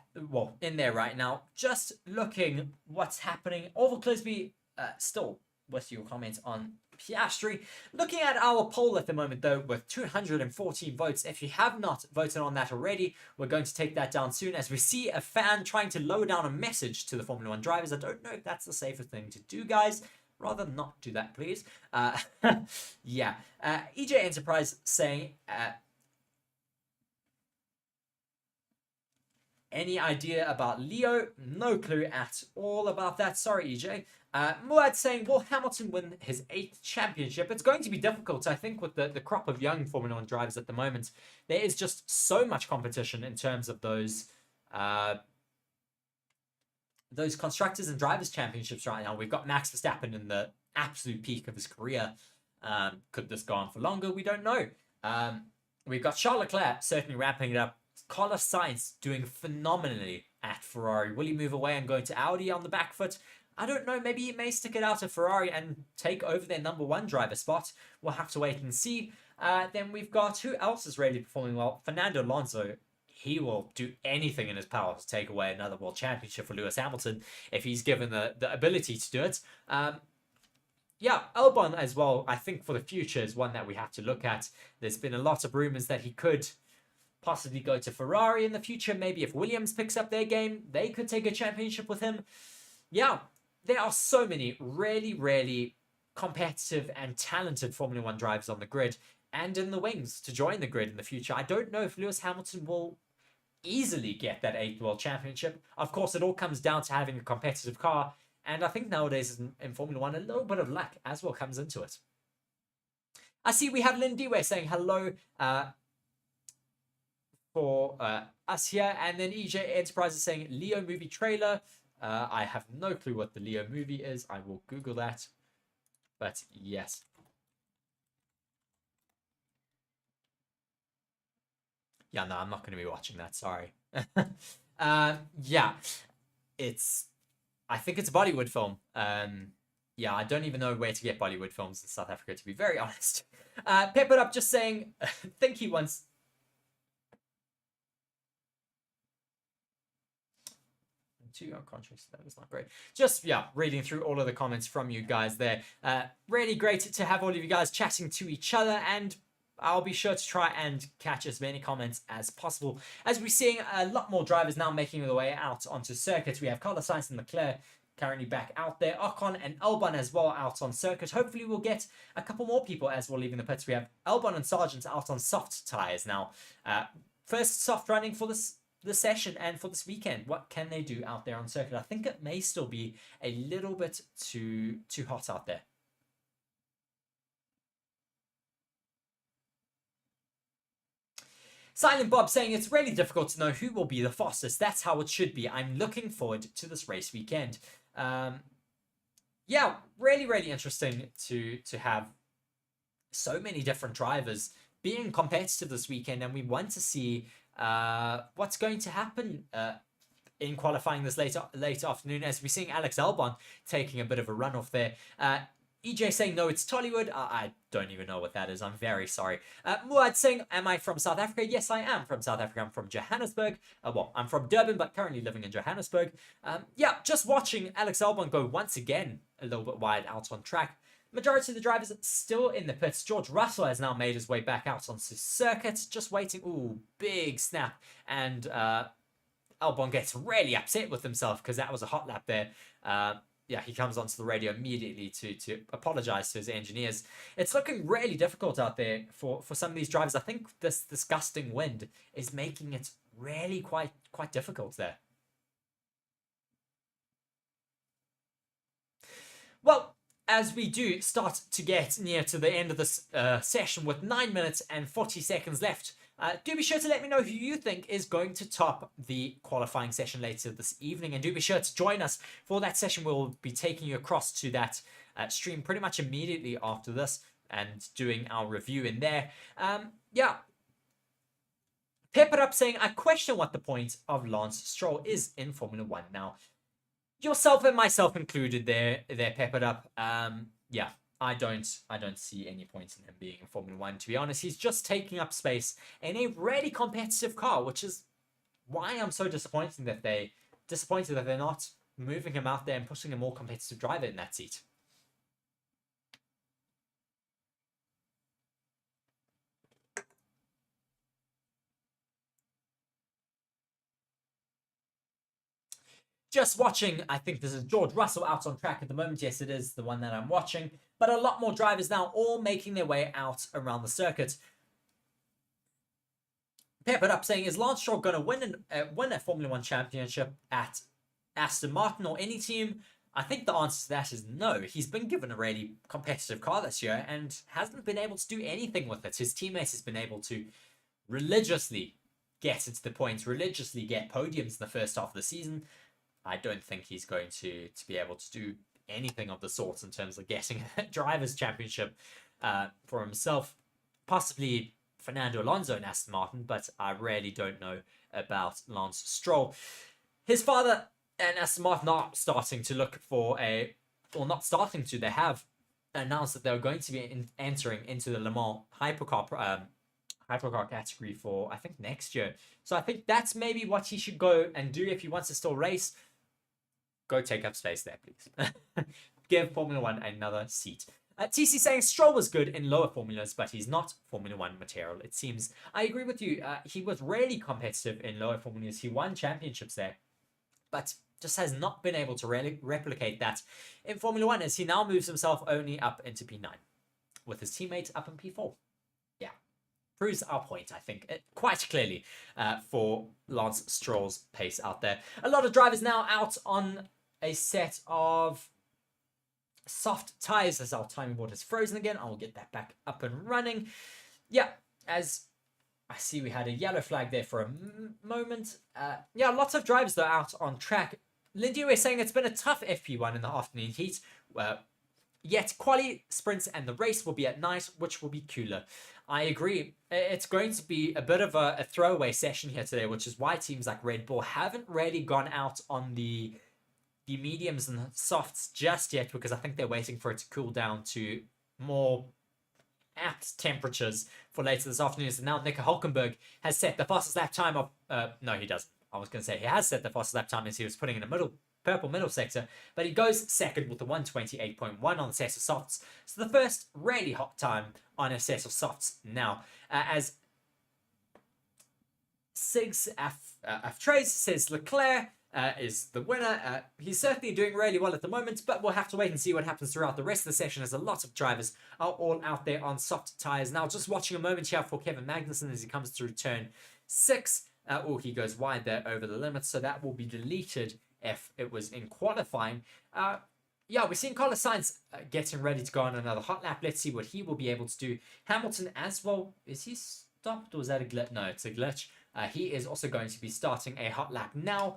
right now. Just looking what's happening. Orville Clisby still with your comments on Piastri. Looking at our poll at the moment, though, with 214 votes. If you have not voted on that already, we're going to take that down soon, as we see a fan trying to lower down a message to the Formula 1 drivers. I don't know if that's the safest thing to do, guys. Rather not do that, please. Yeah. EJ Enterprise saying... Any idea about Leo? No clue at all about that. Sorry, EJ. Muad saying, will Hamilton win his 8th championship? It's going to be difficult, I think, with the crop of young Formula 1 drivers at the moment. There is just so much competition in terms of those constructors and drivers championships right now. We've got Max Verstappen in the absolute peak of his career. Could this go on for longer? We don't know. We've got Charles Leclerc certainly ramping it up. Carlos Sainz doing phenomenally at Ferrari. Will he move away and go to Audi on the back foot? I don't know. Maybe he may stick it out at Ferrari and take over their #1 driver spot. We'll have to wait and see. Then we've got, who else is really performing well? Fernando Alonso. He will do anything in his power to take away another world championship for Lewis Hamilton if he's given the ability to do it. Yeah, Albon as well, I think for the future is one that we have to look at. There's been a lot of rumors that he could possibly go to Ferrari in the future. Maybe if Williams picks up their game, they could take a championship with him. Yeah, there are so many really, really competitive and talented Formula 1 drivers on the grid and in the wings to join the grid in the future. I don't know if Lewis Hamilton will easily get that 8th world championship. Of course, it all comes down to having a competitive car. And I think nowadays in Formula 1, a little bit of luck as well comes into it. I see we have Lynn Dewey saying hello for us here, and then EJ Enterprise is saying Leo movie trailer. I have no clue what the Leo movie is. I will Google that. But yes. Yeah, no, I'm not going to be watching that. Sorry. Yeah, I think it's a Bollywood film. Yeah, I don't even know where to get Bollywood films in South Africa, to be very honest. Pep It Up just saying, think he wants... Too unconscious, that was not great. Just, yeah, reading through all of the comments from you guys there. Really great to have all of you guys chatting to each other, and I'll be sure to try and catch as many comments as possible. As we're seeing a lot more drivers now making their way out onto circuit. We have Carlos Sainz and Leclerc currently back out there. Ocon and Albon as well out on circuit. Hopefully we'll get a couple more people as well leaving the pits. We have Albon and Sargent out on soft tyres now. First soft running for this session and for this weekend. What can they do out there on circuit? I think it may still be a little bit too hot out there. Silent Bob saying it's really difficult to know who will be the fastest. That's how it should be. I'm looking forward to this race weekend. Yeah, really, really interesting to have so many different drivers being competitive this weekend, and we want to see what's going to happen in qualifying this late afternoon, as we're seeing Alex Albon taking a bit of a run off there. EJ saying, no, it's Tollywood. I don't even know what that is. I'm very sorry. Muad saying, am I from South Africa? Yes, I am from South Africa. I'm from Johannesburg. Well, I'm from Durban, but currently living in Johannesburg. Yeah, just watching Alex Albon go once again a little bit wide out on track. Majority of the drivers still in the pits. George Russell has now made his way back out onto circuit, just waiting. Ooh, big snap. And Albon gets really upset with himself because that was a hot lap there. Yeah, he comes onto the radio immediately to apologize to his engineers. It's looking really difficult out there for some of these drivers. I think this gusting wind is making it really quite difficult there. Well, as we do start to get near to the end of this session with 9 minutes and 40 seconds left, do be sure to let me know who you think is going to top the qualifying session later this evening. And do be sure to join us for that session. We'll be taking you across to that stream pretty much immediately after this and doing our review in there. Yeah. Pep It Up saying, I question what the point of Lance Stroll is in Formula 1 now. Yourself and myself included there, Pep It Up. Yeah, I don't see any point in him being in Formula 1, to be honest. He's just taking up space in a really competitive car, which is why I'm so disappointed that they're not moving him out there and putting a more competitive driver in that seat. Just watching, I think this is George Russell out on track at the moment. Yes, it is the one that I'm watching. But a lot more drivers now all making their way out around the circuit. Pep It Up saying, is Lance Stroll going to win a Formula 1 championship at Aston Martin or any team? I think the answer to that is no. He's been given a really competitive car this year and hasn't been able to do anything with it. His teammates has been able to religiously get into the points, religiously get podiums in the first half of the season. I don't think he's going to be able to do anything of the sort in terms of getting a driver's championship for himself. Possibly Fernando Alonso and Aston Martin, but I really don't know about Lance Stroll. His father and Aston Martin are starting to look for they have announced that they're going to be entering into the Le Mans hypercar category for, I think, next year. So I think that's maybe what he should go and do if he wants to still race. Go take up space there, please. Give Formula 1 another seat. TC saying Stroll was good in lower formulas, but he's not Formula 1 material, it seems. I agree with you. He was really competitive in lower formulas. He won championships there, but just has not been able to really replicate that in Formula 1 as he now moves himself only up into P9 with his teammates up in P4. Yeah, proves our point, I think, quite clearly for Lance Stroll's pace out there. A lot of drivers now out on a set of soft tires as our timing board is frozen again. I will get that back up and running. Yeah, as I see we had a yellow flag there for a moment. Yeah, lots of drivers though out on track. Lindy is saying it's been a tough FP1 in the afternoon heat. Yet quali, sprints and the race will be at night, which will be cooler. I agree. It's going to be a bit of a throwaway session here today, which is why teams like Red Bull haven't really gone out on the mediums and softs just yet, because I think they're waiting for it to cool down to more apt temperatures for later this afternoon. So now Nico Hülkenberg has set the fastest lap time of... no, he doesn't. I was going to say he has set the fastest lap time as he was putting in the purple middle sector, but he goes second with the 128.1 on the set of softs. So the first really hot time on a set of softs now. As Sigs Aftrays says Leclerc is the winner. He's certainly doing really well at the moment, but we'll have to wait and see what happens throughout the rest of the session as a lot of drivers are all out there on soft tyres. Now, just watching a moment here for Kevin Magnussen as he comes through turn 6. He goes wide there over the limit, so that will be deleted if it was in qualifying. Yeah, we're seeing Carlos Sainz getting ready to go on another hot lap. Let's see what he will be able to do. Hamilton as well. Is he stopped or is that a glitch? No, it's a glitch. He is also going to be starting a hot lap now.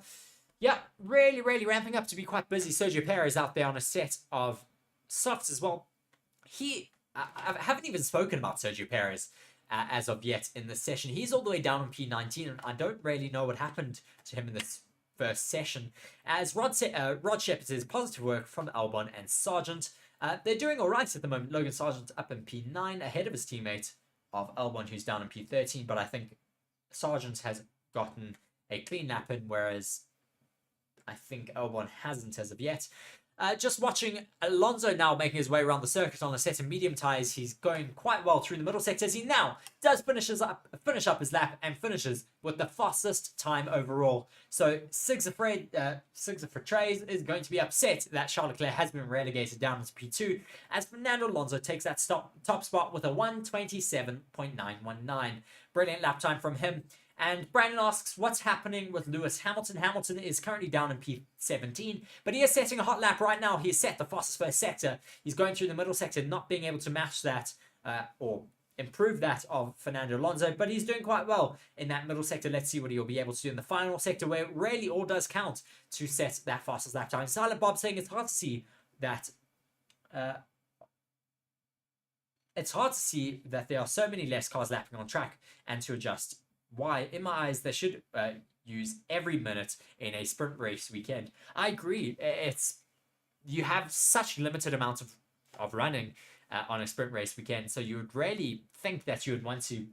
Yeah, really, really ramping up to be quite busy. Sergio Perez out there on a set of softs as well. I haven't even spoken about Sergio Perez as of yet in this session. He's all the way down on P19, and I don't really know what happened to him in this first session. As Rod Shepherd says, positive work from Albon and Sargent. They're doing all right at the moment. Logan Sargent's up in P9 ahead of his teammate of L1, who's down in P13. But I think Sargent has gotten a clean lap in, whereas I think L1 hasn't as of yet. Just watching Alonso now making his way around the circuit on a set of medium tyres. He's going quite well through the middle sectors. He now does finish up his lap and finishes with the fastest time overall. So Sigfrid Trey's is going to be upset that Charles Leclerc has been relegated down into P2 as Fernando Alonso takes that top spot with a 1:27.919. Brilliant lap time from him. And Brandon asks, what's happening with Lewis Hamilton? Hamilton is currently down in P17, but he is setting a hot lap right now. He has set the fastest first sector. He's going through the middle sector, not being able to match that or improve that of Fernando Alonso, but he's doing quite well in that middle sector. Let's see what he'll be able to do in the final sector, where it really all does count to set that fastest lap time. Silent Bob saying it's hard to see that... it's hard to see that there are so many less cars lapping on track and to adjust. Why, in my eyes, they should use every minute in a sprint race weekend. I agree. You have such limited amount of running on a sprint race weekend, so you would really think that you would want to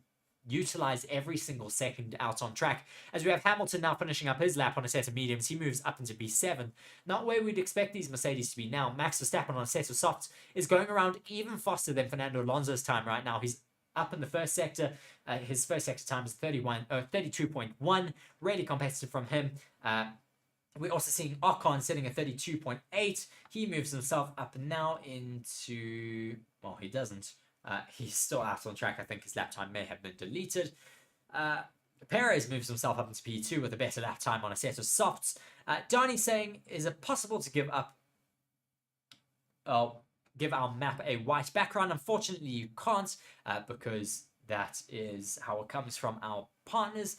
utilize every single second out on track. As we have Hamilton now finishing up his lap on a set of mediums, he moves up into B7. Not where we'd expect these Mercedes to be now. Max Verstappen on a set of softs is going around even faster than Fernando Alonso's time right now. He's up in the first sector. His first sector time is 32.1. Really competitive from him. We're also seeing Ocon sitting at 32.8. He moves himself up now into... Well, he doesn't. He's still out on track. I think his lap time may have been deleted. Perez moves himself up into P2 with a better lap time on a set of softs. Donnie saying, is it possible to give our map a white background? Unfortunately, you can't because that is how it comes from our partners.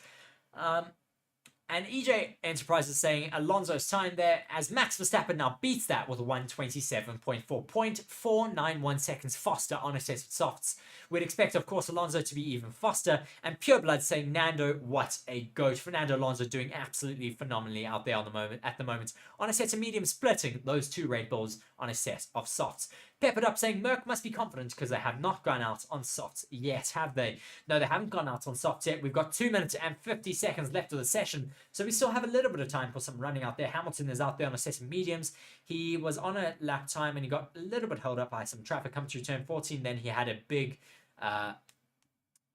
And EJ Enterprises saying Alonso's time there as Max Verstappen now beats that with a 1:27.4.491 seconds faster on a set of softs. We'd expect, of course, Alonso to be even faster. And Pureblood saying, Nando, what a goat. Fernando Alonso doing absolutely phenomenally out there at the moment on a set of medium, splitting those two Red Bulls on a set of softs. Peppered Up saying Merck must be confident because they have not gone out on softs yet, have they? No, they haven't gone out on softs yet. We've got 2 minutes and 50 seconds left of the session, so we still have a little bit of time for some running out there. Hamilton is out there on a set of mediums. He was on a lap time and he got a little bit held up by some traffic coming through turn 14. Then he had a big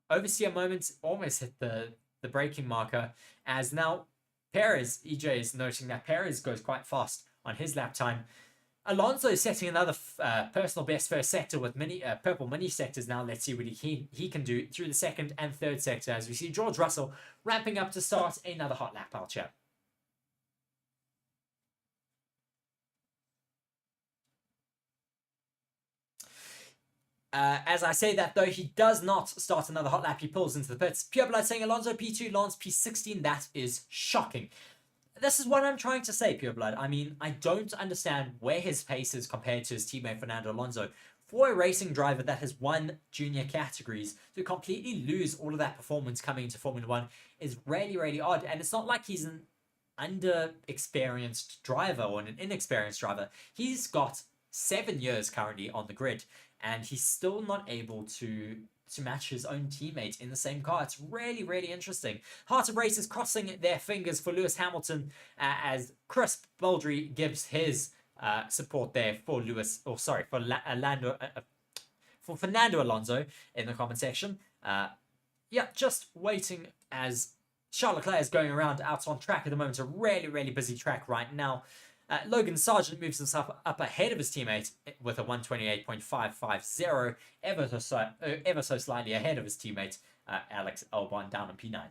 oversteer moment, almost hit the braking marker, as now Perez, EJ is noting that Perez goes quite fast on his lap time. Alonso is setting another personal best first sector with purple mini sectors now. Let's see what he can do through the second and third sector as we see George Russell ramping up to start another hot lap, I'll chat. As I say that, though, he does not start another hot lap. He pulls into the pits. Pureblood saying Alonso P2, Lance P16. That is shocking. This is what I'm trying to say, Pureblood. I mean, I don't understand where his pace is compared to his teammate Fernando Alonso. For a racing driver that has won junior categories, to completely lose all of that performance coming into Formula 1 is really, really odd. And it's not like he's an under-experienced driver or an inexperienced driver. He's got 7 years currently on the grid, and he's still not able to match his own teammate in the same car. It's really, really interesting. Heart of Race is crossing their fingers for Lewis Hamilton as Chris Baldry gives his support there for for Fernando Alonso in the comment section. Yeah, just waiting as Charles Leclerc is going around out on track at the moment. A really, really busy track right now. Logan Sargent moves himself up ahead of his teammate with a 1:28.550, ever so slightly ahead of his teammate Alex Albon down in P9.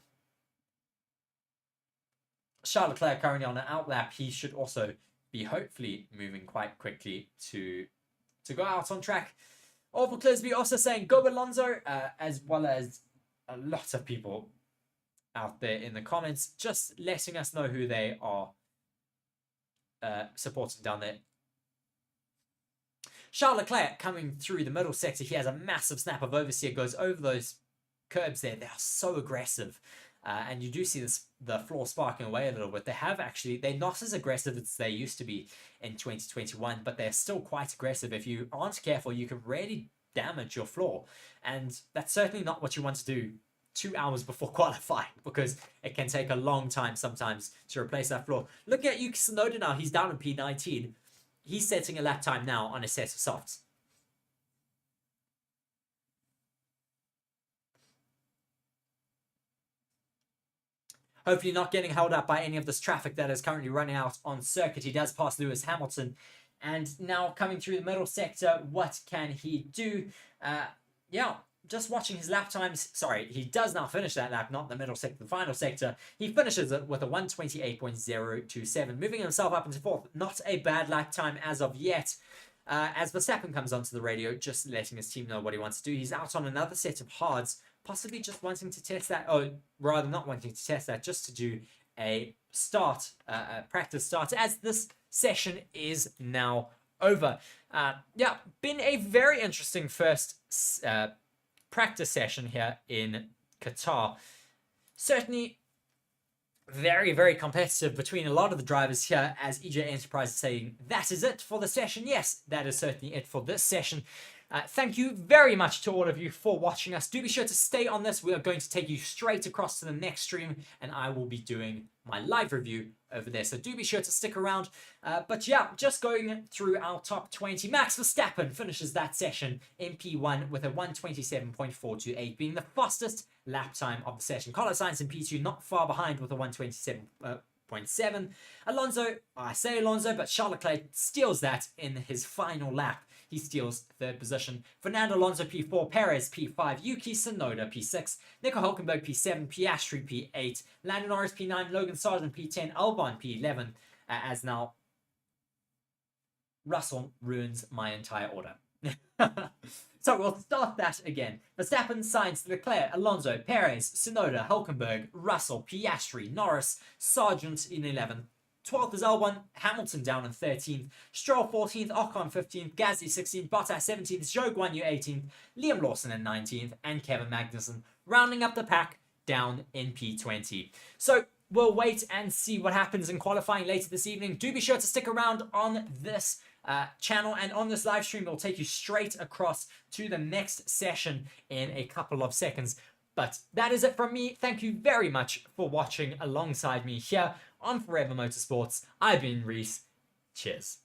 Charles Leclerc currently on an outlap. He should also be hopefully moving quite quickly to go out on track. Orville Clisby also saying go Alonso, as well as a lot of people out there in the comments just letting us know who they are supporting down there. Charles Leclerc coming through the middle sector. He has a massive snap of oversteer, goes over those curbs there. They are so aggressive. and you do see the floor sparking away a little bit. They're not as aggressive as they used to be in 2021, but they're still quite aggressive. If you aren't careful, you can really damage your floor, and that's certainly not what you want to do 2 hours before qualifying, because it can take a long time sometimes to replace that floor. Look at Yuki Tsunoda now. He's down in P19. He's setting a lap time now on a set of softs. Hopefully not getting held up by any of this traffic that is currently running out on circuit. He does pass Lewis Hamilton. And now coming through the middle sector, what can he do? Yeah, just watching his lap times. Sorry, he does now finish that lap, not the middle sector, the final sector. He finishes it with a 1:28.027, moving himself up into fourth. Not a bad lap time as of yet. As Verstappen comes onto the radio, just letting his team know what he wants to do. He's out on another set of hards, possibly just wanting to test that, or rather not wanting to test that, just to do a practice start, as this session is now over. Yeah, been a very interesting first practice session here in Qatar. Certainly very, very competitive between a lot of the drivers here, as EJ Enterprise is saying, that is it for the session. Yes, that is certainly it for this session. Thank you very much to all of you for watching us. Do be sure to stay on this. We are going to take you straight across to the next stream, and I will be doing my live review over there. So do be sure to stick around. But yeah, just going through our top 20. Max Verstappen finishes that session in P1 with a 1:27.428, being the fastest lap time of the session. Carlos Sainz in P2, not far behind with a 1:27.7. Alonso, I say Alonso, but Charles Leclerc steals that in his final lap. He steals third position. Fernando Alonso P4, Perez P5, Yuki Tsunoda P6, Nico Hülkenberg P7, Piastri P8, Lando Norris P9, Logan Sargent P10, Albon P11, as now Russell ruins my entire order. So we'll start that again. Verstappen, Sainz, Leclerc, Alonso, Perez, Tsunoda, Hülkenberg, Russell, Piastri, Norris, Sargent in 11th. 12th is Albon, Hamilton down in 13th, Stroll 14th, Ocon 15th, Gasly 16th, Bottas 17th, Zhou Guanyu 18th, Liam Lawson in 19th, and Kevin Magnussen rounding up the pack down in P20. So we'll wait and see what happens in qualifying later this evening. Do be sure to stick around on this channel and on this live stream. It'll take you straight across to the next session in a couple of seconds. But that is it from me. Thank you very much for watching alongside me here on Forever Motorsports. I've been Reece. Cheers.